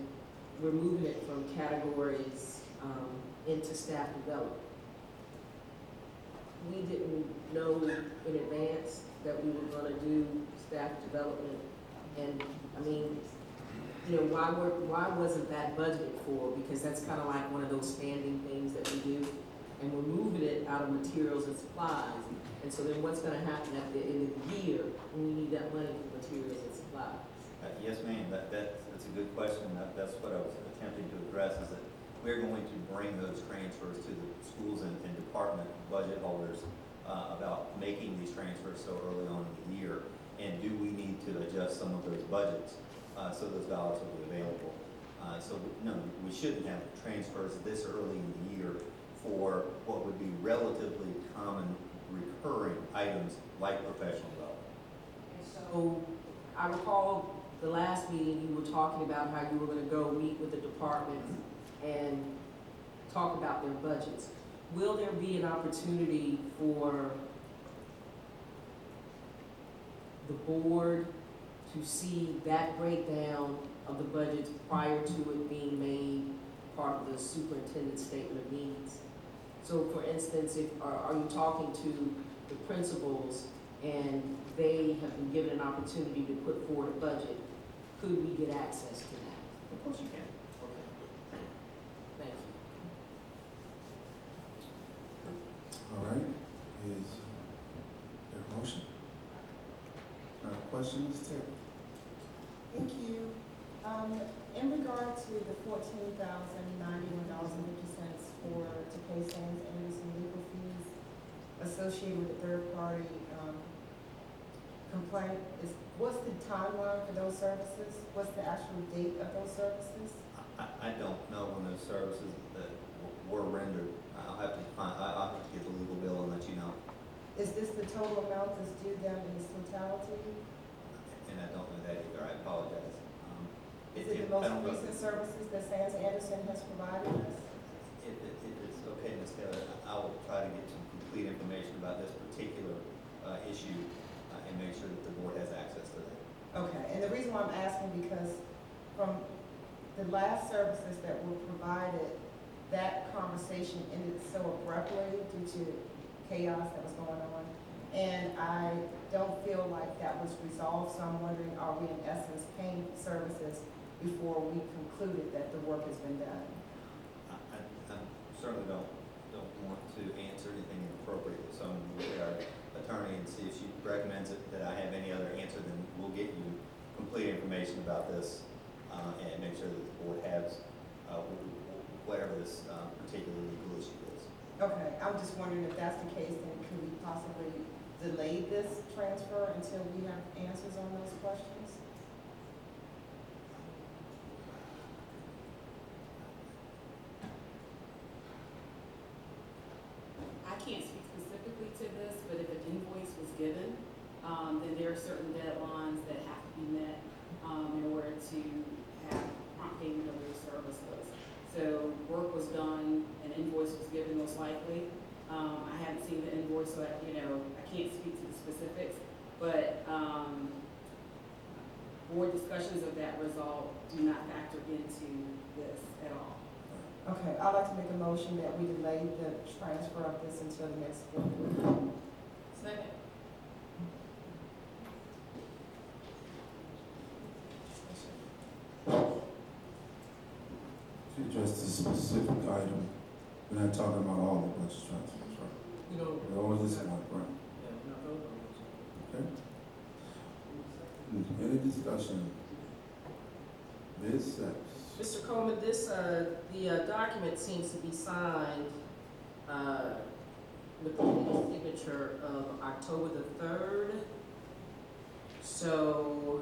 we're moving it from categories into staff development. We didn't know in advance that we were gonna do staff development, and, I mean, you know, why wasn't that budgeted for? Because that's kind of like one of those standing things that we do, and we're moving it out of materials and supplies, and so then what's gonna happen at the end of the year when we need that money for materials and supplies? Yes, ma'am. That's a good question. That's what I was attempting to address, is that we're going to bring those transfers to the schools and department budget holders about making these transfers so early on in the year. And do we need to adjust some of those budgets so those dollars will be available? No, we shouldn't have transfers this early in the year for what would be relatively common recurring items like professional development. So I recall the last meeting, you were talking about how you were gonna go meet with the departments and talk about their budgets. Will there be an opportunity for the board to see that breakdown of the budgets prior to it being made part of the superintendent's statement of needs? So for instance, are you talking to the principals and they have been given an opportunity to put forward a budget? Could we get access to that? Of course you can. Okay. Thank you. All right, is there a motion? Question, Ms. Taylor? Thank you. In regard to the $14,091.50 to pay Sands Anderson legal fees associated with the third-party complaint, what's the timeline for those services? What's the actual date of those services? I don't know when those services that were rendered. I'll have to get the legal bill and let you know. Is this the total amount that's due them in its totality? And I don't know that either. I apologize. Is it the most recent services that Sands Anderson has provided us? It's okay, Ms. Taylor. I will try to get some complete information about this particular issue and make sure that the board has access to that. Okay, and the reason why I'm asking, because from the last services that were provided, that conversation ended so abruptly due to chaos that was going on. And I don't feel like that was resolved, so I'm wondering, are we in essence paying services before we concluded that the work has been done? I certainly don't want to answer anything inappropriate. So I'm going to look at our attorney and see if she recommends that I have any other answer, then we'll get you complete information about this and make sure that the board has whatever this particular legal issue is. Okay, I'm just wondering if that's the case, then could we possibly delay this transfer until we have answers on those questions? I can't speak specifically to this, but if an invoice was given, then there are certain deadlines that have to be met in order to have prompt payment of those services. So work was done, an invoice was given most likely. I haven't seen the invoice, so I can't speak to the specifics, but board discussions of that result do not factor into this at all. Okay, I'd like to make a motion that we delay the transfer of this until the next board meeting. Second. To address this specific item, we're not talking about all the budget transfers, right? We're only this one, right? Okay. Any discussion? Ms. Sachs? Mr. Coleman, this, the document seems to be signed with the signature of October the 3rd. So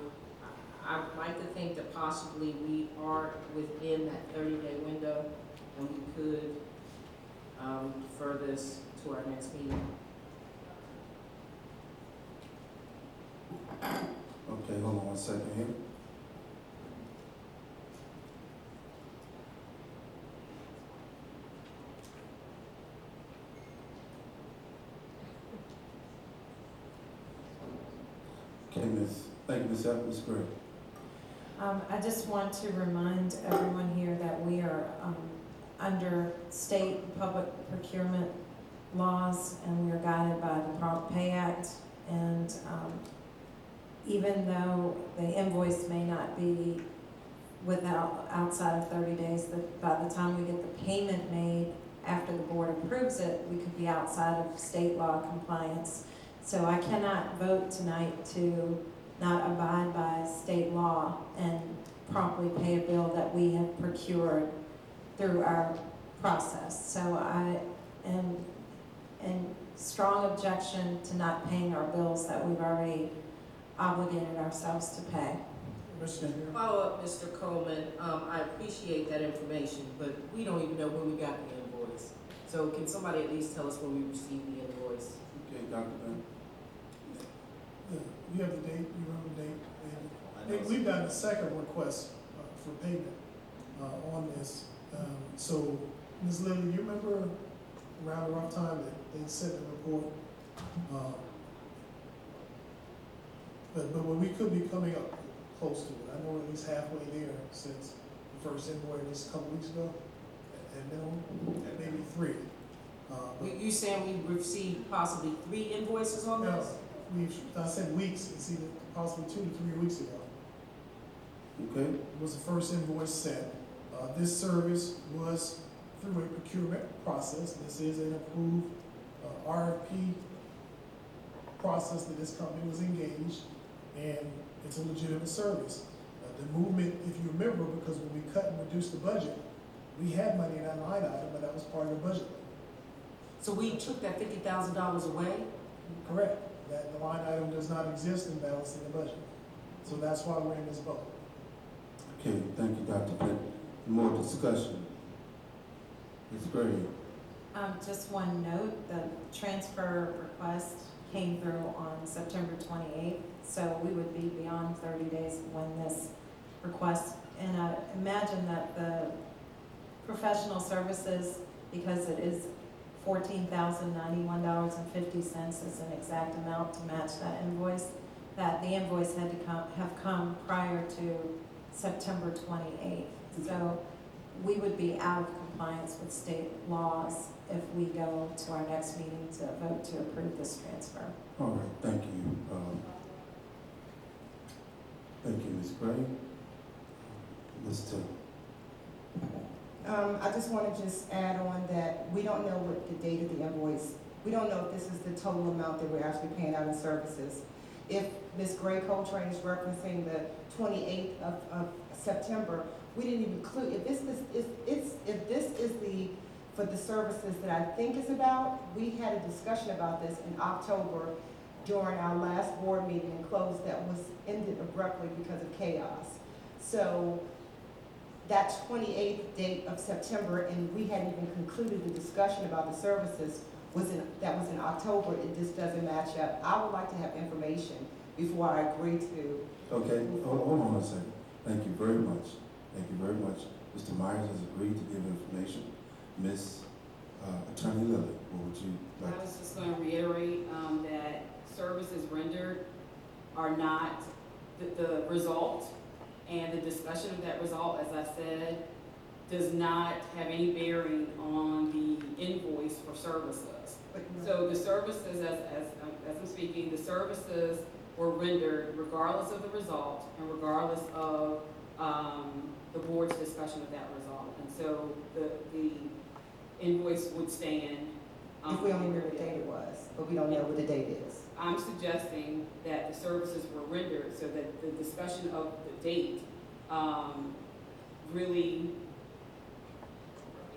I'd like to think that possibly we are within that 30-day window and we could defer this to our next meeting. Okay, hold on 1 second here. Okay, thank you, Ms. Evans, great. I just want to remind everyone here that we are under state public procurement laws, and we are guided by the Prompt Pay Act. And even though the invoice may not be outside of 30 days, by the time we get the payment made after the board approves it, we could be outside of state law compliance. So I cannot vote tonight to not abide by state law and promptly pay a bill that we have procured through our process. So I am in strong objection to not paying our bills that we've already obligated ourselves to pay. Follow up, Mr. Coleman. I appreciate that information, but we don't even know when we got the invoice. So can somebody at least tell us when we received the invoice? Okay, Dr. Ben. Yeah, you have the date, you remember the date? We've got a second request for payment on this. So, Ms. Lilly, you remember around the rough time that they sent the report? But we could be coming up close to it. I know we're at least halfway there since the first invoice was a couple weeks ago, at minimum, maybe 3. You saying we received possibly 3 invoices on this? I said weeks, it's either possibly 2 to 3 weeks ago. Okay. It was the first invoice sent. This service was through a procurement process. This is an approved RFP process that this company was engaged, and it's a legitimate service. The movement, if you remember, because when we cut and reduced the budget, we had money in that line item, but that was part of the budget. So we took that $50,000 away? Correct. That the line item does not exist in balancing the budget. So that's why we're in this boat. Okay, thank you, Dr. Pitt. More discussion. Ms. Gray. Just one note, the transfer request came through on September 28th, so we would be beyond 30 days when this request, and I imagine that the professional services, because it is $14,091.50 is an exact amount to match that invoice. That the invoice had to have come prior to September 28th. So we would be out of compliance with state laws if we go to our next meeting to vote to approve this transfer. All right, thank you. Thank you, Ms. Gray. Ms. Taylor. I just want to just add on that we don't know what the date of the invoice, we don't know if this is the total amount that we're actually paying out in services. If Ms. Gray Coltrane is referencing the 28th of September, we didn't even include, if this is the, for the services that I think is about, we had a discussion about this in October during our last board meeting and closed that was ended abruptly because of chaos. So that 28th date of September, and we hadn't even concluded the discussion about the services, that was in October. It just doesn't match up. I would like to have information before I agree to. Okay, hold on a second. Thank you very much. Thank you very much. Mr. Myers has agreed to give information. Ms. Attorney Lilly, what would you like? I was just going to reiterate that services rendered are not the result, and the discussion of that result, as I said, does not have any bearing on the invoice for services. So the services, as I'm speaking, the services were rendered regardless of the result and regardless of the board's discussion of that result. And so the invoice would stand. If we only knew what date it was, but we don't know what the date is. I'm suggesting that the services were rendered so that the discussion of the date really,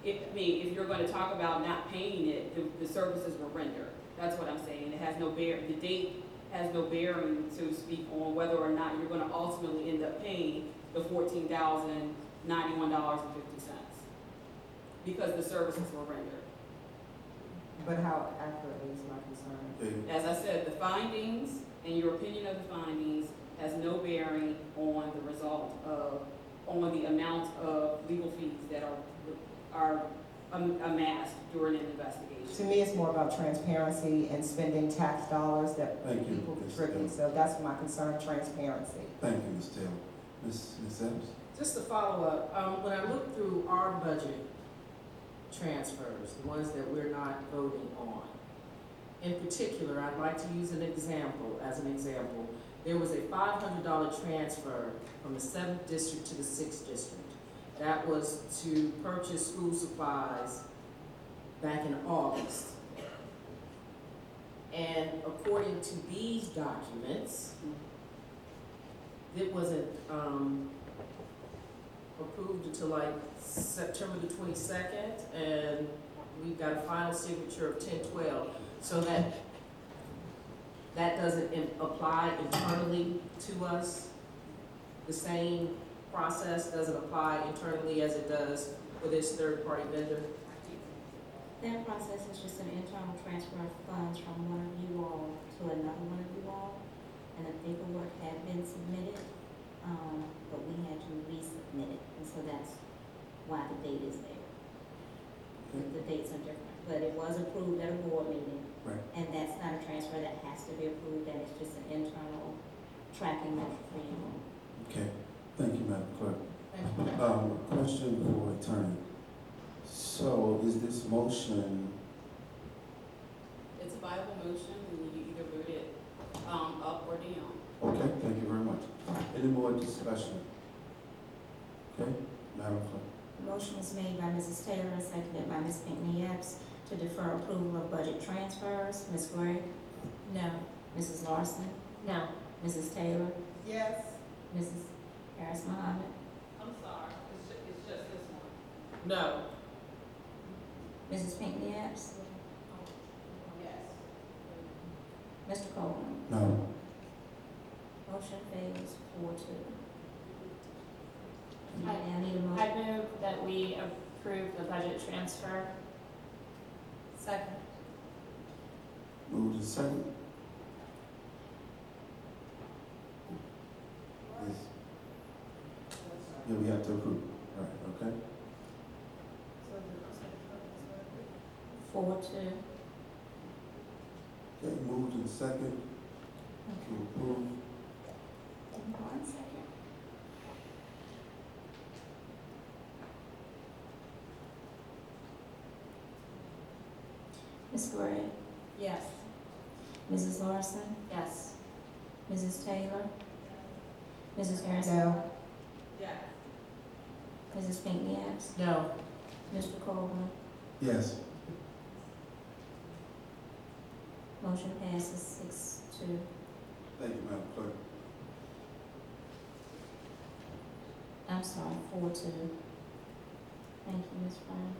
if you're going to talk about not paying it, the services were rendered. That's what I'm saying. It has no the date has no bearing, so to speak, on whether or not you're going to ultimately end up paying the $14,091.50 because the services were rendered. But how accurately is my concern? As I said, the findings and your opinion of the findings has no bearing on the result of, on the amount of legal fees that are amassed during an investigation. To me, it's more about transparency and spending tax dollars that people contribute. So that's my concern, transparency. Thank you, Ms. Taylor. Ms. Evans? Just to follow up, when I look through our budget transfers, the ones that we're not voting on, in particular, I'd like to use an example, there was a $500 transfer from the 7th district to the 6th district. That was to purchase school supplies back in August. And according to these documents, it wasn't approved until like September the 22nd, and we've got a final signature of 10/12. So that doesn't apply internally to us. The same process doesn't apply internally as it does for this third-party vendor. That process is just an internal transfer of funds from one of you all to another one of you all, and the paperwork had been submitted, but we had to resubmit it, and so that's why the date is there. The dates are different, but it was approved at a board meeting, right. And that's not a transfer that has to be approved, that is just an internal tracking measure for you. Okay, thank you, Madam Clerk. Question for attorney. So is this motion? It's a viable motion, and you either vote it up or down. Okay, thank you very much. Any more discussion? Okay, Madam Clerk. Motion was made by Mrs. Taylor and seconded by Ms. Pinckney Epps to defer approval of budget transfers. Ms. Gray? No. Mrs. Larson? No. Mrs. Taylor? Yes. Mrs. Harris Muhammad? I'm sorry, it's just this one. No. Mrs. Pinckney Epps? Yes. Mr. Coleman? No. Motion fails 4-2. I need a motion. I move that we approve the budget transfer. Second. Moved to second. Yes. Yeah, we have to approve. Right, okay. 4-2. Okay, moved in second to approve. One second. Ms. Gray, Yes. Mrs. Larson, Yes. Mrs. Taylor, Mrs. Harrison, No. Yeah. Mrs. Pinckney Epps, No. Mr. Coleman. Yes. Motion passes 6-2. Thank you, Madam Clerk. I'm sorry, 4-2. Thank you, Ms. Brown.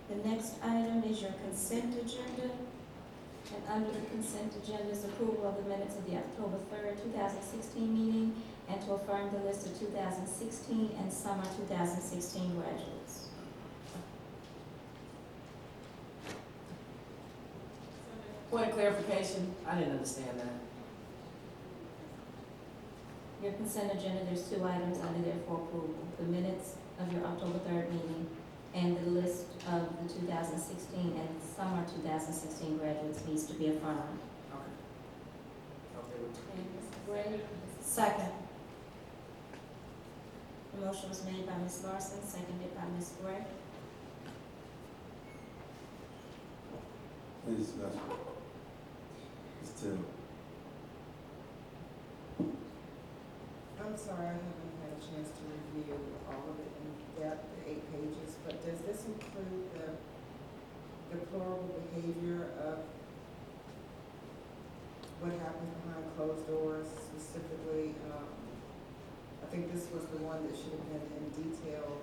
The next item is your consent agenda. And under the consent agenda is approval of the minutes of the October 3rd, 2016 meeting, and to affirm the list of 2016 and summer 2016 graduates. Point of clarification, I didn't understand that. Your consent agenda, there's 2 items under there for approval. The minutes of your October 3rd meeting and the list of the 2016 and summer 2016 graduates needs to be affirmed. Okay. Okay, Ms. Gray? Second. The motion was made by Ms. Larson, seconded by Ms. Gray. Any discussion? Ms. Taylor. I'm sorry, I haven't had a chance to review all of it in depth, the 8 pages, but does this include the deplorable behavior of what happens behind closed doors, specifically, I think this was the one that should have been in detail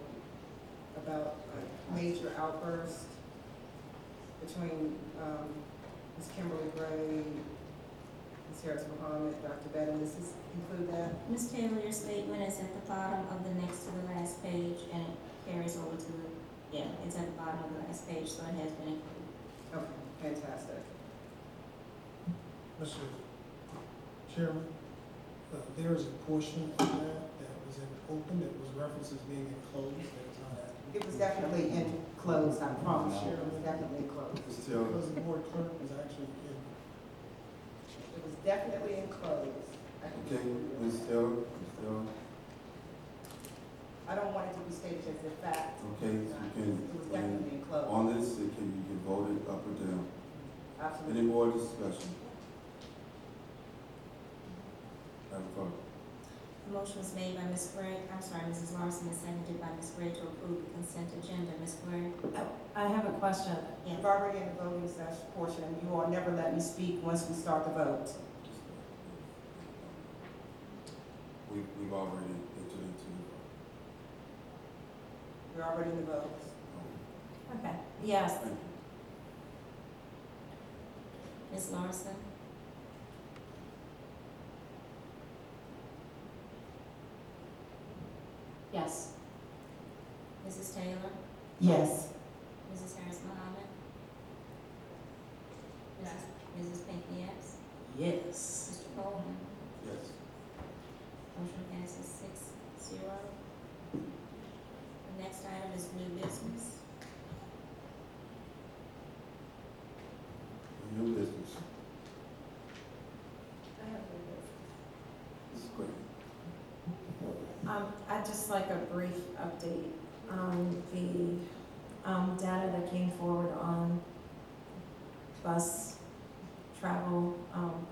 about a major outburst between Ms. Kimberly Gray, Ms. Harris Muhammad, Dr. Bedham. Does this include that? Ms. Taylor, your statement is at the bottom of the next to the last page, and it carries over to the, it's at the bottom of the last page, so it has been included. Okay, fantastic. Mr. Chairman, there is a portion of that was in open, that was referenced as being enclosed, that is not accurate. It was definitely enclosed, I promise you, it was definitely enclosed. Ms. Taylor. Because the board clerk was actually in. It was definitely enclosed. Okay, Ms. Taylor, Ms. Taylor. I don't want it to be stated as a fact. Okay, so you can, It was definitely enclosed. on this, you can vote it up or down. Absolutely. Any more discussion? Madam Clerk. The motion was made by Ms. Gray, Mrs. Larson, and seconded by Ms. Gray to approve the consent agenda. Ms. Gray? I have a question. Yes. We've already in the voting session portion, and you all never let me speak once we start the vote. We've already entered into the We're already in the vote. Okay. Yes. Thank you. Ms. Larson? Yes. Mrs. Taylor? Yes. Mrs. Harris Muhammad? Mrs. Pinckney Epps? Yes. Mr. Coleman? Yes. Motion passes 6-0. The next item is new business. New business. I have new business. This is great. I'd just like a brief update on the data that came forward on bus travel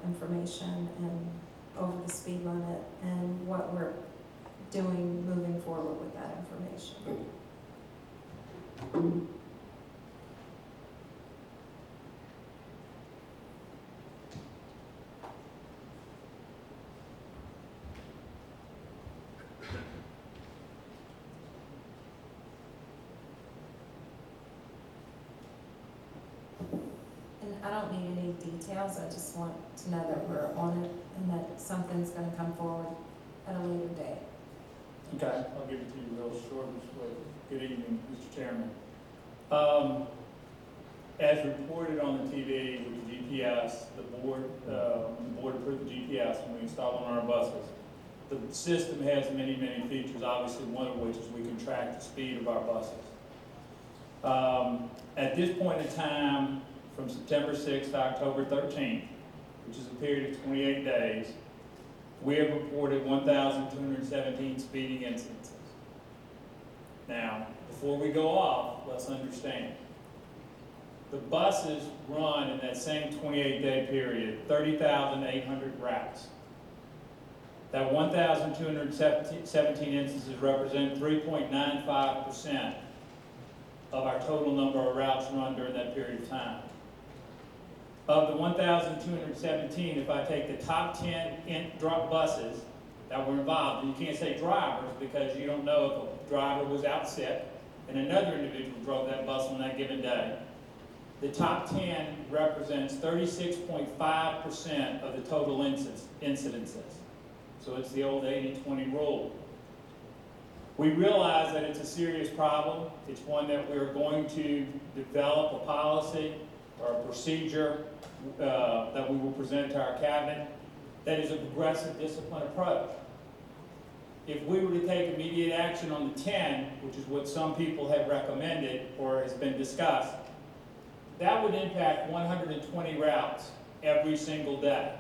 information and over the speed limit and what we're doing moving forward with that information. And I don't need any details, I just want to know that we're on it and that something's gonna come forward at a later date. Okay, I'll give it to you real short and sweet. Good evening, Mr. Chairman. As reported on the TV with the GPS, the board approved the GPS when we installed on our buses. The system has many, many features, obviously one of which is we can track the speed of our buses. At this point in time, from September 6th to October 13th, which is a period of 28 days, we have reported 1,217 speeding incidences. Now, before we go off, let's understand. The buses run in that same 28-day period 30,800 routes. That 1,217 instances represent 3.95% of our total number of routes run during that period of time. Of the 1,217, if I take the top 10 buses that were involved, and you can't say drivers because you don't know if a driver was out sick and another individual drove that bus on that given day, the top 10 represents 36.5% of the total incidences. So it's the old 80-20 rule. We realize that it's a serious problem. It's one that we're going to develop a policy or a procedure that we will present to our cabinet that is a progressive discipline approach. If we were to take immediate action on the 10, which is what some people have recommended or has been discussed, that would impact 120 routes every single day.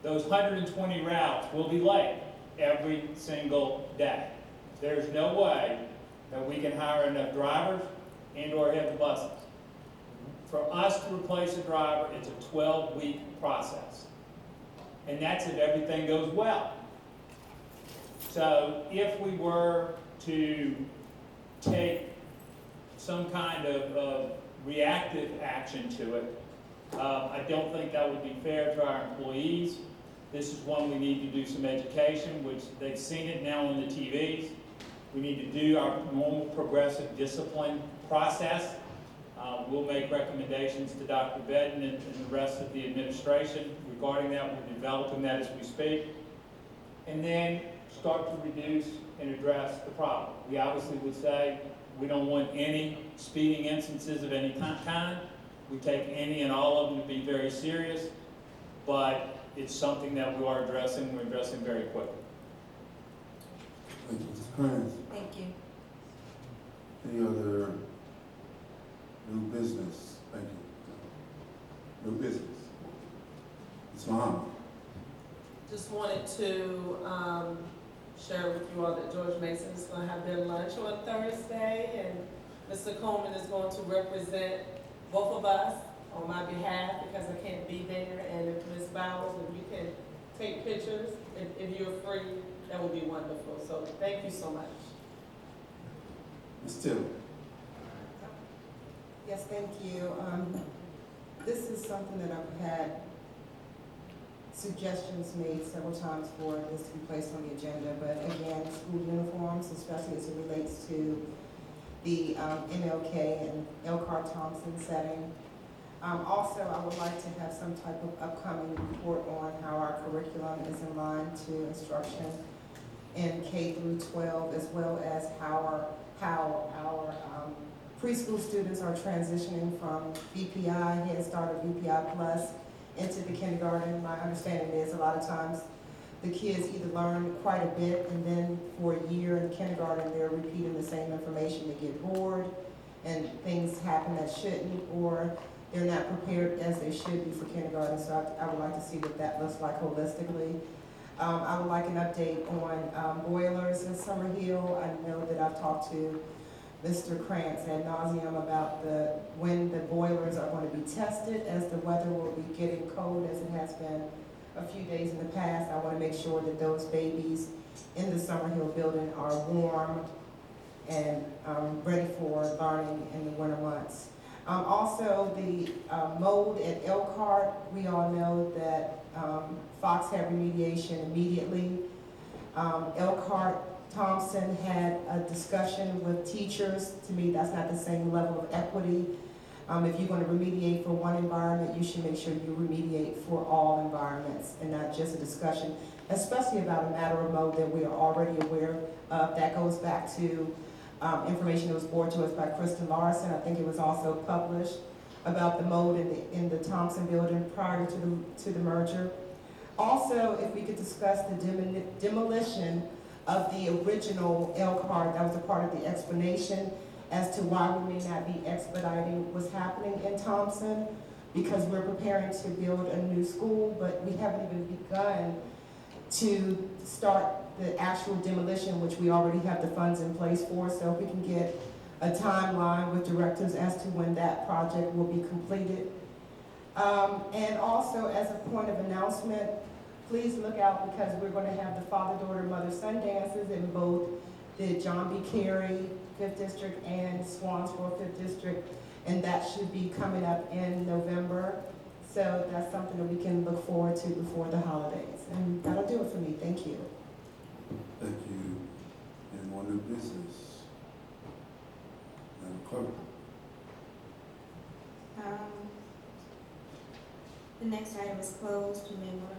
Those 120 routes will be late every single day. There's no way that we can hire enough drivers and or have the buses. For us to replace a driver, it's a 12-week process. And that's if everything goes well. So if we were to take some kind of reactive action to it, I don't think that would be fair to our employees. This is one we need to do some education, which they've seen it now on the TVs. We need to do our normal progressive discipline process. We'll make recommendations to Dr. Bedden and the rest of the administration regarding that. We're developing that as we speak. And then start to reduce and address the problem. We obviously would say we don't want any speeding instances of any kind. We take any and all of them to be very serious, but it's something that we are addressing. We're addressing very quickly. Thank you, Mr. Krantz. Thank you. Any other new business? Thank you. New business. Ms. Muhammad. Just wanted to share with you all that George Mason is going to have their lunch on Thursday, and Mr. Coleman is going to represent both of us on my behalf because I can't be there. And if Ms. Bowers, if you can take pictures, if you're free, that would be wonderful. So thank you so much. Ms. Tillman. Yes, thank you. This is something that I've had suggestions made several times for this to be placed on the agenda, but again, school uniforms, especially as it relates to the MLK and Elkhart Thompson setting. Also, I would like to have some type of upcoming report on how our curriculum is in line to instruction in K through 12, as well as how our preschool students are transitioning from VPI, Head Start or VPI Plus, into the kindergarten. My understanding is a lot of times the kids either learn quite a bit and then for a year in kindergarten they're repeating the same information. They get bored and things happen that shouldn't, or they're not prepared as they should be for kindergarten. So I would like to see what that looks like holistically. I would like an update on boilers in Summerhill. I know that I've talked to Mr. Krantz ad nauseum about when the boilers are going to be tested, as the weather will be getting cold as it has been a few days in the past. I want to make sure that those babies in the Summerhill building are warm and ready for learning in the winter months. Also, the mold at Elkhart, we all know that Fox had remediation immediately. Elkhart Thompson had a discussion with teachers. To me, that's not the same level of equity. If you're going to remediate for one environment, you should make sure you remediate for all environments and not just a discussion, especially about a matter of mode that we are already aware of. That goes back to information that was brought to us by Kristen Larson. I think it was also published about the mold in the Thompson building prior to the merger. Also, if we could discuss the demolition of the original Elkhart, that was a part of the explanation, as to why we may not be expediting what's happening in Thompson, because we're preparing to build a new school, but we haven't even begun to start the actual demolition, which we already have the funds in place for. So if we can get a timeline with directives as to when that project will be completed. And also, as a point of announcement, please look out, because we're going to have the father-daughter, mother-son dances in both the John B. Carey 5th District and Swansboro 5th District, and that should be coming up in November. So that's something that we can look forward to before the holidays. And that'll do it for me. Thank you. Thank you. And more new business. Madam Clerk. The next item is closed. We may move